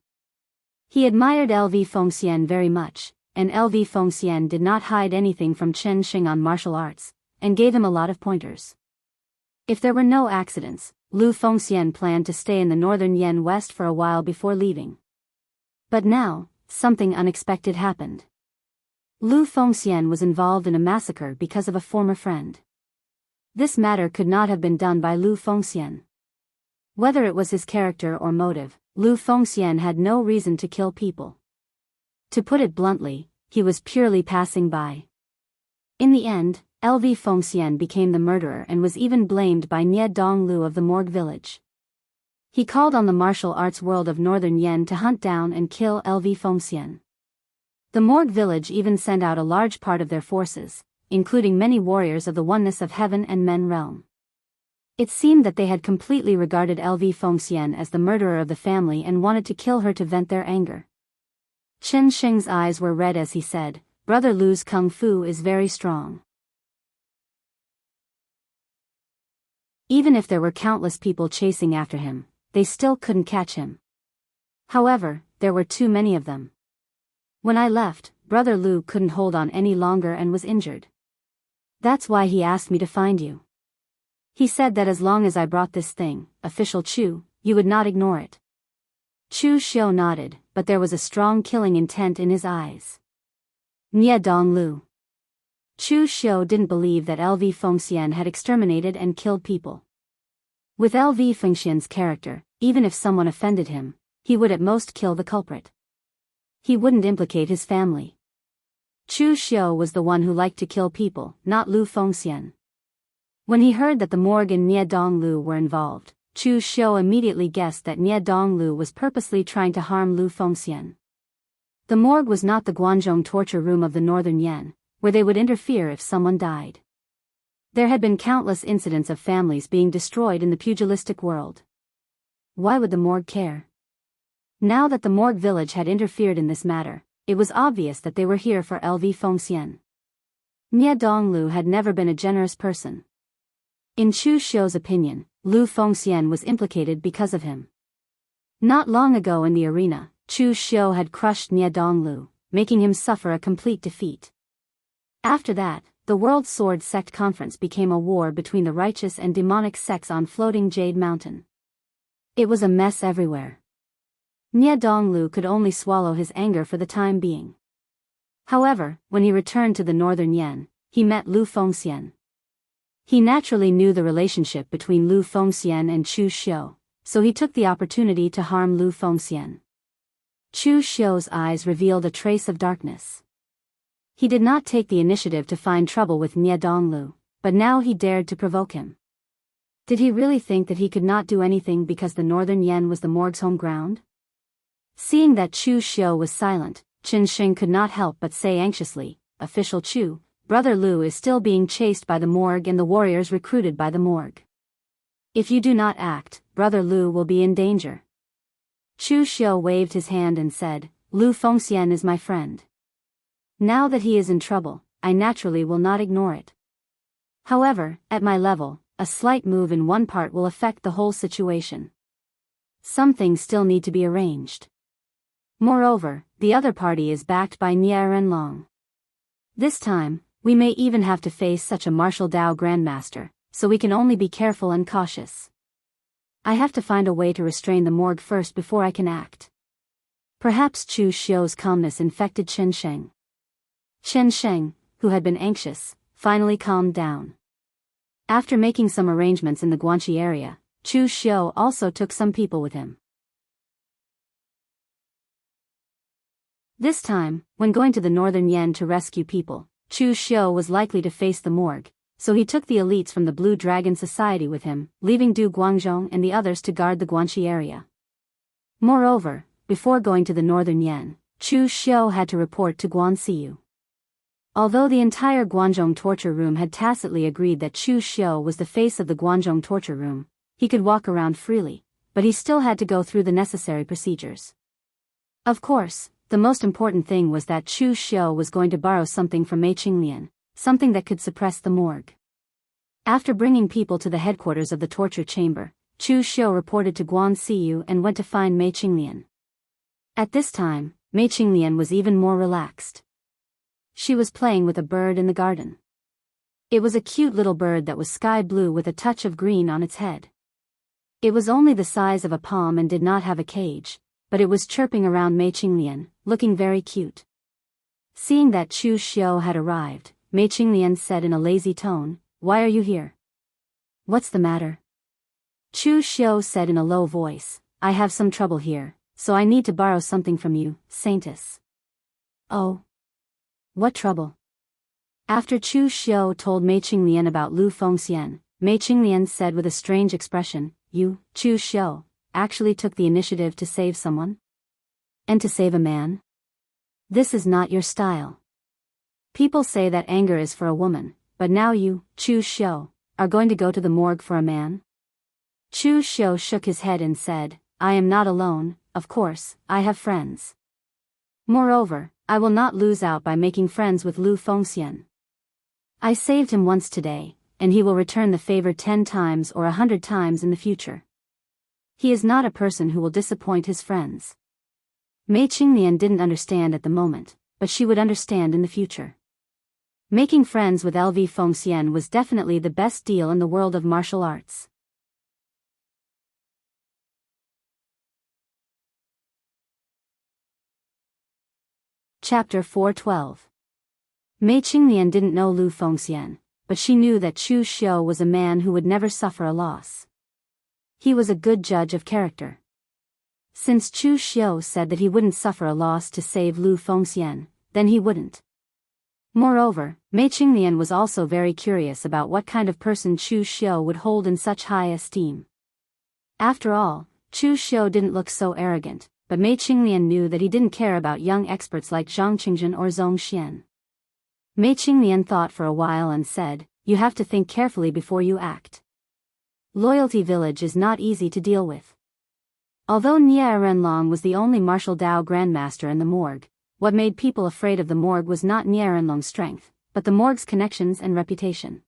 He admired LV Fengxian very much, and LV Fengxian did not hide anything from Chen Sheng on martial arts, and gave him a lot of pointers. If there were no accidents, Lu Fengxian planned to stay in the Northern Yen West for a while before leaving. But now, something unexpected happened. Lu Fengxian was involved in a massacre because of a former friend. This matter could not have been done by Lu Fengxian. Whether it was his character or motive, Lu Fengxian had no reason to kill people. To put it bluntly, he was purely passing by. In the end, LV Fengxian became the murderer and was even blamed by Nie Donglu of the Morgue village. He called on the martial arts world of Northern Yen to hunt down and kill LV Fengxian. The Morgue village even sent out a large part of their forces, including many warriors of the oneness of heaven and men realm. It seemed that they had completely regarded LV Fengxian as the murderer of the family and wanted to kill her to vent their anger. Chen Sheng's eyes were red as he said, "Brother Lu's kung fu is very strong. Even if there were countless people chasing after him, they still couldn't catch him. However, there were too many of them. When I left, Brother Lu couldn't hold on any longer and was injured. That's why he asked me to find you. He said that as long as I brought this thing, official Chu, you would not ignore it." Chu Xiu nodded, but there was a strong killing intent in his eyes. Nie Donglu. Chu Xiu didn't believe that LV Fengxian had exterminated and killed people. With LV Fengxian's character, even if someone offended him, he would at most kill the culprit. He wouldn't implicate his family. Chu Xiu was the one who liked to kill people, not Lu Fengxian. When he heard that the Morgue and Nie Donglu were involved, Chu Xiu immediately guessed that Nie Donglu was purposely trying to harm Lu Fengxian. The Morgue was not the Guangzhong torture room of the Northern Yen, where they would interfere if someone died. There had been countless incidents of families being destroyed in the pugilistic world. Why would the Morgue care? Now that the Morgue village had interfered in this matter, it was obvious that they were here for LV Fengxian. Nie Donglu had never been a generous person. In Chu Xiu's opinion, Lu Fengxian was implicated because of him. Not long ago in the arena, Chu Xiu had crushed Nie Donglu, making him suffer a complete defeat. After that, the World Sword Sect Conference became a war between the righteous and demonic sects on floating Jade Mountain. It was a mess everywhere. Nie Donglu could only swallow his anger for the time being. However, when he returned to the Northern Yen, he met Lu Fengxian. He naturally knew the relationship between Lu Fengxian and Chu Xiu, so he took the opportunity to harm Lu Fengxian. Chu Xiu's eyes revealed a trace of darkness. He did not take the initiative to find trouble with Nie Donglu, but now he dared to provoke him. Did he really think that he could not do anything because the Northern Yen was the Morgue's home ground? Seeing that Chu Xiu was silent, Qin Sheng could not help but say anxiously, "Official Chu, Brother Lu is still being chased by the Morgue and the warriors recruited by the Morgue. If you do not act, Brother Lu will be in danger." Chu Xiu waved his hand and said, "Lu Fengxian is my friend. Now that he is in trouble, I naturally will not ignore it. However, at my level, a slight move in one part will affect the whole situation. Some things still need to be arranged. Moreover, the other party is backed by Nie Renlong. This time, we may even have to face such a martial Dao grandmaster, so we can only be careful and cautious. I have to find a way to restrain the Morgue first before I can act." Perhaps Chu Xiu's calmness infected Chen Sheng. Chen Sheng, who had been anxious, finally calmed down. After making some arrangements in the Guanxi area, Chu Xiu also took some people with him. This time, when going to the Northern Yen to rescue people, Chu Xiu was likely to face the Morgue, so he took the elites from the Blue Dragon Society with him, leaving Du Guangzhong and the others to guard the Guanxi area. Moreover, before going to the Northern Yen, Chu Xiu had to report to Guanxiu. Although the entire Guangzhong torture room had tacitly agreed that Chu Xiu was the face of the Guangzhong torture room, he could walk around freely, but he still had to go through the necessary procedures. Of course, the most important thing was that Chu Xiu was going to borrow something from Mei Qinglian, something that could suppress the Morgue. After bringing people to the headquarters of the torture chamber, Chu Xiu reported to Guanxiu and went to find Mei Qinglian. At this time, Mei Qinglian was even more relaxed. She was playing with a bird in the garden. It was a cute little bird that was sky blue with a touch of green on its head. It was only the size of a palm and did not have a cage, but it was chirping around Mei Qinglian, looking very cute. Seeing that Chu Xiu had arrived, Mei Qinglian said in a lazy tone, "Why are you here? What's the matter?" Chu Xiu said in a low voice, I have some trouble here, so I need to borrow something from you, Saintess. Oh. What trouble? After Chu Xiu told Mei Qinglian about Lu Fengxian, Mei Qinglian said with a strange expression, You, Chu Xiu, actually took the initiative to save someone? And to save a man? This is not your style. People say that anger is for a woman, but now you, Chu Xiu, are going to go to the morgue for a man? Chu Xiu shook his head and said, I am not alone, of course, I have friends. Moreover, I will not lose out by making friends with Lu Fengxian. I saved him once today, and he will return the favor 10 times or 100 times in the future. He is not a person who will disappoint his friends. Mei Qinglian didn't understand at the moment, but she would understand in the future. Making friends with LV Fengxian was definitely the best deal in the world of martial arts. Chapter 412. Mei Qinglian didn't know Lu Fengxian, but she knew that Chu Xiu was a man who would never suffer a loss. He was a good judge of character. Since Chu Xiu said that he wouldn't suffer a loss to save Lu Fengxian, then he wouldn't. Moreover, Mei Qinglian was also very curious about what kind of person Chu Xiu would hold in such high esteem. After all, Chu Xiu didn't look so arrogant, but Mei Qinglian knew that he didn't care about young experts like Zhang Qingjun or Zhong Xian. Mei Qinglian thought for a while and said, You have to think carefully before you act. Loyalty Village is not easy to deal with. Although Nie Renlong was the only martial Dao grandmaster in the morgue, what made people afraid of the morgue was not Nie Renlong's strength, but the morgue's connections and reputation.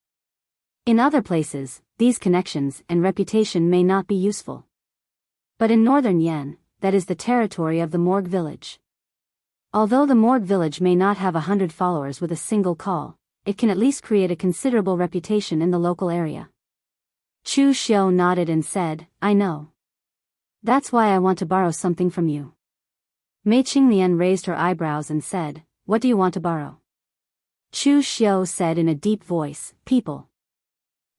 In other places, these connections and reputation may not be useful. But in northern Yan, that is the territory of the morgue village. Although the morgue village may not have 100 followers with a single call, it can at least create a considerable reputation in the local area. Chu Xiu nodded and said, I know. That's why I want to borrow something from you. Mei Qinglian raised her eyebrows and said, What do you want to borrow? Chu Xiu said in a deep voice, People.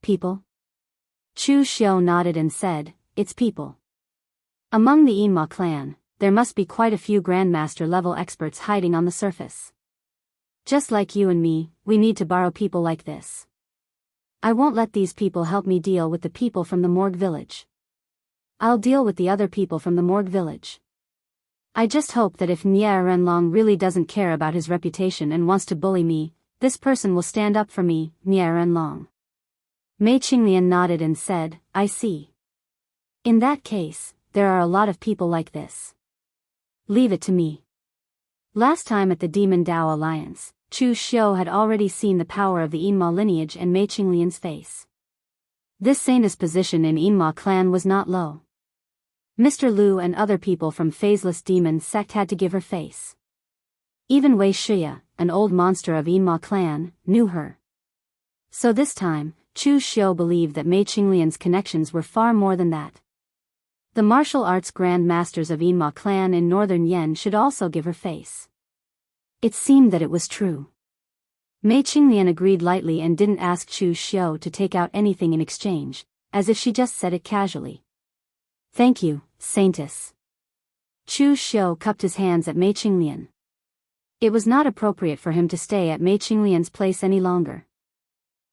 People? Chu Xiu nodded and said, It's people. Among the Yinma clan, there must be quite a few grandmaster-level experts hiding on the surface. Just like you and me, we need to borrow people like this. I won't let these people help me deal with the people from the morgue village. I'll deal with the other people from the morgue village. I just hope that if Nie Renlong really doesn't care about his reputation and wants to bully me, this person will stand up for me, Nie Renlong. Mei Qinglian nodded and said, I see. In that case, there are a lot of people like this. Leave it to me. Last time at the Demon Dao Alliance, Chu Xiu had already seen the power of the Yinma lineage in Mei Qinglian's face. This saintess position in Yinma clan was not low. Mr. Lu and other people from Phaseless Demon sect had to give her face. Even Wei Shia, an old monster of Yinma clan, knew her. So this time, Chu Xiu believed that Mei Qinglian's connections were far more than that. The martial arts grand masters of Yinma clan in northern Yen should also give her face. It seemed that it was true. Mei Qinglian agreed lightly and didn't ask Chu Xiu to take out anything in exchange, as if she just said it casually. Thank you, Saintess. Chu Xiu cupped his hands at Mei Qinglian. It was not appropriate for him to stay at Mei Qinglian's place any longer.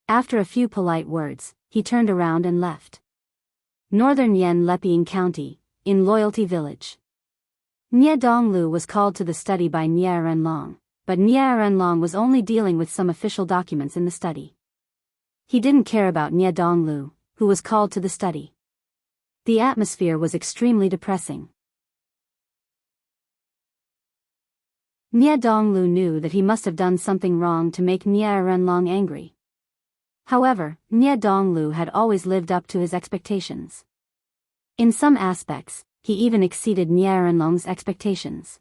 After a few polite words, he turned around and left. Northern Yen Leping County, in Loyalty Village. Nie Donglu was called to the study by Nie Renlong, but Nie Renlong was only dealing with some official documents in the study. He didn't care about Nie Donglu, who was called to the study. The atmosphere was extremely depressing. Nie Donglu knew that he must have done something wrong to make Nie Renlong angry. However, Nie Donglu had always lived up to his expectations. In some aspects, he even exceeded Nie Renlong's expectations.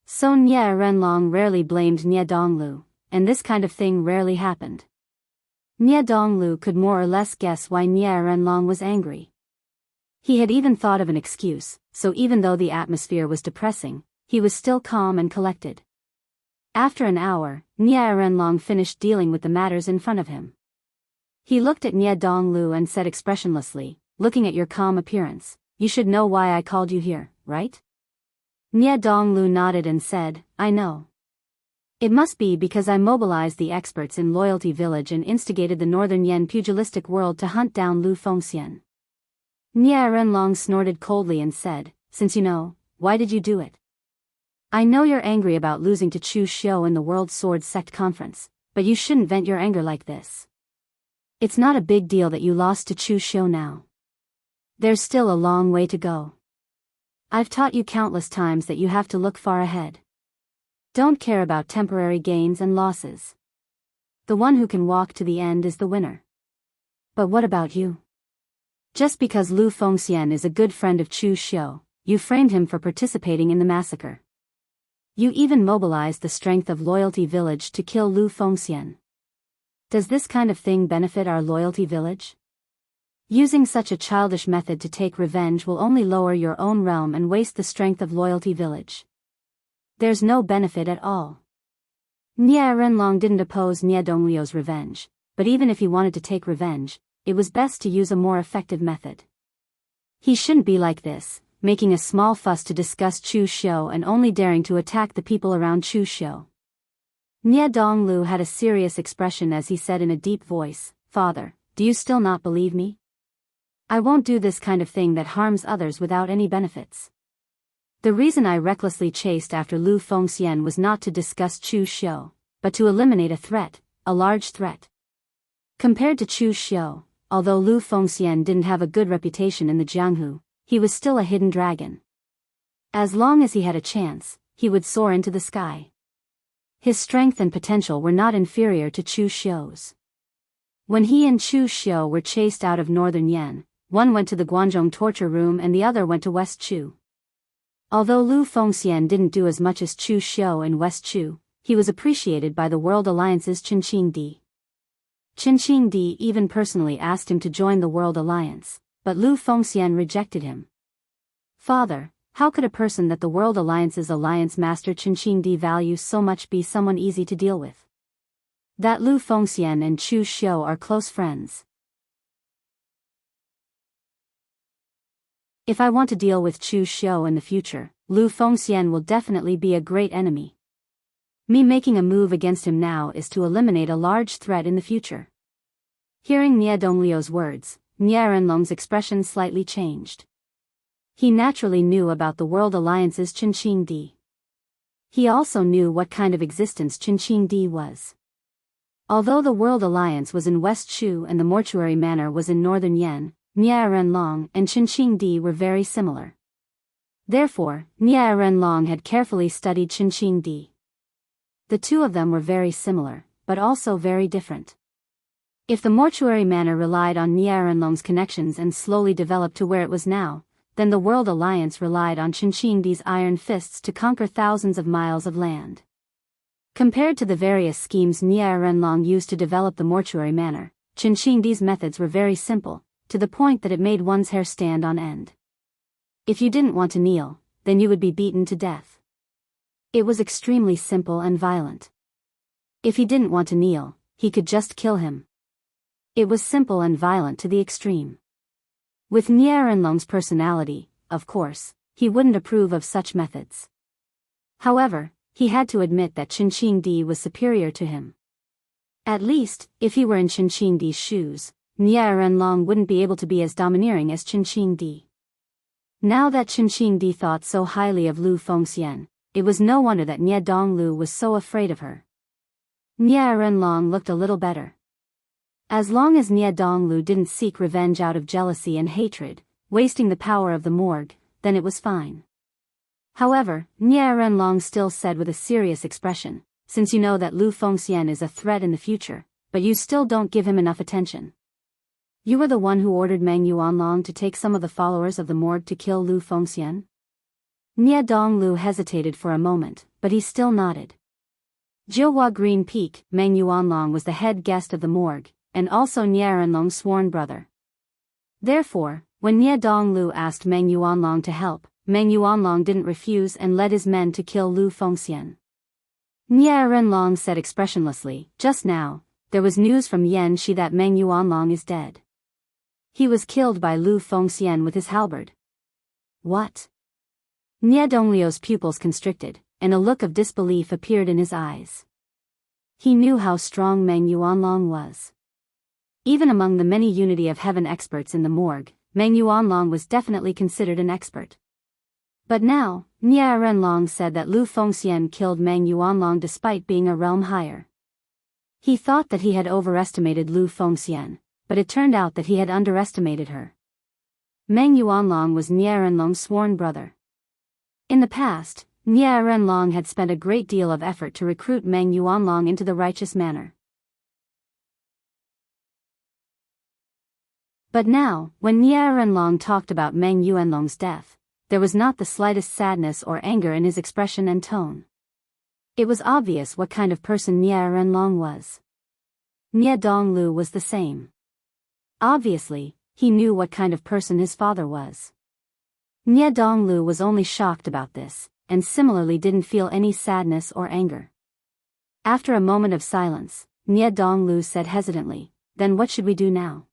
So Nie Renlong rarely blamed Nie Donglu, and this kind of thing rarely happened. Nie Donglu could more or less guess why Nie Renlong was angry. He had even thought of an excuse, so even though the atmosphere was depressing, he was still calm and collected. After an hour, Nie Renlong finished dealing with the matters in front of him. He looked at Nie Donglu and said expressionlessly, looking at your calm appearance, you should know why I called you here, right? Nie Donglu nodded and said, I know. It must be because I mobilized the experts in Loyalty Village and instigated the Northern Yen pugilistic world to hunt down Lu Fengxian. Nie Renlong snorted coldly and said, since you know, why did you do it? I know you're angry about losing to Chu Xiu in the World Sword Sect Conference, but you shouldn't vent your anger like this. It's not a big deal that you lost to Chu Xiu now. There's still a long way to go. I've taught you countless times that you have to look far ahead. Don't care about temporary gains and losses. The one who can walk to the end is the winner. But what about you? Just because Lu Fengxian is a good friend of Chu Xiu, you framed him for participating in the massacre. You even mobilized the strength of Loyalty Village to kill Lu Fengxian. Does this kind of thing benefit our Loyalty Village? Using such a childish method to take revenge will only lower your own realm and waste the strength of Loyalty Village. There's no benefit at all. Nie Renlong didn't oppose Nie Donglio's revenge, but even if he wanted to take revenge, it was best to use a more effective method. He shouldn't be like this, making a small fuss to discuss Chu Xiu and only daring to attack the people around Chu Xiu. Nie Donglu had a serious expression as he said in a deep voice, Father, do you still not believe me? I won't do this kind of thing that harms others without any benefits. The reason I recklessly chased after Lu Fengxian was not to discuss Chu Xiu, but to eliminate a threat, a large threat. Compared to Chu Xiu, although Lu Fengxian didn't have a good reputation in the Jianghu, he was still a hidden dragon. As long as he had a chance, he would soar into the sky. His strength and potential were not inferior to Chu Xiu's. When he and Chu Xiu were chased out of Northern Yen, one went to the Guanzhong torture room and the other went to West Chu. Although Lu Fengxian didn't do as much as Chu Xiu in West Chu, he was appreciated by the World Alliance's Qinqing. Qinqing even personally asked him to join the World Alliance, but Lu Fengxian rejected him. Father, how could a person that the World Alliance's Alliance Master Qinqing values so much be someone easy to deal with? That Lu Fengxian and Chu Xiu are close friends. If I want to deal with Chu Xiu in the future, Lu Fengxian will definitely be a great enemy. Me making a move against him now is to eliminate a large threat in the future. Hearing Nie Donglio's words, Nie Renlong's expression slightly changed. He naturally knew about the World Alliance's Qinqing. He also knew what kind of existence Qinqing was. Although the World Alliance was in West Chu and the Mortuary Manor was in Northern Yen, Nie Renlong and Qinqing were very similar. Therefore, Nie Renlong had carefully studied Qinqing. The two of them were very similar, but also very different. If the Mortuary Manor relied on Nie Renlong's connections and slowly developed to where it was now, then the World Alliance relied on Qinqing's iron fists to conquer thousands of miles of land. Compared to the various schemes Nie Renlong used to develop the Mortuary Manor, Qinqing's methods were very simple, to the point that it made one's hair stand on end. If you didn't want to kneel, then you would be beaten to death. It was extremely simple and violent. If he didn't want to kneel, he could just kill him. It was simple and violent to the extreme. With Nie Renlong's personality, of course, he wouldn't approve of such methods. However, he had to admit that Qinqing was superior to him. At least, if he were in Qinqing's shoes, Nie Renlong wouldn't be able to be as domineering as Qinqing. Now that Qinqing thought so highly of Lu Fengxian, it was no wonder that Nie Donglu was so afraid of her. Nie Renlong looked a little better. As long as Nie Donglu didn't seek revenge out of jealousy and hatred, wasting the power of the morgue, then it was fine. However, Nie Renlong still said with a serious expression, since you know that Lu Fengxian is a threat in the future, but you still don't give him enough attention. You were the one who ordered Meng Yuanlong to take some of the followers of the morgue to kill Lu Fengxian? Nie Donglu hesitated for a moment, but he still nodded. Jiuhua Green Peak, Meng Yuanlong was the head guest of the morgue, and also Nie Renlong's sworn brother. Therefore, when Nie Donglu asked Meng Yuanlong to help, Meng Yuanlong didn't refuse and led his men to kill Lu Fengxian. Nie Renlong said expressionlessly, just now, there was news from Yanxi that Meng Yuanlong is dead. He was killed by Lu Fengxian with his halberd. What? Nie Donglio's pupils constricted, and a look of disbelief appeared in his eyes. He knew how strong Meng Yuanlong was. Even among the many Unity of Heaven experts in the morgue, Meng Yuanlong was definitely considered an expert. But now, Nie Renlong said that Lu Fengxian killed Meng Yuanlong despite being a realm higher. He thought that he had overestimated Lu Fengxian, but it turned out that he had underestimated her. Meng Yuanlong was Nie Renlong's sworn brother. In the past, Nie Renlong had spent a great deal of effort to recruit Meng Yuanlong into the righteous manner. But now, when Nie Renlong talked about Meng Yuanlong's death, there was not the slightest sadness or anger in his expression and tone. It was obvious what kind of person Nie Renlong was. Nie Donglu was the same. Obviously, he knew what kind of person his father was. Nie Donglu was only shocked about this, and similarly didn't feel any sadness or anger. After a moment of silence, Nie Donglu said hesitantly, "Then what should we do now?"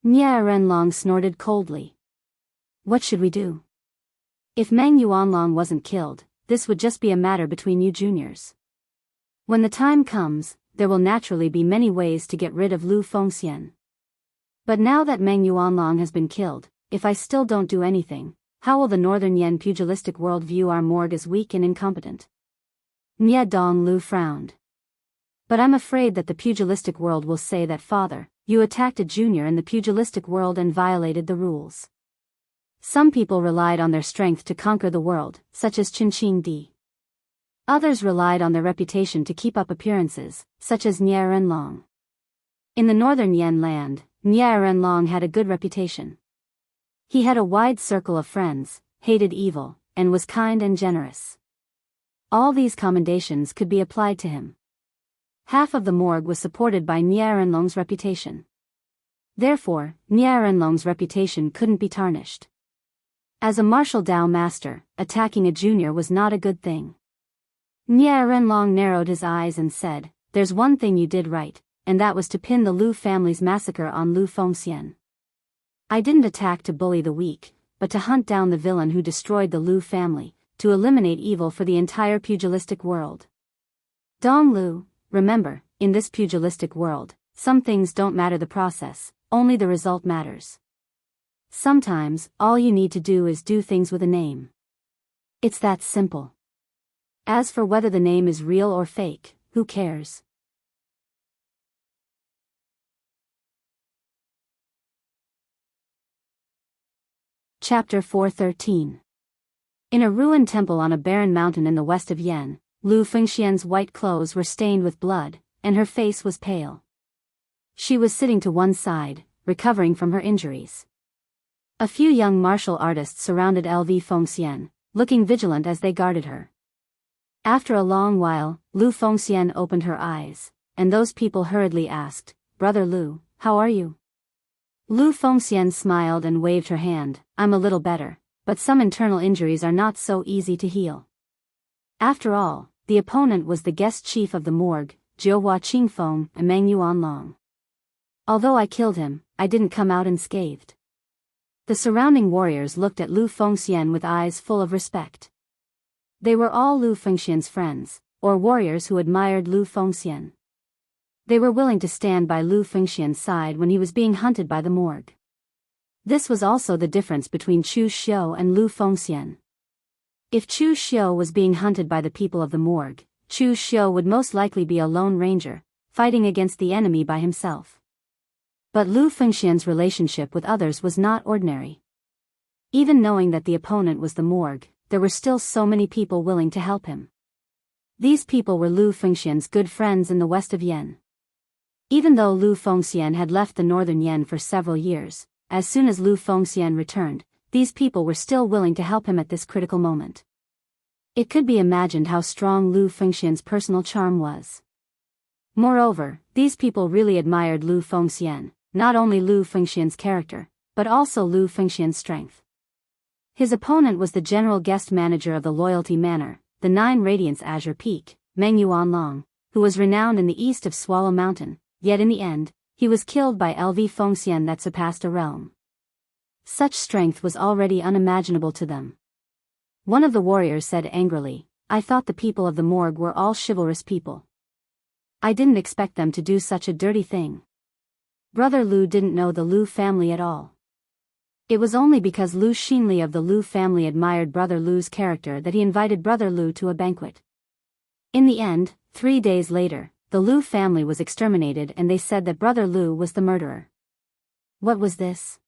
Nie Renlong snorted coldly. "What should we do? If Meng Yuanlong wasn't killed, this would just be a matter between you juniors. When the time comes, there will naturally be many ways to get rid of Lu Fengxian. But now that Meng Yuanlong has been killed, if I still don't do anything, how will the Northern Yen pugilistic world view our morgue as weak and incompetent?" Nie Donglu frowned. "But I'm afraid that the pugilistic world will say that, Father, you attacked a junior in the pugilistic world and violated the rules. Some people relied on their strength to conquer the world, such as Qinqing Di. Others relied on their reputation to keep up appearances, such as Nie Renlong. In the Northern Yen land, Nie Renlong had a good reputation. He had a wide circle of friends, hated evil, and was kind and generous. All these commendations could be applied to him. Half of the morgue was supported by Nie Renlong's reputation. Therefore, Nie Renlong's reputation couldn't be tarnished. As a martial Dao master, attacking a junior was not a good thing. Nie Renlong narrowed his eyes and said, "There's one thing you did right, and that was to pin the Lu family's massacre on Lu Fengxian. I didn't attack to bully the weak, but to hunt down the villain who destroyed the Lu family, to eliminate evil for the entire pugilistic world. Dong Lu, remember, in this pugilistic world, some things don't matter the process, only the result matters. Sometimes, all you need to do is do things with a name. It's that simple. As for whether the name is real or fake, who cares?" Chapter 413. In a ruined temple on a barren mountain in the west of Yen, Lu Fengxian's white clothes were stained with blood, and her face was pale. She was sitting to one side, recovering from her injuries. A few young martial artists surrounded Lu Fengxian, looking vigilant as they guarded her. After a long while, Lu Fengxian opened her eyes, and those people hurriedly asked, "Brother Lu, how are you?" Lu Fengxian smiled and waved her hand, "I'm a little better, but some internal injuries are not so easy to heal." After all, the opponent was the guest chief of the morgue, Jiuhua Qingfeng and Meng Yuanlong. Although I killed him, I didn't come out unscathed. The surrounding warriors looked at Lu Fengxian with eyes full of respect. They were all Lu Fengxian's friends, or warriors who admired Lu Fengxian. They were willing to stand by Lu Fengxian's side when he was being hunted by the morgue. This was also the difference between Chu Xiu and Lu Fengxian. If Chu Xiu was being hunted by the people of the morgue, Chu Xiu would most likely be a lone ranger, fighting against the enemy by himself. But Lu Fengxian's relationship with others was not ordinary. Even knowing that the opponent was the morgue, there were still so many people willing to help him. These people were Lu Fengxian's good friends in the west of Yen. Even though Lu Fengxian had left the northern Yen for several years, as soon as Lu Fengxian returned, these people were still willing to help him at this critical moment. It could be imagined how strong Lu Fengxian's personal charm was. Moreover, these people really admired Lu Fengxian, not only Lu Fengxian's character, but also Lu Fengxian's strength. His opponent was the general guest manager of the Loyalty Manor, the 9 Radiance Azure Peak, Meng Yuanlong, who was renowned in the east of Swallow Mountain, yet in the end, he was killed by LV Fengxian that surpassed a realm. Such strength was already unimaginable to them. One of the warriors said angrily, "I thought the people of the morgue were all chivalrous people. I didn't expect them to do such a dirty thing." Brother Lu didn't know the Lu family at all. It was only because Lu Xinli of the Lu family admired Brother Lu's character that he invited Brother Lu to a banquet. In the end, 3 days later, the Lu family was exterminated and they said that Brother Lu was the murderer. What was this?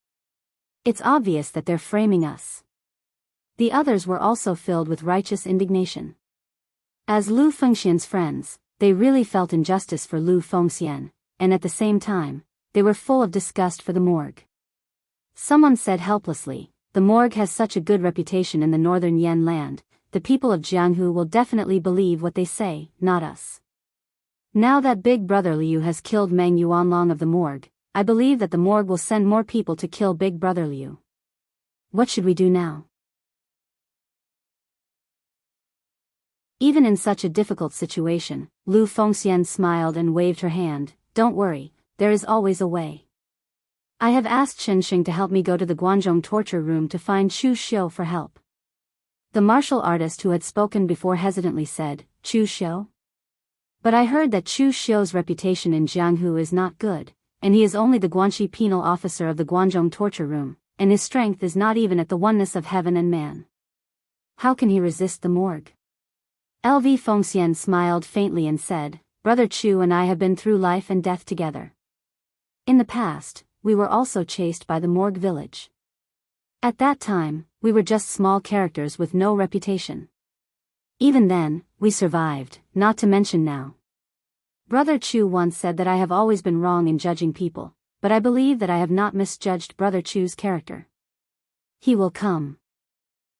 It's obvious that they're framing us. The others were also filled with righteous indignation. As Lu Fengxian's friends, they really felt injustice for Lu Fengxian, and at the same time, they were full of disgust for the morgue. Someone said helplessly, "The morgue has such a good reputation in the northern Yan land, the people of Jianghu will definitely believe what they say, not us. Now that Big Brother Liu has killed Meng Yuanlong of the morgue, I believe that the morgue will send more people to kill Big Brother Liu. What should we do now?" Even in such a difficult situation, Lu Fengxian smiled and waved her hand. "Don't worry, there is always a way. I have asked Chen Xing to help me go to the Guanzhong torture room to find Chu Xiu for help." The martial artist who had spoken before hesitantly said, "Chu Xiu? But I heard that Chu Xiu's reputation in Jianghu is not good, and he is only the Guanxi penal officer of the Guanzhong torture room, and his strength is not even at the oneness of heaven and man. How can he resist the morgue?" LV Fengxian smiled faintly and said, "Brother Chu and I have been through life and death together. In the past, we were also chased by the morgue village. At that time, we were just small characters with no reputation. Even then, we survived, not to mention now. Brother Chu once said that I have always been wrong in judging people, but I believe that I have not misjudged Brother Chu's character. He will come."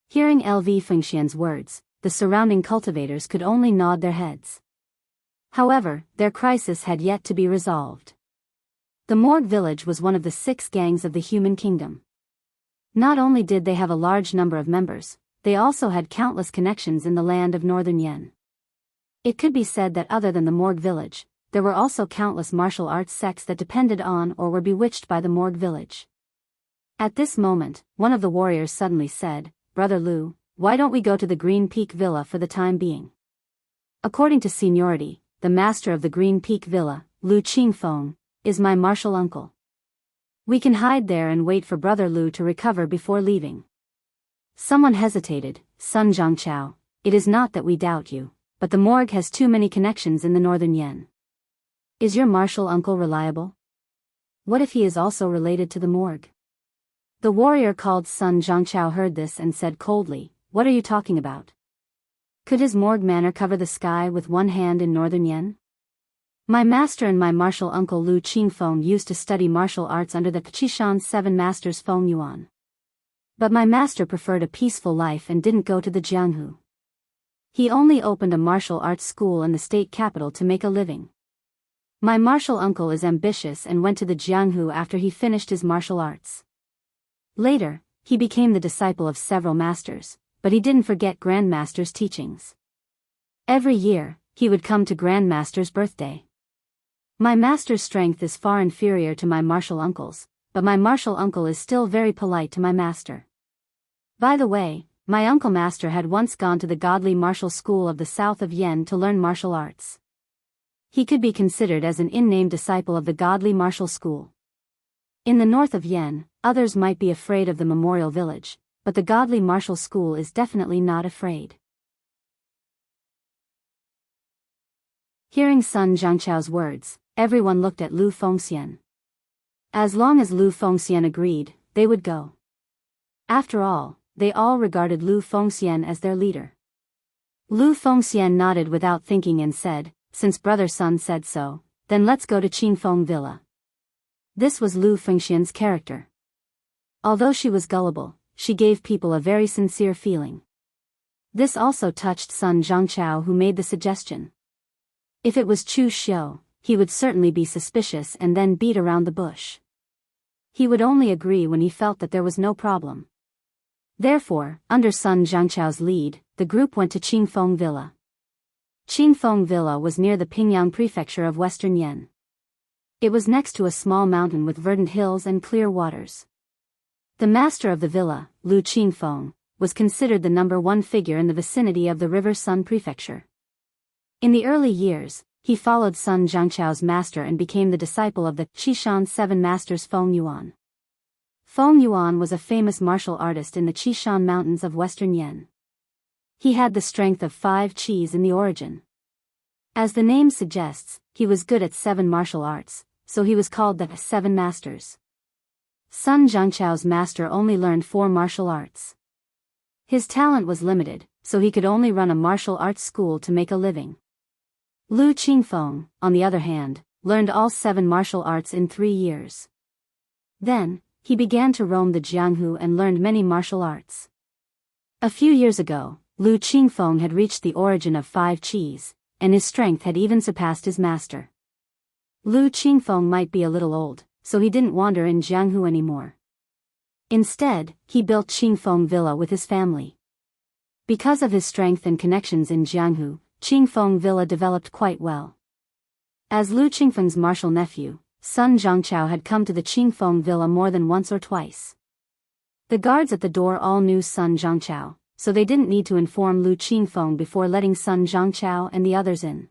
Hearing LV Fengxian's words, the surrounding cultivators could only nod their heads. However, their crisis had yet to be resolved. The morgue village was one of the 6 gangs of the human kingdom. Not only did they have a large number of members, they also had countless connections in the land of northern Yan. It could be said that other than the morgue village, there were also countless martial arts sects that depended on or were bewitched by the morgue village. At this moment, one of the warriors suddenly said, "Brother Lu, why don't we go to the Green Peak Villa for the time being? According to seniority, the master of the Green Peak Villa, Lu Qingfeng, is my martial uncle. We can hide there and wait for Brother Lu to recover before leaving." Someone hesitated. "Sun Zhangchao, it is not that we doubt you, but the morgue has too many connections in the northern Yan. Is your martial uncle reliable? What if he is also related to the morgue?" The warrior called Sun Zhangchao heard this and said coldly, "What are you talking about? Could his morgue manor cover the sky with one hand in northern Yan? My master and my martial uncle Lu Qingfeng used to study martial arts under the Qishan 7 masters Feng Yuan. But my master preferred a peaceful life and didn't go to the Jianghu. He only opened a martial arts school in the state capital to make a living. My martial uncle is ambitious and went to the Jianghu after he finished his martial arts. Later, he became the disciple of several masters, but he didn't forget Grandmaster's teachings. Every year, he would come to Grandmaster's birthday. My master's strength is far inferior to my martial uncle's, but my martial uncle is still very polite to my master. By the way, my uncle master had once gone to the godly martial school of the south of Yen to learn martial arts. He could be considered as an in-name disciple of the godly martial school. In the north of Yen, others might be afraid of the memorial village, but the godly martial school is definitely not afraid. Hearing Sun Zhangchao's words, everyone looked at Lu Fengxian. As long as Lu Fengxian agreed, they would go. After all, they all regarded Lu Fengxian as their leader. Lu Fengxian nodded without thinking and said, "Since Brother Sun said so, then let's go to Qingfeng Villa." This was Lu Fengxian's character. Although she was gullible, she gave people a very sincere feeling. This also touched Sun Zhangchao, who made the suggestion. If it was Chu Xiu, he would certainly be suspicious and then beat around the bush. He would only agree when he felt that there was no problem. Therefore, under Sun Zhangchao's lead, the group went to Qingfeng Villa. Qingfeng Villa was near the Pingyang prefecture of Western Yen. It was next to a small mountain with verdant hills and clear waters. The master of the villa, Lu Qingfeng, was considered the #1 figure in the vicinity of the River Sun Prefecture. In the early years, he followed Sun Zhangqiao's master and became the disciple of the Qishan 7 masters Feng Yuan. Feng Yuan was a famous martial artist in the Qishan Mountains of western Yan. He had the strength of 5 qis in the origin. As the name suggests, he was good at 7 martial arts, so he was called the 7 masters. Sun Zhangqiao's master only learned 4 martial arts. His talent was limited, so he could only run a martial arts school to make a living. Lu Qingfeng, on the other hand, learned all 7 martial arts in 3 years. Then, he began to roam the Jianghu and learned many martial arts. A few years ago, Lu Qingfeng had reached the origin of 5 qis, and his strength had even surpassed his master. Lu Qingfeng might be a little old, so he didn't wander in Jianghu anymore. Instead, he built Qingfeng Villa with his family. Because of his strength and connections in Jianghu, Qingfeng Villa developed quite well. As Lu Qingfeng's martial nephew, Sun Zhangqiao had come to the Qingfeng Villa more than once or twice. The guards at the door all knew Sun Zhangqiao, so they didn't need to inform Lu Qingfeng before letting Sun Zhangqiao and the others in.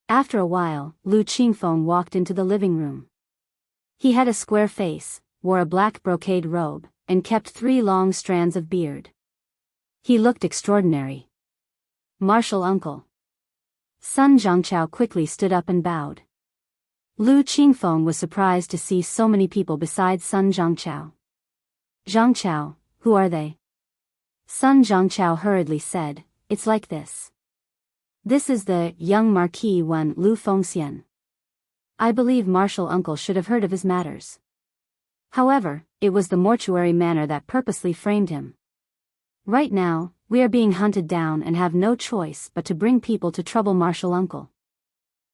After a while, Lu Qingfeng walked into the living room. He had a square face, wore a black brocade robe, and kept 3 long strands of beard. He looked extraordinary. "Martial uncle." Sun Zhangqiao quickly stood up and bowed. Lu Qingfeng was surprised to see so many people besides Sun Zhangqiao. "Zhangqiao, who are they?" Sun Zhangqiao hurriedly said, "It's like this. This is the young Marquis Wen Lu Fengxian. I believe martial uncle should have heard of his matters." However, it was the mortuary manner that purposely framed him. "Right now, we are being hunted down and have no choice but to bring people to trouble martial uncle.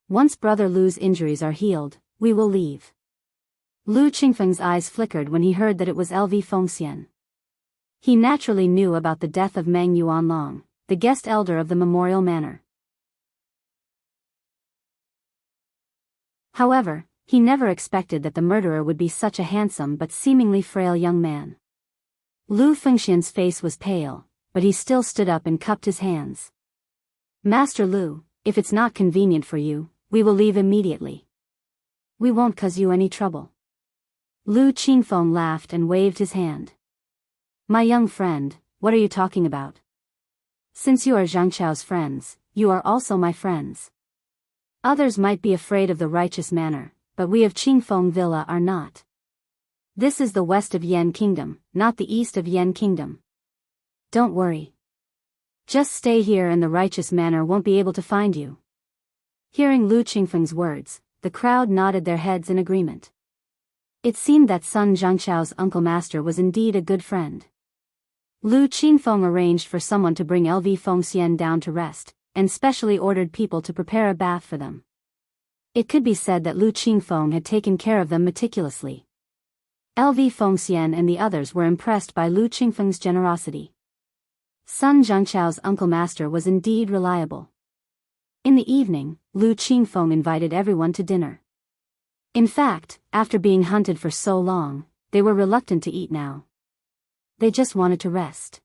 Once brother Lu's injuries are healed, we will leave." Lu Qingfeng's eyes flickered when he heard that it was LV Fengxian. He naturally knew about the death of Meng Yuanlong, the guest elder of the memorial manor. However, he never expected that the murderer would be such a handsome but seemingly frail young man. Lu Fengxian's face was pale, but he still stood up and cupped his hands. "Master Lu, if it's not convenient for you, we will leave immediately. We won't cause you any trouble." Lu Qingfeng laughed and waved his hand. "My young friend, what are you talking about? Since you are Zhangqiao's friends, you are also my friends. Others might be afraid of the righteous manor, but we of Qingfeng Villa are not. This is the west of Yan Kingdom, not the east of Yan Kingdom. Don't worry. Just stay here and the righteous manor won't be able to find you." Hearing Lu Qingfeng's words, the crowd nodded their heads in agreement. It seemed that Sun Zhangqiao's uncle master was indeed a good friend. Lu Qingfeng arranged for someone to bring LV Fengxian down to rest, and specially ordered people to prepare a bath for them. It could be said that Lu Qingfeng had taken care of them meticulously. LV Fengxian and the others were impressed by Lu Qingfeng's generosity. Sun Zhangqiao's uncle master was indeed reliable. In the evening, Lu Qingfeng invited everyone to dinner. In fact, after being hunted for so long, they were reluctant to eat now. They just wanted to rest.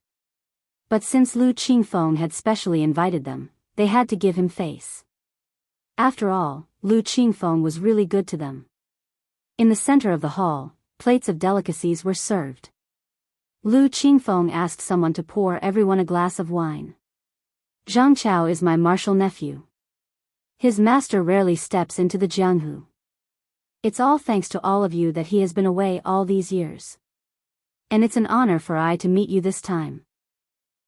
But since Lu Qingfeng had specially invited them, they had to give him face. After all, Lu Qingfeng was really good to them. In the center of the hall, plates of delicacies were served. Lu Qingfeng asked someone to pour everyone a glass of wine. "Zhangqiao is my martial nephew. His master rarely steps into the Jianghu. It's all thanks to all of you that he has been away all these years. And it's an honor for I to meet you this time.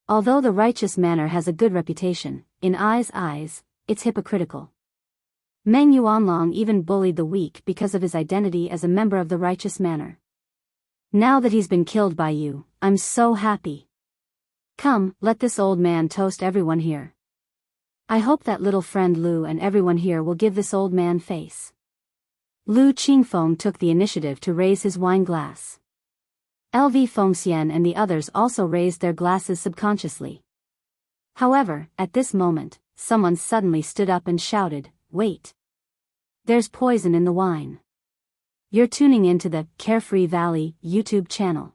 Although the righteous manor has a good reputation, in I's eyes, it's hypocritical. Meng Yuanlong even bullied the weak because of his identity as a member of the righteous manor. Now that he's been killed by you, I'm so happy. Come, let this old man toast everyone here. I hope that little friend Lu and everyone here will give this old man face." Lu Qingfeng took the initiative to raise his wine glass. LV Fengxian and the others also raised their glasses subconsciously. However, at this moment, someone suddenly stood up and shouted, "Wait! There's poison in the wine. You're tuning into the Carefree Valley YouTube channel.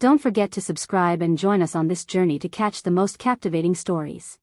Don't forget to subscribe and join us on this journey to catch the most captivating stories.